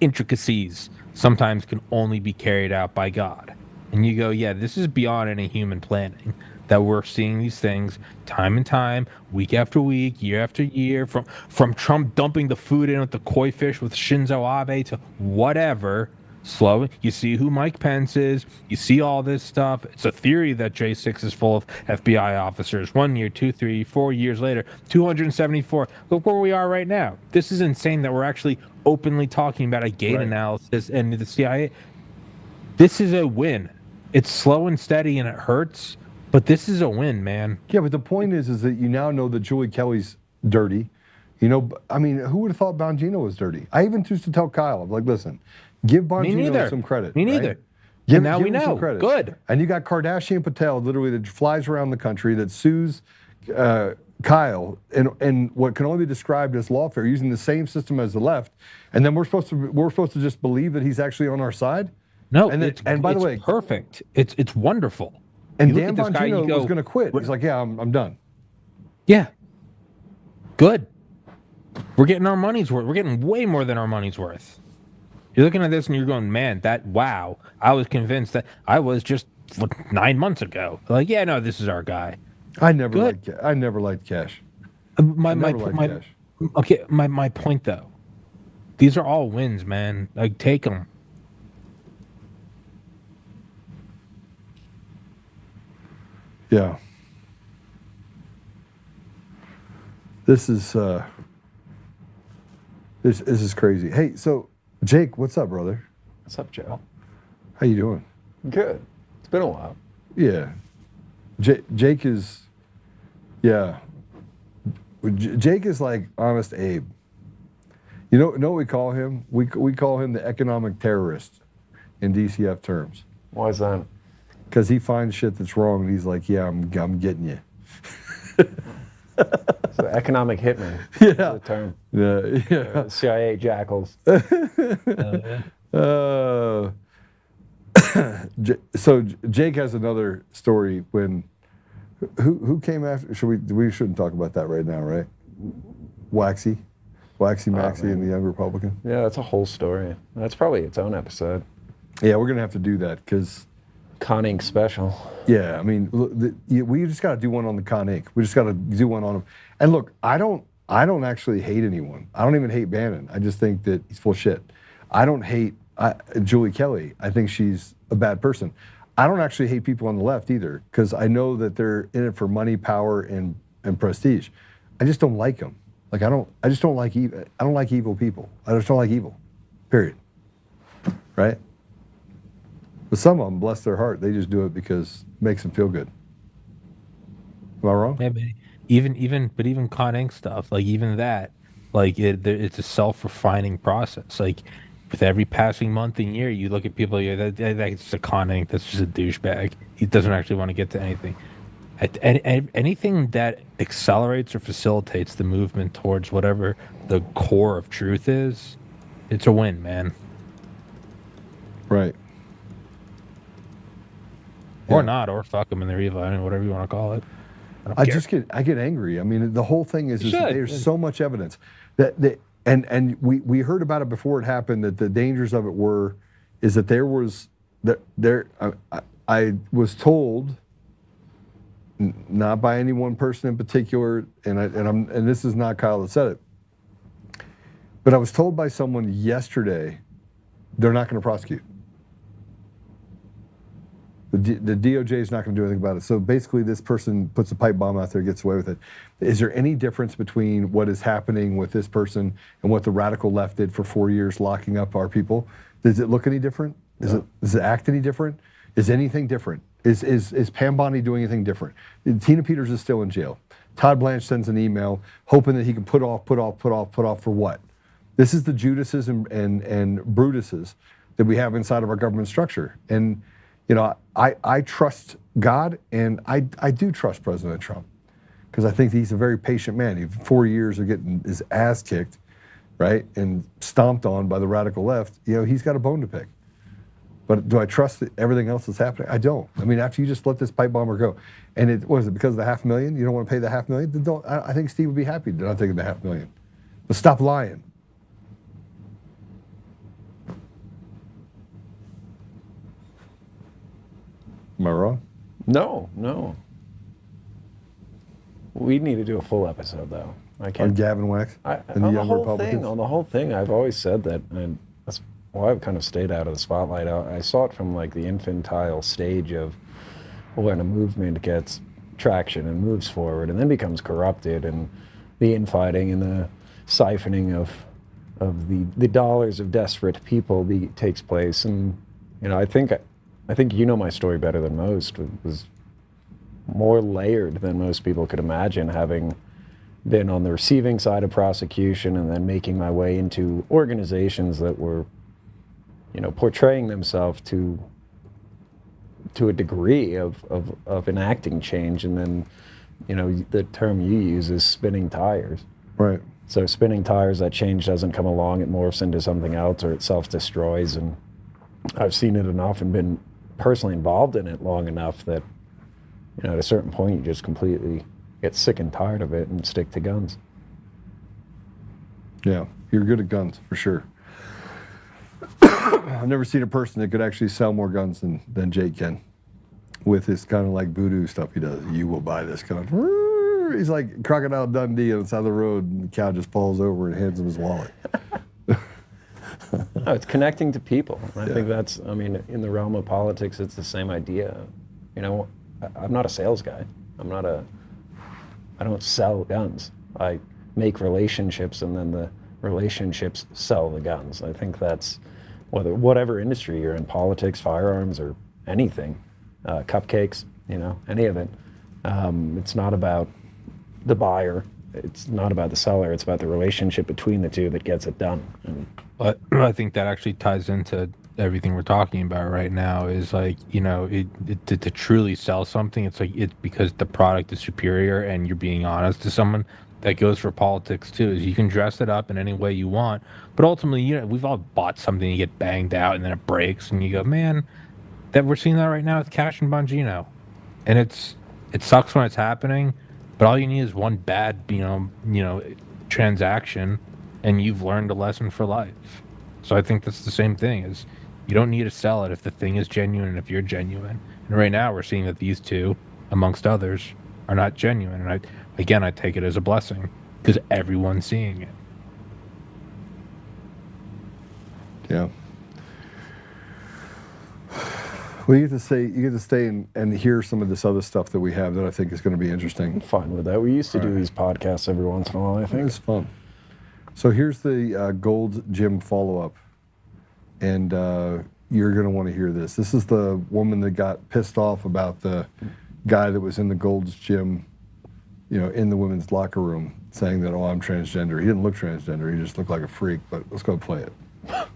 intricacies sometimes can only be carried out by God. And you go, yeah, this is beyond any human planning, that we're seeing these things time and time, week after week, year after year, from Trump dumping the food in with the koi fish with Shinzo Abe to whatever. Slow. You see who Mike Pence is. You see all this stuff. It's a theory that J6 is full of FBI officers. 1 year, 2, 3, 4 years later, 274. Look where we are right now. This is insane that we're actually openly talking about a gate analysis and the CIA. This is a win. It's slow and steady and it hurts, but this is a win, man. Yeah, but the point is that you now know that Julie Kelly's dirty. You know, I mean, who would have thought Bongino was dirty? I even used to tell Kyle, I'm like, listen, give Bongino some credit. Me neither. Right? Give we him know. Some credit. Good. And you got Kardashian Patel, literally, that flies around the country, that sues Kyle, and what can only be described as lawfare, using the same system as the left, and then we're supposed to just believe that he's actually on our side? No, and then, by the way, perfect. It's wonderful. And You look Dan at this guy, Bongino you go, was going to quit. He's like, yeah, I'm done. Yeah. Good. We're getting our money's worth. We're getting way more than our money's worth. You're looking at this and you're going, man, wow. I was convinced that I was just 9 months ago. Like, yeah, no, this is our guy. I never liked Cash. My point though. These are all wins, man. Like, take them. Yeah. This is this is crazy. Hey, so Jake, what's up, brother? What's up, Joe? How you doing? Good. It's been a while. Yeah. Jake is, yeah. Jake is like Honest Abe. You know what we call him? We call him the economic terrorist in DCF terms. Why is that? Because he finds shit that's wrong and he's like, yeah, I'm getting you. So economic hitman. Yeah. The term. Yeah. CIA jackals. So Jake has another story when who came after? We shouldn't talk about that right now, right? Waxy Maxey and the Young Republican. Yeah, that's a whole story. That's probably its own episode. Yeah, we're gonna have to do that because Con Inc. special. Yeah, I mean, we just got to do one on the Con Inc. We just got to do one on him. And look, I don't actually hate anyone. I don't even hate Bannon. I just think that he's full of shit. I don't hate Julie Kelly. I think she's a bad person. I don't actually hate people on the left either because I know that they're in it for money, power, and prestige. I just don't like them. Like I just don't like evil. I don't like evil people. I just don't like evil. Period. Right? But some of them, bless their heart, they just do it because it makes them feel good. Am I wrong? Yeah, but even Con Inc. stuff, like even that, like it's a self-refining process. Like with every passing month and year, you look at people, that's just a Con Inc. That's just a douchebag. He doesn't actually want to get to anything. Anything that accelerates or facilitates the movement towards whatever the core of truth is, it's a win, man. Right. Or not, or fuck them and they're evil. I mean, whatever you want to call it. I get angry. I mean, the whole thing is that there's so much evidence that and we heard about it before it happened, that the dangers of it is that there was I was told, not by any one person in particular, and this is not Kyle that said it, but I was told by someone yesterday they're not going to prosecute. The DOJ is not going to do anything about it. So basically, this person puts a pipe bomb out there, gets away with it. Is there any difference between what is happening with this person and what the radical left did for 4 years, locking up our people? Does it look any different? Does it act any different? Is anything different? Is Pam Bondi doing anything different? Tina Peters is still in jail. Todd Blanche sends an email hoping that he can put off for what? This is the Judases and Brutuses that we have inside of our government structure. And you know, I trust God, and I do trust President Trump because I think he's a very patient man. He 4 years of getting his ass kicked, right, and stomped on by the radical left. You know, he's got a bone to pick. But do I trust everything else that's happening? I don't. I mean, after you just let this pipe bomber go, and it was it because of the $500,000? You don't want to pay the $500,000? Then don't. I think Steve would be happy to not take the $500,000. But stop lying. Am I wrong? No. We need to do a full episode, though. I can't. On Gavin Wax and the Young Republicans? On the whole thing, I've always said that, and that's why I've kind of stayed out of the spotlight. I saw it from like the infantile stage of when a movement gets traction and moves forward and then becomes corrupted, and the infighting and the siphoning of the dollars of desperate people takes place. And you know, I think you know my story better than most. It was more layered than most people could imagine, having been on the receiving side of prosecution and then making my way into organizations that were, you know, portraying themselves to a degree of enacting change, and then the term you use is spinning tires. Right. So spinning tires, that change doesn't come along, it morphs into something else or it self-destroys. And I've seen it enough and been personally involved in it long enough that, at a certain point you just completely get sick and tired of it and stick to guns. Yeah, you're good at guns, for sure. I've never seen a person that could actually sell more guns than Jake can with his kind of like voodoo stuff he does. You will buy this gun. He's like Crocodile Dundee on the side of the road, and the cow just falls over and hands him his wallet. No, it's connecting to people. I think that's, in the realm of politics, it's the same idea. I'm not a sales guy. I don't sell guns. I make relationships, and then the relationships sell the guns. I think that's whatever industry you're in, politics, firearms, or anything, cupcakes, any of it. It's not about the buyer. It's not about the seller. It's about the relationship between the two that gets it done. But I think that actually ties into everything we're talking about right now is like, to truly sell something, it's because the product is superior and you're being honest to someone. That goes for politics too, is you can dress it up in any way you want, but ultimately, we've all bought something, you get banged out and then it breaks and you go, man, that we're seeing that right now with Cash and Bongino. And it sucks when it's happening, but all you need is one bad, transaction and you've learned a lesson for life. So I think that's the same thing, is you don't need to sell it if the thing is genuine and if you're genuine. And right now we're seeing that these two, amongst others, are not genuine. And I take it as a blessing because everyone's seeing it. Yeah. Well, you get to stay and hear some of this other stuff that we have that I think is going to be interesting. I'm fine with that. We used to do these podcasts every once in a while, I think. It's fun. So here's the Gold's Gym follow-up, and you're going to want to hear this. This is the woman that got pissed off about the guy that was in the Gold's Gym, in the women's locker room, saying that, I'm transgender. He didn't look transgender. He just looked like a freak, but let's go play it.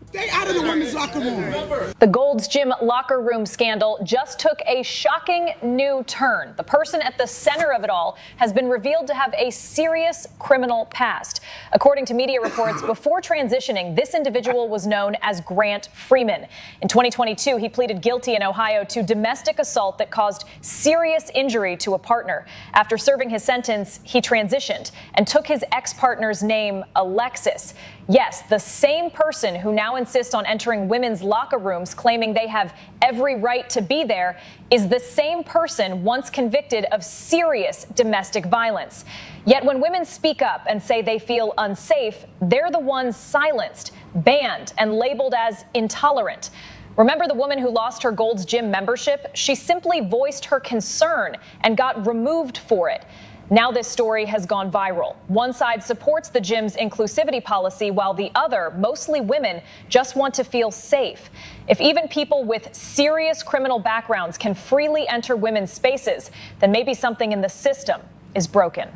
Stay out of the women's locker room. The Gold's Gym locker room scandal just took a shocking new turn. The person at the center of it all has been revealed to have a serious criminal past. According to media reports, before transitioning, this individual was known as Grant Freeman. In 2022, he pleaded guilty in Ohio to domestic assault that caused serious injury to a partner. After serving his sentence, he transitioned and took his ex-partner's name, Alexis. Yes, the same person who now insists on entering women's locker rooms claiming they have every right to be there is the same person once convicted of serious domestic violence. Yet when women speak up and say they feel unsafe, they're the ones silenced, banned, and labeled as intolerant. Remember the woman who lost her Gold's Gym membership? She simply voiced her concern and got removed for it. Now this story has gone viral. One side supports the gym's inclusivity policy, while the other, mostly women, just want to feel safe. If even people with serious criminal backgrounds can freely enter women's spaces, then maybe something in the system is broken.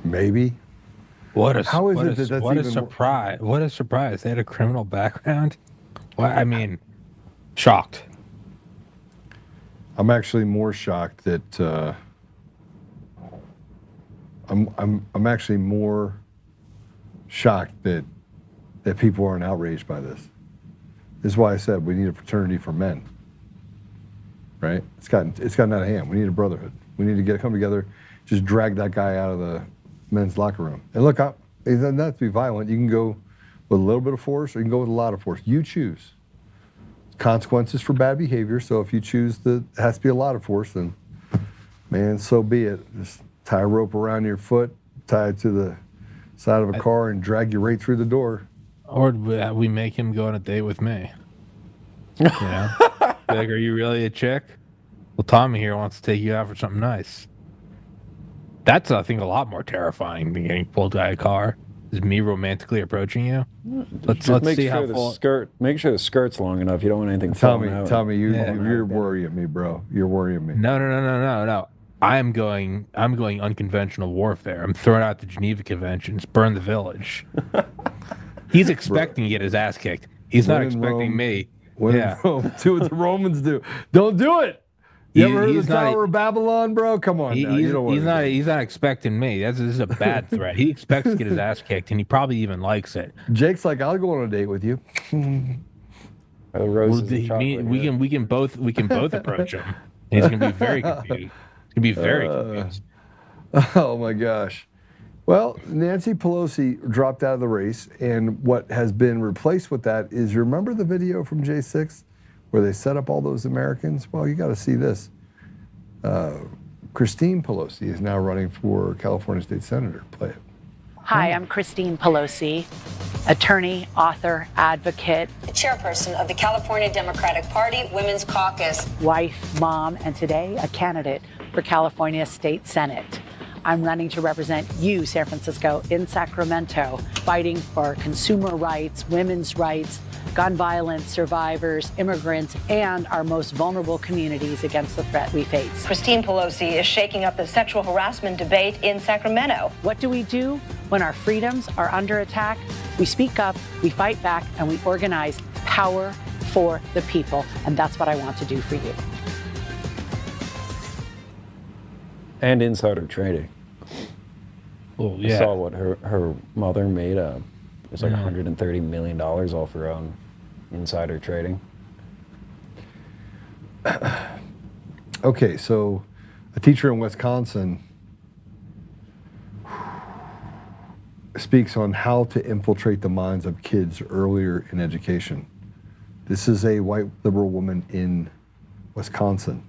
Maybe. What a surprise! What a surprise! They had a criminal background. Well, shocked. I'm actually more shocked that I'm actually more shocked that people aren't outraged by this. This is why I said we need a fraternity for men. Right? It's gotten out of hand. We need a brotherhood. We need to come together, just drag that guy out of the men's locker room. And look, it doesn't have to be violent. You can go with a little bit of force, or you can go with a lot of force. You choose. Consequences for bad behavior. So if you choose it has to be a lot of force, then man, so be it. Just tie a rope around your foot, tie it to the side of a car, and drag you right through the door. Or we make him go on a date with me. Like, are you really a chick? Well, Tommy here wants to take you out for something nice. That's, I think, a lot more terrifying than getting pulled by a car. Is me romantically approaching you? Let's see how Make sure the skirt's long enough. You don't want anything falling out. Tommy, you're worrying me, bro. You're worrying me. No. I'm going unconventional warfare. I'm throwing out the Geneva Conventions, burn the village. He's expecting to get his ass kicked. He's not expecting me. In Rome, do what the Romans do. Don't do it. You ever heard of the Tower of Babylon, bro? Come on now. You know what He's not expecting me. This is a bad threat. He expects to get his ass kicked, and he probably even likes it. Jake's like, I'll go on a date with you. We can both approach him. He's gonna be very confused. He's gonna be very confused. Oh my gosh. Well, Nancy Pelosi dropped out of the race, and what has been replaced with that is, remember the video from J6 where they set up all those Americans? Well, you got to see this. Christine Pelosi is now running for California State Senator. Play it. Hi, I'm Christine Pelosi, attorney, author, advocate, chairperson of the California Democratic Party Women's Caucus, wife, mom, and today a candidate for California State Senate. I'm running to represent you, San Francisco, in Sacramento, fighting for consumer rights, women's rights, gun violence survivors, immigrants, and our most vulnerable communities against the threat we face. Christine Pelosi is shaking up the sexual harassment debate in Sacramento. What do we do when our freedoms are under attack? We speak up, we fight back, and we organize power for the people. And that's what I want to do for you. And insider trading. Oh, yeah. I saw what her mother made. It was like $130 million off her own insider trading. Okay, so a teacher in Wisconsin speaks on how to infiltrate the minds of kids earlier in education. This is a white liberal woman in Wisconsin.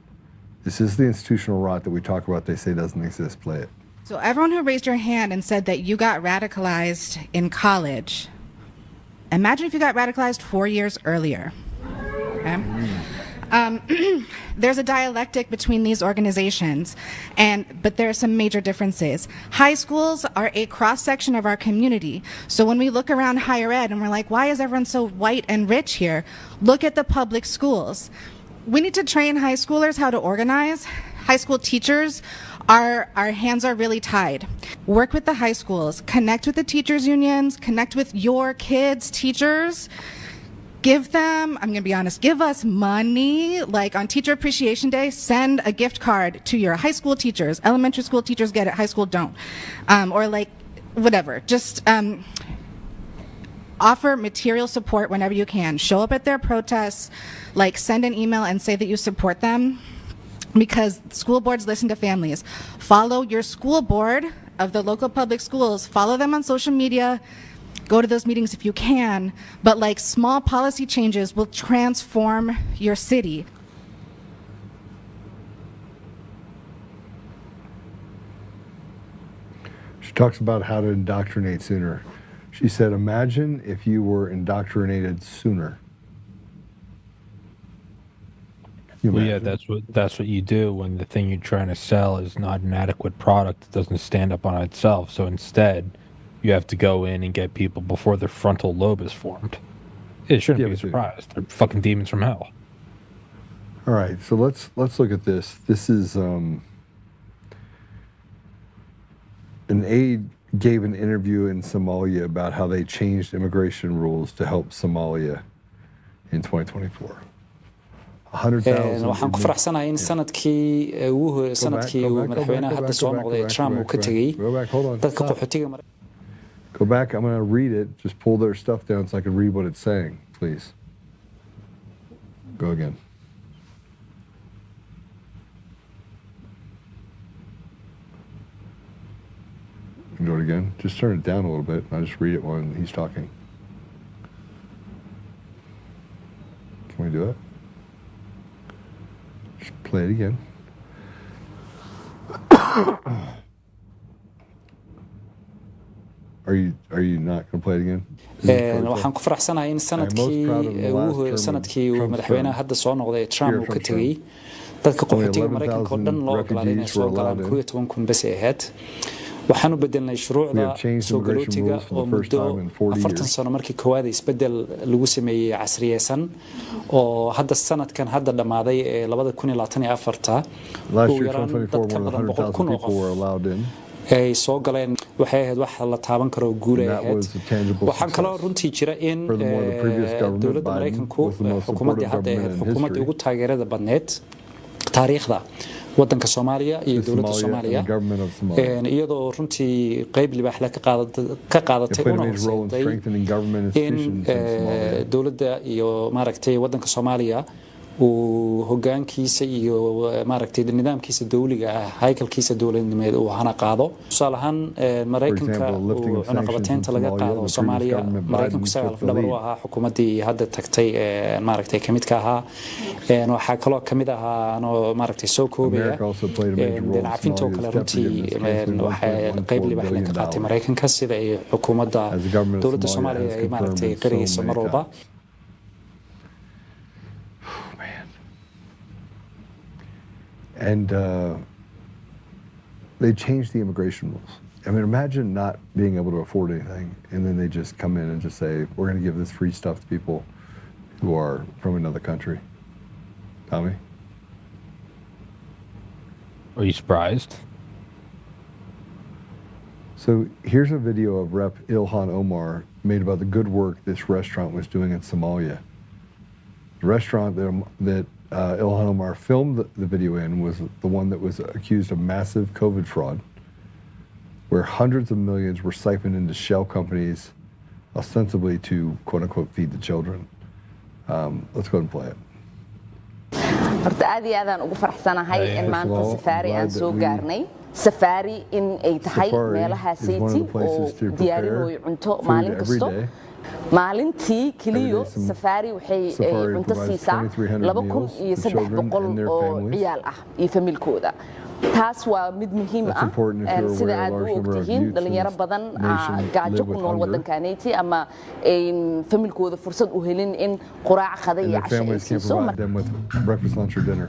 This is the institutional rot that we talk about, they say doesn't exist. Play it. So everyone who raised your hand and said that you got radicalized in college, imagine if you got radicalized 4 years earlier. Okay? There's a dialectic between these organizations, but there are some major differences. High schools are a cross-section of our community. So when we look around higher ed and we're like, why is everyone so white and rich here? Look at the public schools. We need to train high schoolers how to organize. High school teachers, our hands are really tied. Work with the high schools, connect with the teachers unions, connect with your kids' teachers. Give them, I'm gonna be honest, give us money. Like on Teacher Appreciation Day, send a gift card to your high school teachers. Elementary school teachers get it, high school don't. Or like, whatever, just offer material support whenever you can. Show up at their protests, like send an email and say that you support them, because school boards listen to families. Follow your school board of the local public schools, follow them on social media, go to those meetings if you can, but like small policy changes will transform your city. She talks about how to indoctrinate sooner. She said, imagine if you were indoctrinated sooner. Well, yeah, that's what you do when the thing you're trying to sell is not an adequate product. It doesn't stand up on itself. So instead, you have to go in and get people before their frontal lobe is formed. It shouldn't be a surprise. They're fucking demons from hell. All right, so let's look at this. This is an aide gave an interview in Somalia about how they changed immigration rules to help Somalia in 2024. 100,000. waxaan ku faraxsanahay in sanadkii madaxweynaha hadda soo noqday Trump uu ka tegey dadka qaxootiga. Go back. I'm going to read it. Just pull their stuff down so I can read what it's saying, please. Go again. Do it again. Just turn it down a little bit. I'll just read it when he's talking. Can we do it? Just play it again. Are you not going to play it again? waxaan ku faraxsanahay in sanadkii madaxweynaha hadda soo noqday Trump uu ka tegey dadka qaxootiga Mareykanka oo dhan loo ogolaaday inay soo galaan 12,000 bas ay ahayd. waxaan u bedelnay shuruucda soo galootiga oo muddo 40 sano markii koowaad isbedel lagu sameeyay casriyeysan oo hadda sanadkan hadda dhamaaday ee 2024 ugu yaraan dadka badan 100,000 qof ay soo galeen. waxay ahayd wax la taaban karo guul ay ahayd. waxaan kaloo runtii jira in dowladda Mareykanku xukuumaddii hadda ahayd xukuumaddii ugu taageerada badneed taariikhda wadanka Soomaaliya iyo dowladda Soomaaliya iyadoo runtii qayb libaax la ka qaadatay una horseeday in dowladda iyo maaragtay wadanka Soomaaliya uu hogaankiisa iyo maaragtay nidaamkiisa dawliga ah haykalkiisa dawladnimeed uu hana qaado tusaale ahaan Mareykanka uu cunaqabateynta laga qaado Soomaaliya Mareykanku sagaal dhabar u ahaa xukuumaddii hadda tagtay maaragtay kamid ka ahaa waxa kaloo kamid ahaa ano maaragtay soo koobaya dhinacafinta kale runtii waxa qayb libaax la ka qaatay Mareykanka sida ay xukuumadda dowladda Soomaaliya ay maaragtay qariyayso mar walba And they changed the immigration rules. I mean, imagine not being able to afford anything, and then they just come in and just say, we're going to give this free stuff to people who are from another country. Tommy? Are you surprised? So here's a video of Rep. Ilhan Omar made about the good work this restaurant was doing in Somalia. The restaurant that Ilhan Omar filmed the video in was the one that was accused of massive COVID fraud, where hundreds of millions were siphoned into shell companies, ostensibly to quote-unquote feed the children. Let's go ahead and play it. horta aad iyo aadaan ugu faraxsanahay in maanta Safari aan soo gaarnay Safari in ay tahay meelaha city oo diyaarinayo cunto maalin kasto maalintii kaliyo Safari waxay cunto siisaa 2,300 oo ciyaal ah iyo familkooda taas waa mid muhiim ah sida aad u ogtihiin dhalinyaro badan gaajo ku nool wadankaneyti ama familkooda fursad u helin in quraac qada iyo casho ay siiso breakfast lunch or dinner.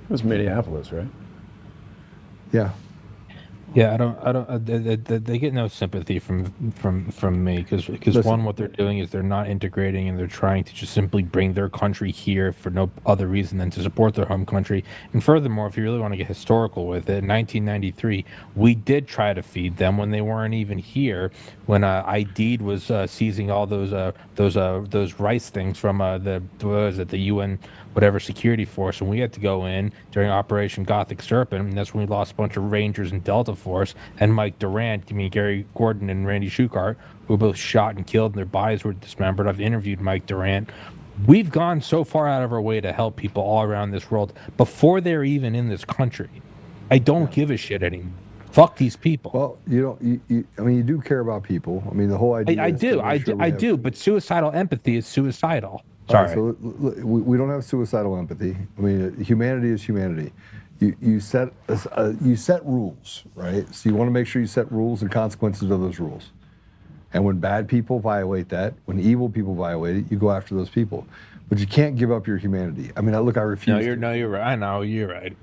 It was Minneapolis, right? Yeah. Yeah, I don't. They get no sympathy from me because one, what they're doing is they're not integrating and they're trying to just simply bring their country here for no other reason than to support their home country. And furthermore, if you really want to get historical with it, in 1993 we did try to feed them when they weren't even here. When Aidid was seizing all those rice things from the UN whatever security force, and we had to go in during Operation Gothic Serpent, and that's when we lost a bunch of Rangers and Delta Force, and Mike Durant, Gary Gordon and Randy Shukart, who were both shot and killed, and their bodies were dismembered. I've interviewed Mike Durant. We've gone so far out of our way to help people all around this world before they're even in this country. I don't give a shit anymore. Fuck these people. Well, I mean, you do care about people. I mean, the whole idea. I do, but suicidal empathy is suicidal. Sorry. So we don't have suicidal empathy. I mean, humanity is humanity. You set rules, right? So you want to make sure you set rules and consequences of those rules. And when bad people violate that, when evil people violate it, you go after those people. But you can't give up your humanity. I mean, I refuse. No, you're right. I know you're right.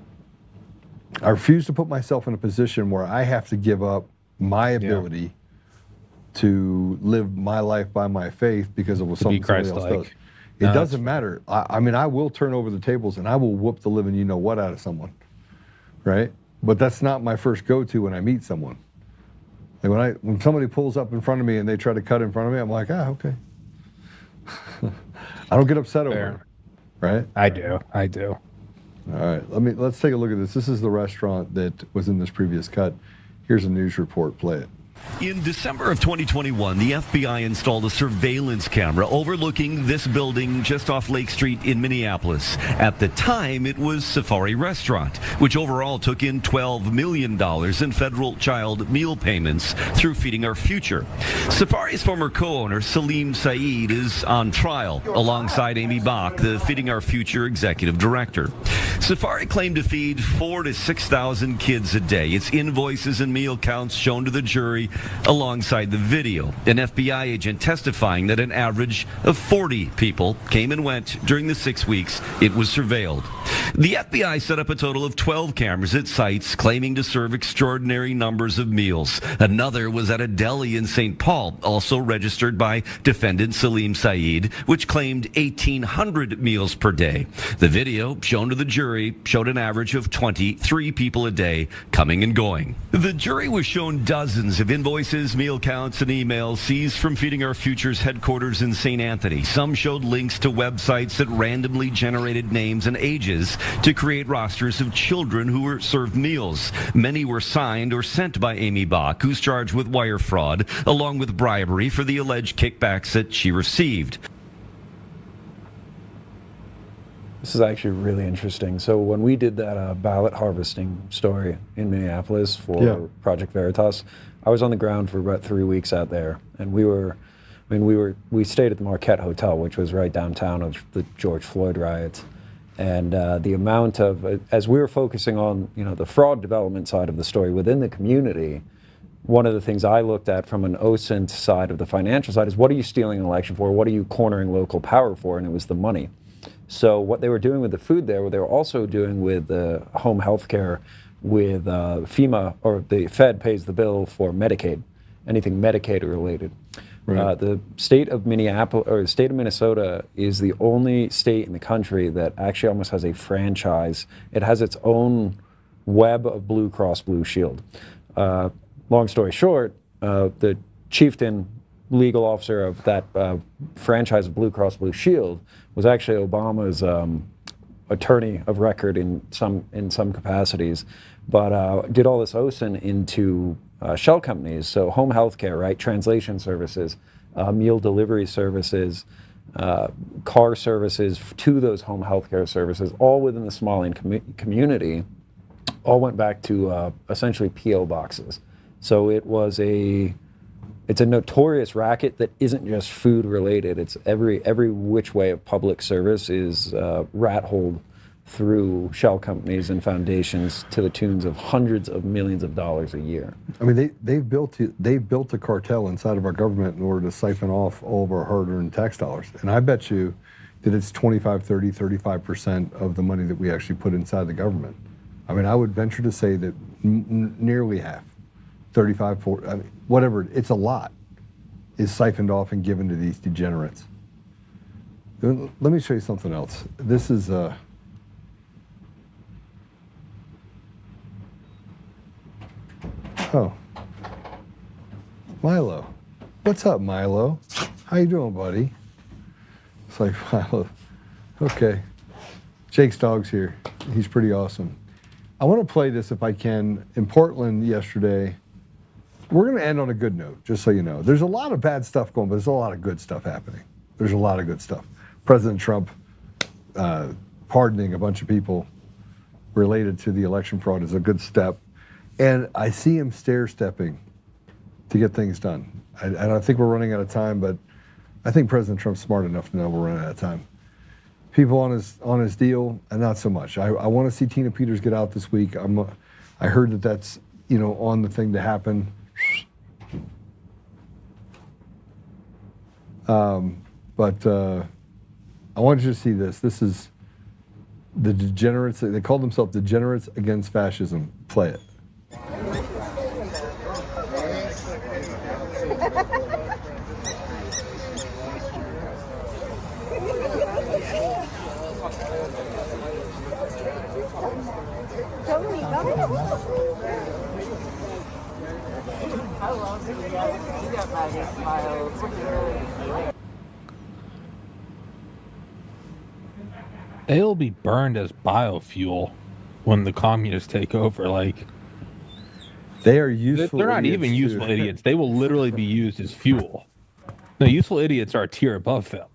I refuse to put myself in a position where I have to give up my ability to live my life by my faith because of what somebody else does. It doesn't matter. I mean, I will turn over the tables and I will whoop the living you-know-what out of someone, right? But that's not my first go-to when I meet someone. Like when somebody pulls up in front of me and they try to cut in front of me, I'm like, okay. I don't get upset over it, right? I do. All right, let's take a look at this. This is the restaurant that was in this previous cut. Here's a news report. Play it. In December of 2021, the FBI installed a surveillance camera overlooking this building just off Lake Street in Minneapolis. At the time, it was Safari Restaurant, which overall took in $12 million in federal child meal payments through Feeding Our Future. Safari's former co-owner, Salim Saeed, is on trial alongside Amy Bach, the Feeding Our Future executive director. Safari claimed to feed 4,000 to 6,000 kids a day. Its invoices and meal counts shown to the jury alongside the video. An FBI agent testifying that an average of 40 people came and went during the 6 weeks it was surveilled. The FBI set up a total of 12 cameras at sites claiming to serve extraordinary numbers of meals. Another was at a deli in St. Paul, also registered by defendant Salim Saeed, which claimed 1,800 meals per day. The video, shown to the jury, showed an average of 23 people a day coming and going. The jury was shown dozens of invoices, meal counts, and emails seized from Feeding Our Future's headquarters in St. Anthony. Some showed links to websites that randomly generated names and ages to create rosters of children who were served meals. Many were signed or sent by Amy Bach, who's charged with wire fraud, along with bribery for the alleged kickbacks that she received. This is actually really interesting. So when we did that ballot harvesting story in Minneapolis for Project Veritas, I was on the ground for about 3 weeks out there, and we stayed at the Marquette Hotel, which was right downtown of the George Floyd riots. And the amount of, as we were focusing on, the fraud development side of the story within the community, one of the things I looked at from an OSINT side of the financial side is, what are you stealing an election for? What are you cornering local power for? And it was the money. So what they were doing with the food there, what they were also doing with home health care, with FEMA, or the Fed pays the bill for Medicaid, anything Medicaid related. Right. The state of Minneapolis, or the state of Minnesota, is the only state in the country that actually almost has a franchise. It has its own web of Blue Cross Blue Shield. Long story short, the chieftain legal officer of that franchise of Blue Cross Blue Shield was actually Obama's attorney of record in some capacities, but did all this OSIN into shell companies. So home health care, right? Translation services, meal delivery services, car services to those home health care services, all within the Somalian community, all went back to essentially P.O. boxes. So it's a notorious racket that isn't just food related. It's every which way of public service is rat holed through shell companies and foundations to the tunes of hundreds of millions of dollars a year. I mean, they've built a cartel inside of our government in order to siphon off all of our hard-earned tax dollars. And I bet you that it's 25, 30, 35% of the money that we actually put inside the government. I mean, I would venture to say that nearly half, 35, 40, I mean, whatever, it's a lot, is siphoned off and given to these degenerates. Let me show you something else. This is oh, Milo. What's up, Milo? How you doing, buddy? It's like, Milo. Okay. Jake's dog's here. He's pretty awesome. I want to play this if I can. In Portland yesterday, we're going to end on a good note, just so you know. There's a lot of bad stuff going, but there's a lot of good stuff happening. There's a lot of good stuff. President Trump pardoning a bunch of people related to the election fraud is a good step. And I see him stair-stepping to get things done. I don't think we're running out of time, but I think President Trump's smart enough to know we're running out of time. People on his deal, and not so much. I want to see Tina Peters get out this week. I heard that that's on the thing to happen. But I want you to see this. This is the degenerates. They call themselves Degenerates Against Fascism. Play it. They'll be burned as biofuel when the communists take over. Like, they are useful. They're not even useful idiots. They will literally be used as fuel. No, useful idiots are a tier above them.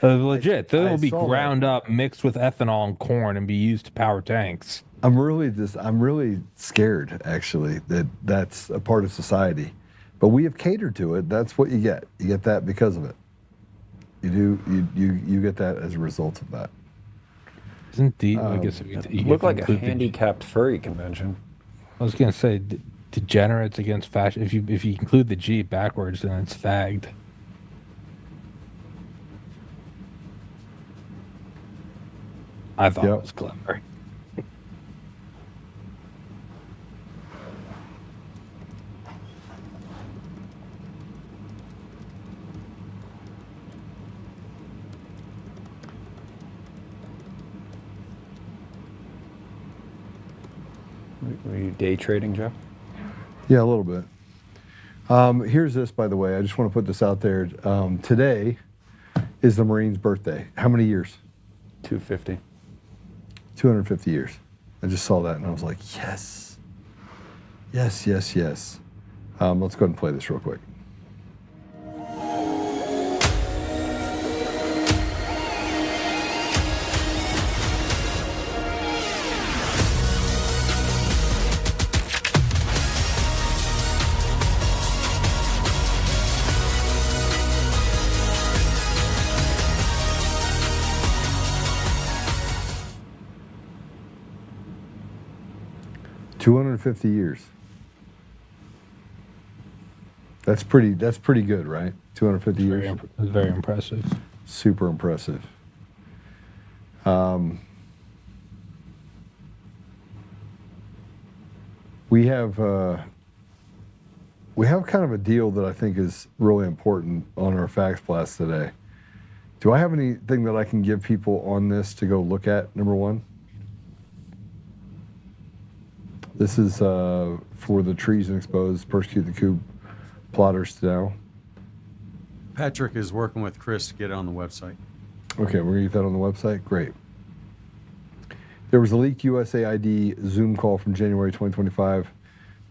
Legit, they will be ground up, mixed with ethanol and corn, and be used to power tanks. I'm really scared, actually, that that's a part of society. But we have catered to it. That's what you get. You get that because of it. You get that as a result of that. Isn't deep? I guess it looked like a handicapped furry convention. I was gonna say degenerates against fashion. If you include the G backwards, then it's fagged. I thought it was clever. Were you day trading, Joe? Yeah, a little bit. Here's this, by the way. I just want to put this out there. Today is the Marine's birthday. How many years? 250. 250 years. I just saw that and I was like, yes. Yes, yes, yes. Let's go ahead and play this real quick. $250 years. That's pretty good, right? 250 years. It's very impressive. Super impressive. We have kind of a deal that I think is really important on our Facts Blast today. Do I have anything that I can give people on this to go look at, number one? This is for the treason exposed, persecute the coup plotters now. Patrick is working with Chris to get it on the website. Okay, we're going to get that on the website? Great. There was a leaked USAID Zoom call from January 2025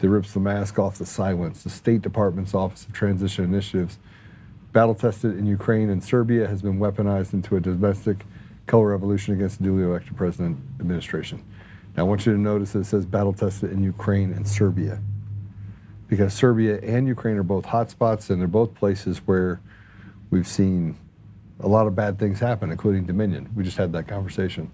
that rips the mask off the silence. The State Department's Office of Transition Initiatives, battle-tested in Ukraine and Serbia, has been weaponized into a domestic color revolution against the duly elected president administration. Now, I want you to notice that it says battle-tested in Ukraine and Serbia, because Serbia and Ukraine are both hotspots, and they're both places where we've seen a lot of bad things happen, including Dominion. We just had that conversation.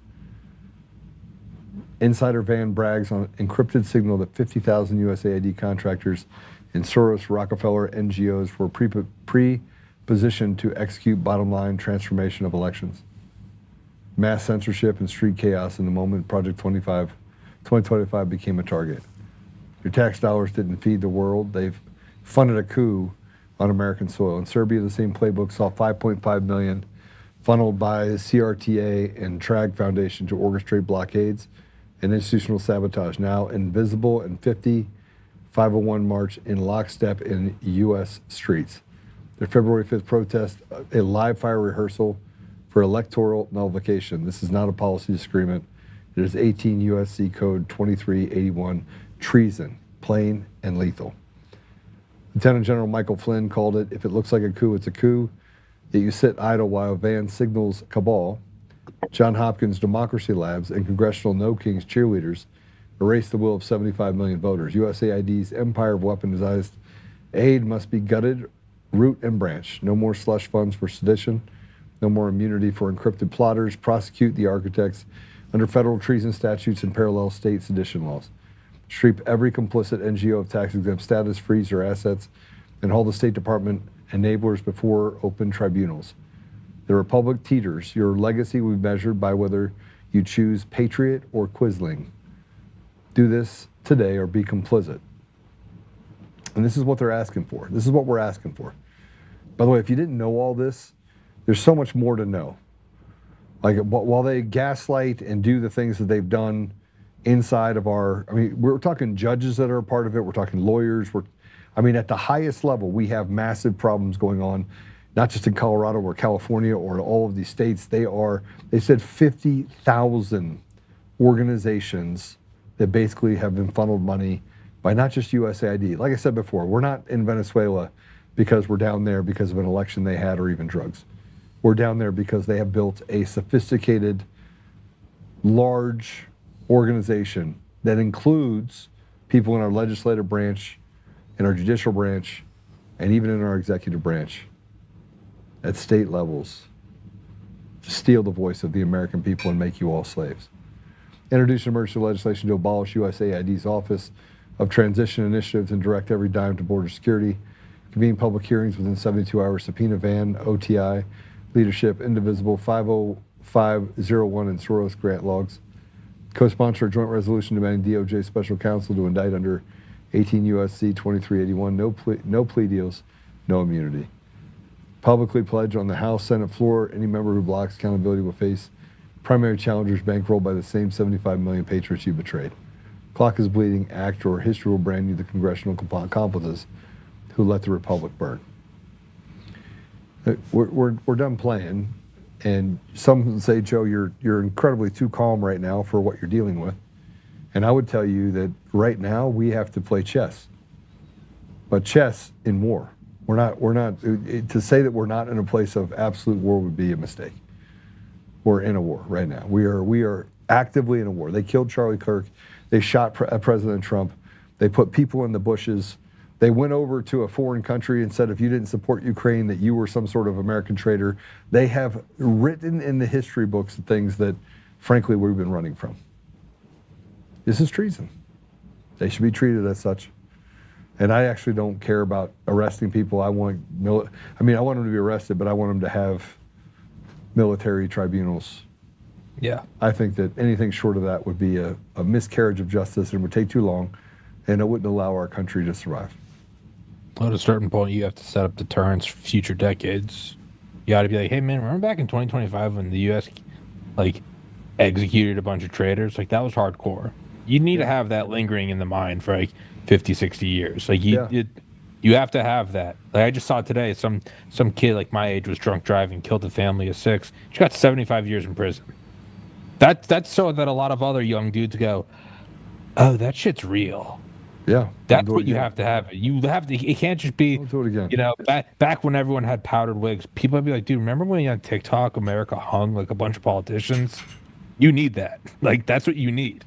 Insider Van brags on encrypted signal that 50,000 USAID contractors in Soros Rockefeller NGOs were pre-positioned to execute bottom-line transformation of elections. Mass censorship and street chaos in the moment Project 2025 became a target. Your tax dollars didn't feed the world. They've funded a coup on American soil. In Serbia, the same playbook saw $5.5 million funneled by CRTA and TRAG Foundation to orchestrate blockades and institutional sabotage. Now invisible and 501 march in lockstep in U.S. streets. Their February 5th protest, a live fire rehearsal for electoral nullification. This is not a policy disagreement. It is 18 U.S.C. Code 2381, treason, plain and lethal. Lieutenant General Michael Flynn called it, if it looks like a coup, it's a coup. Yet you sit idle while Van signals cabal. John Hopkins Democracy Labs and Congressional No Kings cheerleaders erase the will of 75 million voters. USAID's empire of weaponized aid must be gutted, root and branch. No more slush funds for sedition. No more immunity for encrypted plotters. Prosecute the architects under federal treason statutes and parallel state sedition laws. Strip every complicit NGO of tax-exempt status, freeze their assets, and hold the State Department enablers before open tribunals. The Republic teeters. Your legacy will be measured by whether you choose patriot or quisling. Do this today or be complicit. And this is what they're asking for. This is what we're asking for. By the way, if you didn't know all this, there's so much more to know. Like, while they gaslight and do the things that they've done inside of we're talking judges that are a part of it. We're talking lawyers. At the highest level, we have massive problems going on, not just in Colorado or California or all of these states. They said 50,000 organizations that basically have been funneled money by not just USAID. Like I said before, we're not in Venezuela because we're down there because of an election they had or even drugs. We're down there because they have built a sophisticated, large organization that includes people in our legislative branch, in our judicial branch, and even in our executive branch at state levels to steal the voice of the American people and make you all slaves. Introduce emergency legislation to abolish USAID's Office of Transition Initiatives and direct every dime to border security. Convene public hearings within 72 hours. Subpoena Van, OTI, leadership, indivisible, 501 and Soros grant logs. Co-sponsor a joint resolution demanding DOJ special counsel to indict under 18 U.S.C. 2381. No plea deals, no immunity. Publicly pledge on the House, Senate floor, any member who blocks accountability will face primary challengers bankrolled by the same 75 million patriots you betrayed. Clock is bleeding. Act or history will brand you the congressional accomplices who let the republic burn. We're done playing, and some say, Joe, you're incredibly too calm right now for what you're dealing with. And I would tell you that right now we have to play chess, but chess in war. We're not. To say that we're not in a place of absolute war would be a mistake. We're in a war right now. We are actively in a war. They killed Charlie Kirk. They shot President Trump. They put people in the bushes. They went over to a foreign country and said if you didn't support Ukraine that you were some sort of American traitor. They have written in the history books the things that, frankly, we've been running from. This is treason. They should be treated as such. And I actually don't care about arresting people. I want them to be arrested, but I want them to have military tribunals. Yeah. I think that anything short of that would be a miscarriage of justice and would take too long, and it wouldn't allow our country to survive. At a certain point, you have to set up deterrence for future decades. You got to be like, hey, man, remember back in 2025 when the U.S. executed a bunch of traitors? That was hardcore. You need to have that lingering in the mind for 50, 60 years. You have to have that. I just saw today some kid my age was drunk driving, killed a family of 6. She got 75 years in prison. That's so that a lot of other young dudes go, oh, that shit's real. Yeah. That's what you have to have. You have to. It can't just be. Do it again. Back when everyone had powdered wigs, people would be like, dude, remember when on TikTok America hung a bunch of politicians? You need that. That's what you need.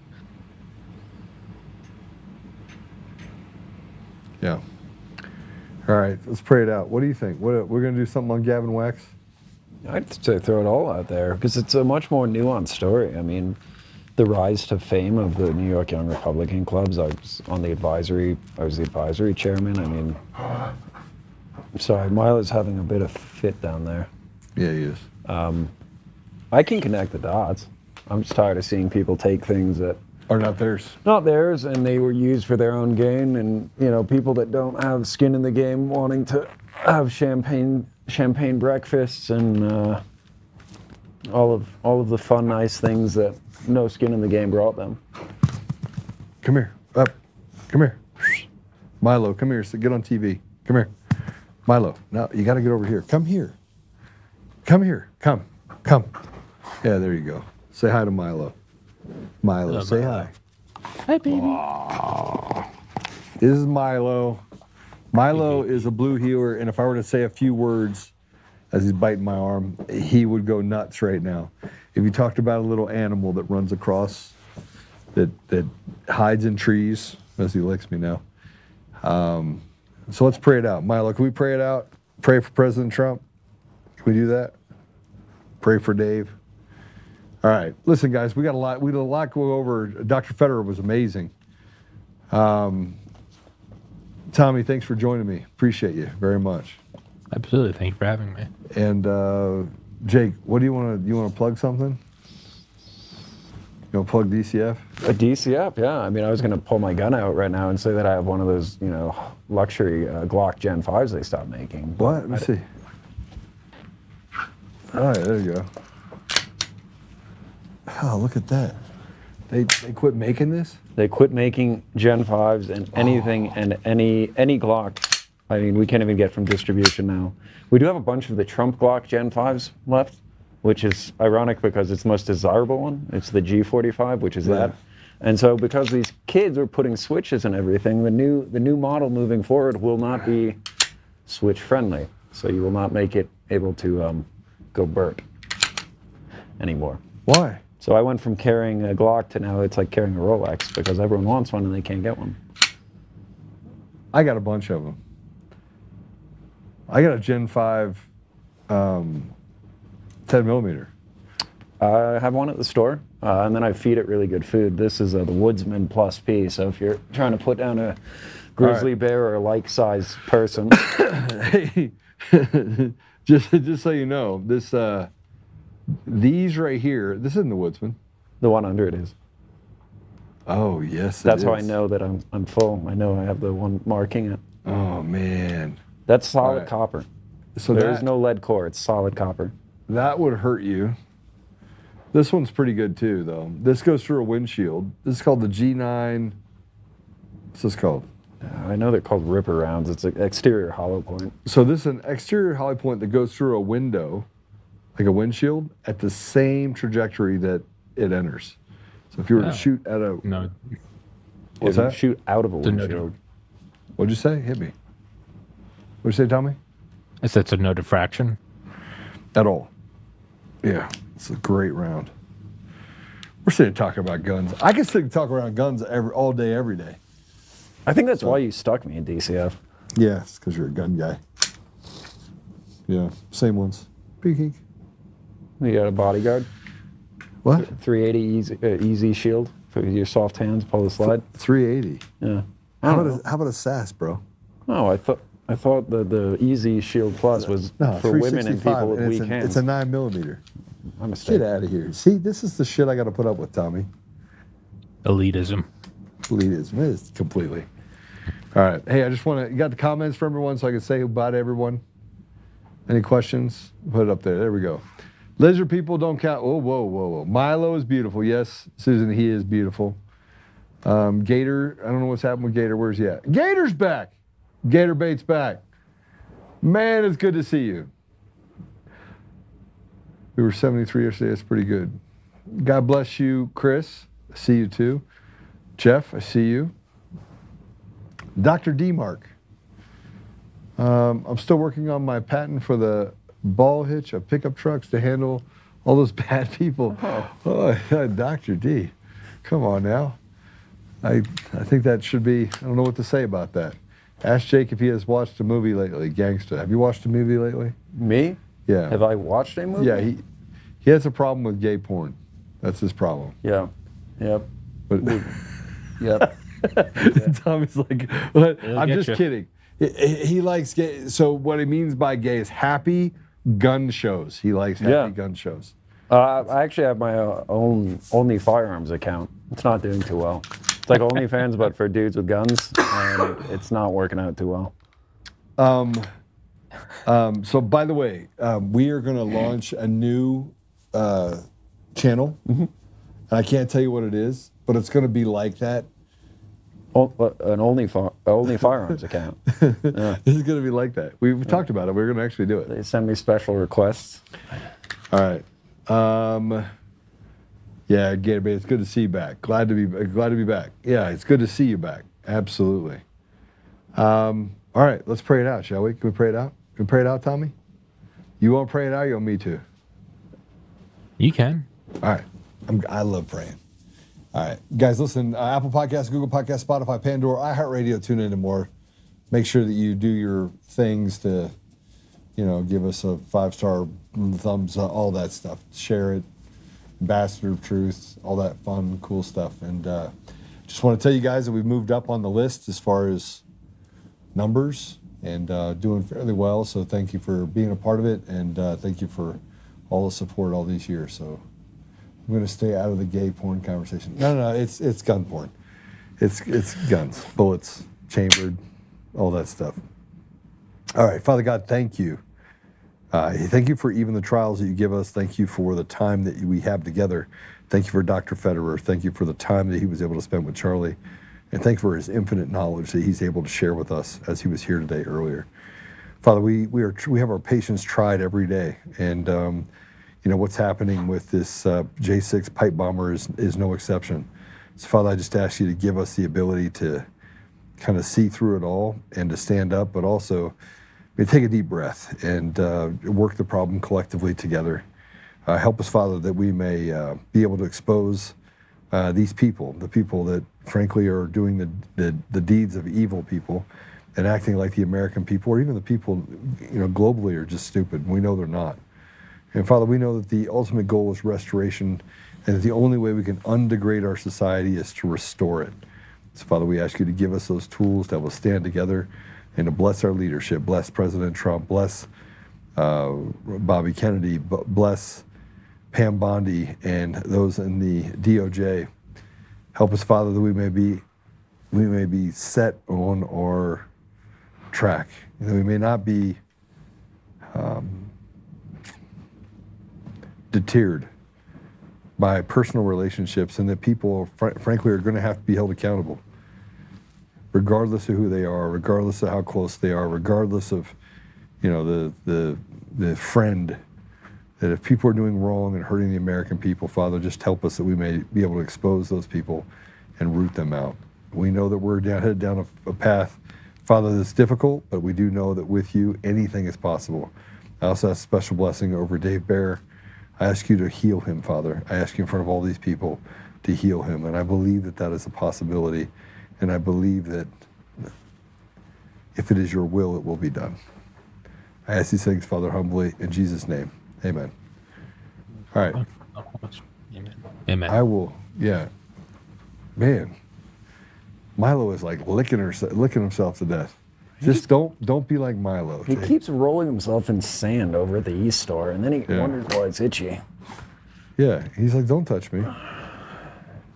Yeah. All right, let's pray it out. What do you think? We're going to do something on Gavin Wax? I'd say throw it all out there because it's a much more nuanced story. I mean, the rise to fame of the New York Young Republican clubs. I was the advisory chairman. I mean, I'm sorry, Milo's having a bit of fit down there. Yeah, he is. I can connect the dots. I'm just tired of seeing people take things that are not theirs. Not theirs, and they were used for their own gain. And people that don't have skin in the game wanting to have champagne breakfasts and all of the fun, nice things that no skin in the game brought them. Come here, up. Come here, Milo. Come here. Get on TV. Come here, Milo. Now you got to get over here. Come here. Come here. Come. Yeah, there you go. Say hi to Milo. Milo, say hi. Hi, baby. Aww. This is Milo. Milo is a blue heeler, and if I were to say a few words as he's biting my arm, he would go nuts right now. If you talked about a little animal that runs across, that hides in trees, as he licks me now. So let's pray it out. Milo, can we pray it out? Pray for President Trump? Can we do that? Pray for Dave? All right, listen, guys, we did a lot to go over. Dr. Federer was amazing. Tommy, thanks for joining me. Appreciate you very much. Absolutely, thank you for having me. And Jake, what do you want to? You want to plug something? You want to plug DCF? A DCF, yeah. I mean, I was going to pull my gun out right now and say that I have one of those, luxury Glock Gen 5s they stopped making. What? Let me see. All right, there you go. Oh, look at that. They quit making this? They quit making Gen 5s and anything and any Glock. I mean, we can't even get from distribution now. We do have a bunch of the Trump Glock Gen 5s left, which is ironic because it's the most desirable one. It's the G45, which is that. And so because these kids are putting switches and everything, the new model moving forward will not be switch friendly. So you will not make it able to go burp anymore. Why? So I went from carrying a Glock to now it's like carrying a Rolex because everyone wants one and they can't get one. I got a bunch of them. I got a Gen 5 10 millimeter. I have one at the store, and then I feed it really good food. This is the Woodsman Plus P, so if you're trying to put down a grizzly bear or a like-sized person. Hey, just so you know, this These right here, this isn't the Woodsman. The one under it is. Oh, yes, That's how I know that I'm full. I know I have the one marking it. Oh, man. That's solid copper. So there is no lead core. It's solid copper. That would hurt you. This one's pretty good, too, though. This goes through a windshield. This is called the G9. What's this called? I know they're called ripper rounds. It's an exterior hollow point. So this is an exterior hollow point that goes through a window, like a windshield, at the same trajectory that it enters. So if you were to shoot at a... No. What's that? Shoot out of a windshield. What'd you say? Hit me. What'd you say, Tommy? I said it's a no diffraction. At all. Yeah, it's a great round. We're sitting talking about guns. I can sit and talk around guns all day, every day. I think that's why you stuck me in DCF. Yeah, it's because you're a gun guy. Yeah, same ones. Peeking. You got a bodyguard? What? 380 easy shield for your soft hands, pull the slide. 380? Yeah. How about a SAS, bro? Oh, I thought the Easy Shield Plus was for women and people with weak hands. It's a 9mm. My mistake. Get out of here. See, this is the shit I got to put up with, Tommy. Elitism. Elitism. It is completely. All right. Hey, I just want to... You got the comments for everyone so I can say goodbye to everyone? Any questions? Put it up there. There we go. Lizard people don't count. Oh, whoa. Milo is beautiful. Yes, Susan, he is beautiful. Gator, I don't know what's happened with Gator. Where's he at? Gator's back. Gator Bait's back. Man, it's good to see you. We were 73 yesterday. That's pretty good. God bless you, Chris. I see you too. Jeff, I see you. Dr. D-Mark. I'm still working on my patent for the ball hitch of pickup trucks to handle all those bad people. Oh, Dr. D. Come on now. I think that should be, I don't know what to say about that. Ask Jake if he has watched a movie lately, Gangsta. Have you watched a movie lately? Me? Yeah. Have I watched a movie? Yeah, he has a problem with gay porn. That's his problem. Yeah. Yep. But yep. Tommy's like, what? I'm just kidding. He likes gay. So what he means by gay is happy gun shows. He likes happy gun shows. I actually have my own Only Firearms account. It's not doing too well. It's like OnlyFans, but for dudes with guns, and it's not working out too well. So by the way, we are going to launch a new channel, and I can't tell you what it is, but it's going to be like that. An Only Firearms account. Yeah. This is going to be like that. We've talked about it. We're going to actually do it. They send me special requests. All right. Yeah, Gator, it's good to see you back. Glad to be back. Yeah, it's good to see you back. Absolutely. All right, let's pray it out, shall we? Can we pray it out? Can we pray it out, Tommy? You want to pray it out? Or you want me to? You can. All right. I love praying. All right, guys, listen. Apple Podcasts, Google Podcasts, Spotify, Pandora, iHeartRadio, TuneIn, and more. Make sure that you do your things to, give us a 5-star thumbs up, all that stuff. Share it. Ambassador of Truth, all that fun, cool stuff. And just want to tell you guys that we've moved up on the list as far as numbers and doing fairly well. So thank you for being a part of it, and thank you for all the support all these years. So I'm going to stay out of the gay porn conversation. No, it's gun porn. It's guns, bullets, chambered, all that stuff. All right, Father God, thank you. Thank you for even the trials that you give us. Thank you for the time that we have together. Thank you for Dr. Federer. Thank you for the time that he was able to spend with Charlie. And thank you for his infinite knowledge that he's able to share with us as he was here today earlier. Father, we have our patience tried every day. And, what's happening with this J6 pipe bomber is no exception. So, Father, I just ask you to give us the ability to kind of see through it all and to stand up, but also take a deep breath and work the problem collectively together. Help us, Father, that we may be able to expose these people, the people that frankly are doing the deeds of evil people and acting like the American people, or even the people globally are just stupid. We know they're not. And Father, we know that the ultimate goal is restoration, and that the only way we can undegrade our society is to restore it. So Father, we ask you to give us those tools that will stand together and to bless our leadership, bless President Trump, bless Bobby Kennedy, bless Pam Bondi and those in the DOJ. Help us, Father, that we may be set on our track, that we may not be deterred by personal relationships, and that people, frankly, are going to have to be held accountable, regardless of who they are, regardless of how close they are, regardless of, the friend. That if people are doing wrong and hurting the American people, Father, just help us that we may be able to expose those people and root them out. We know that we're headed down a path, Father, that's difficult, but we do know that with you, anything is possible. I also ask special blessing over Dave Bear. I ask you to heal him, Father. I ask you in front of all these people to heal him. And I believe that that is a possibility. And I believe that if it is your will, it will be done. I ask these things, Father, humbly, in Jesus' name. Amen. All right. Amen. I will, yeah. Man, Milo is like licking himself to death. Just don't be like Milo. He keeps rolling himself in sand over at the e-store, and then he wonders why it's itchy. Yeah, he's like, don't touch me.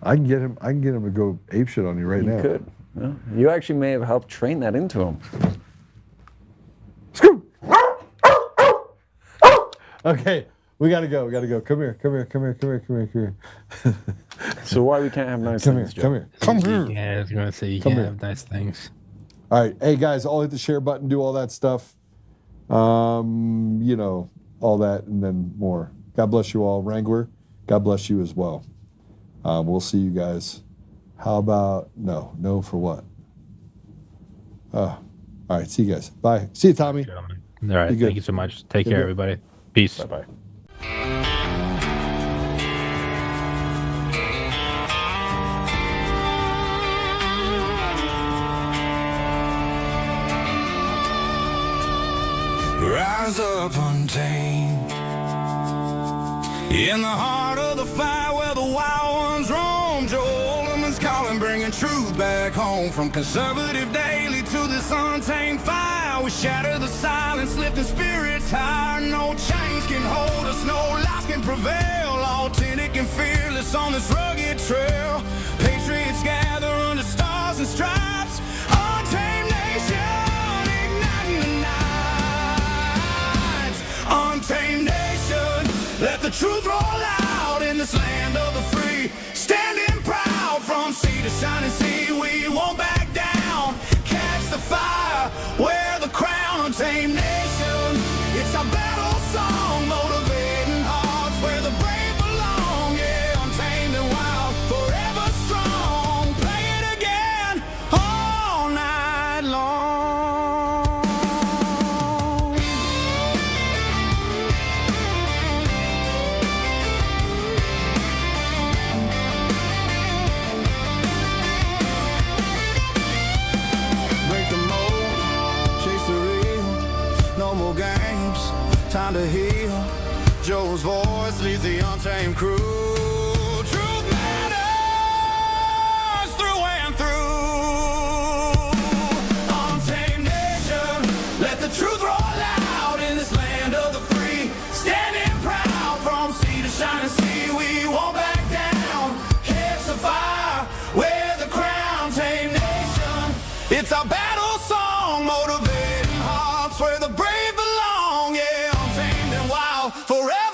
I can get him to go apeshit on you right now. You could. Yeah. You actually may have helped train that into him. Okay, we gotta go. Come here. So why we can't have nice things, Joe? Come here. Yeah, I was going to say you Come can't here. have nice things. All right, hey guys, all hit the share button, do all that stuff. All that and then more. God bless you all. Wrangler, God bless you as well. We'll see you guys. How about no for what? All right, see you guys. Bye. See you, Tommy. Gentlemen. All right, thank you so much. Take care, everybody. Peace. Bye-bye. Rise up untamed in the heart of the fire where the wild ones roam. Joel Ollerman's calling, bringing truth back home. From conservative daily to this untamed fire, we shatter the silence, lifting spirits higher. No chains can hold us, no lies can prevail. Authentic and fearless on this rugged trail. Patriots gather under stars and stripes. Untamed nation, igniting the night. Untamed nation, let the truth roll out in this land of the free. Standing proud from sea to shining sea, we won't back down. Catch the fire, wear the crown. Untamed nation, it's our battle song, motivating hearts where the brave belong. Yeah, untamed and wild, forever strong. Play it again all night long. Break the mold, chase the real. No more games, time to heal. Joe's voice leads the untamed crew. Truth matters through and through. Untamed nation, let the truth roll out in this land of the free. Standing proud from sea to shining sea, we won't back down. Catch the fire, wear the crown. Untamed nation, it's our battle song, motivating hearts where the brave belong. Yeah, untamed and wild, forever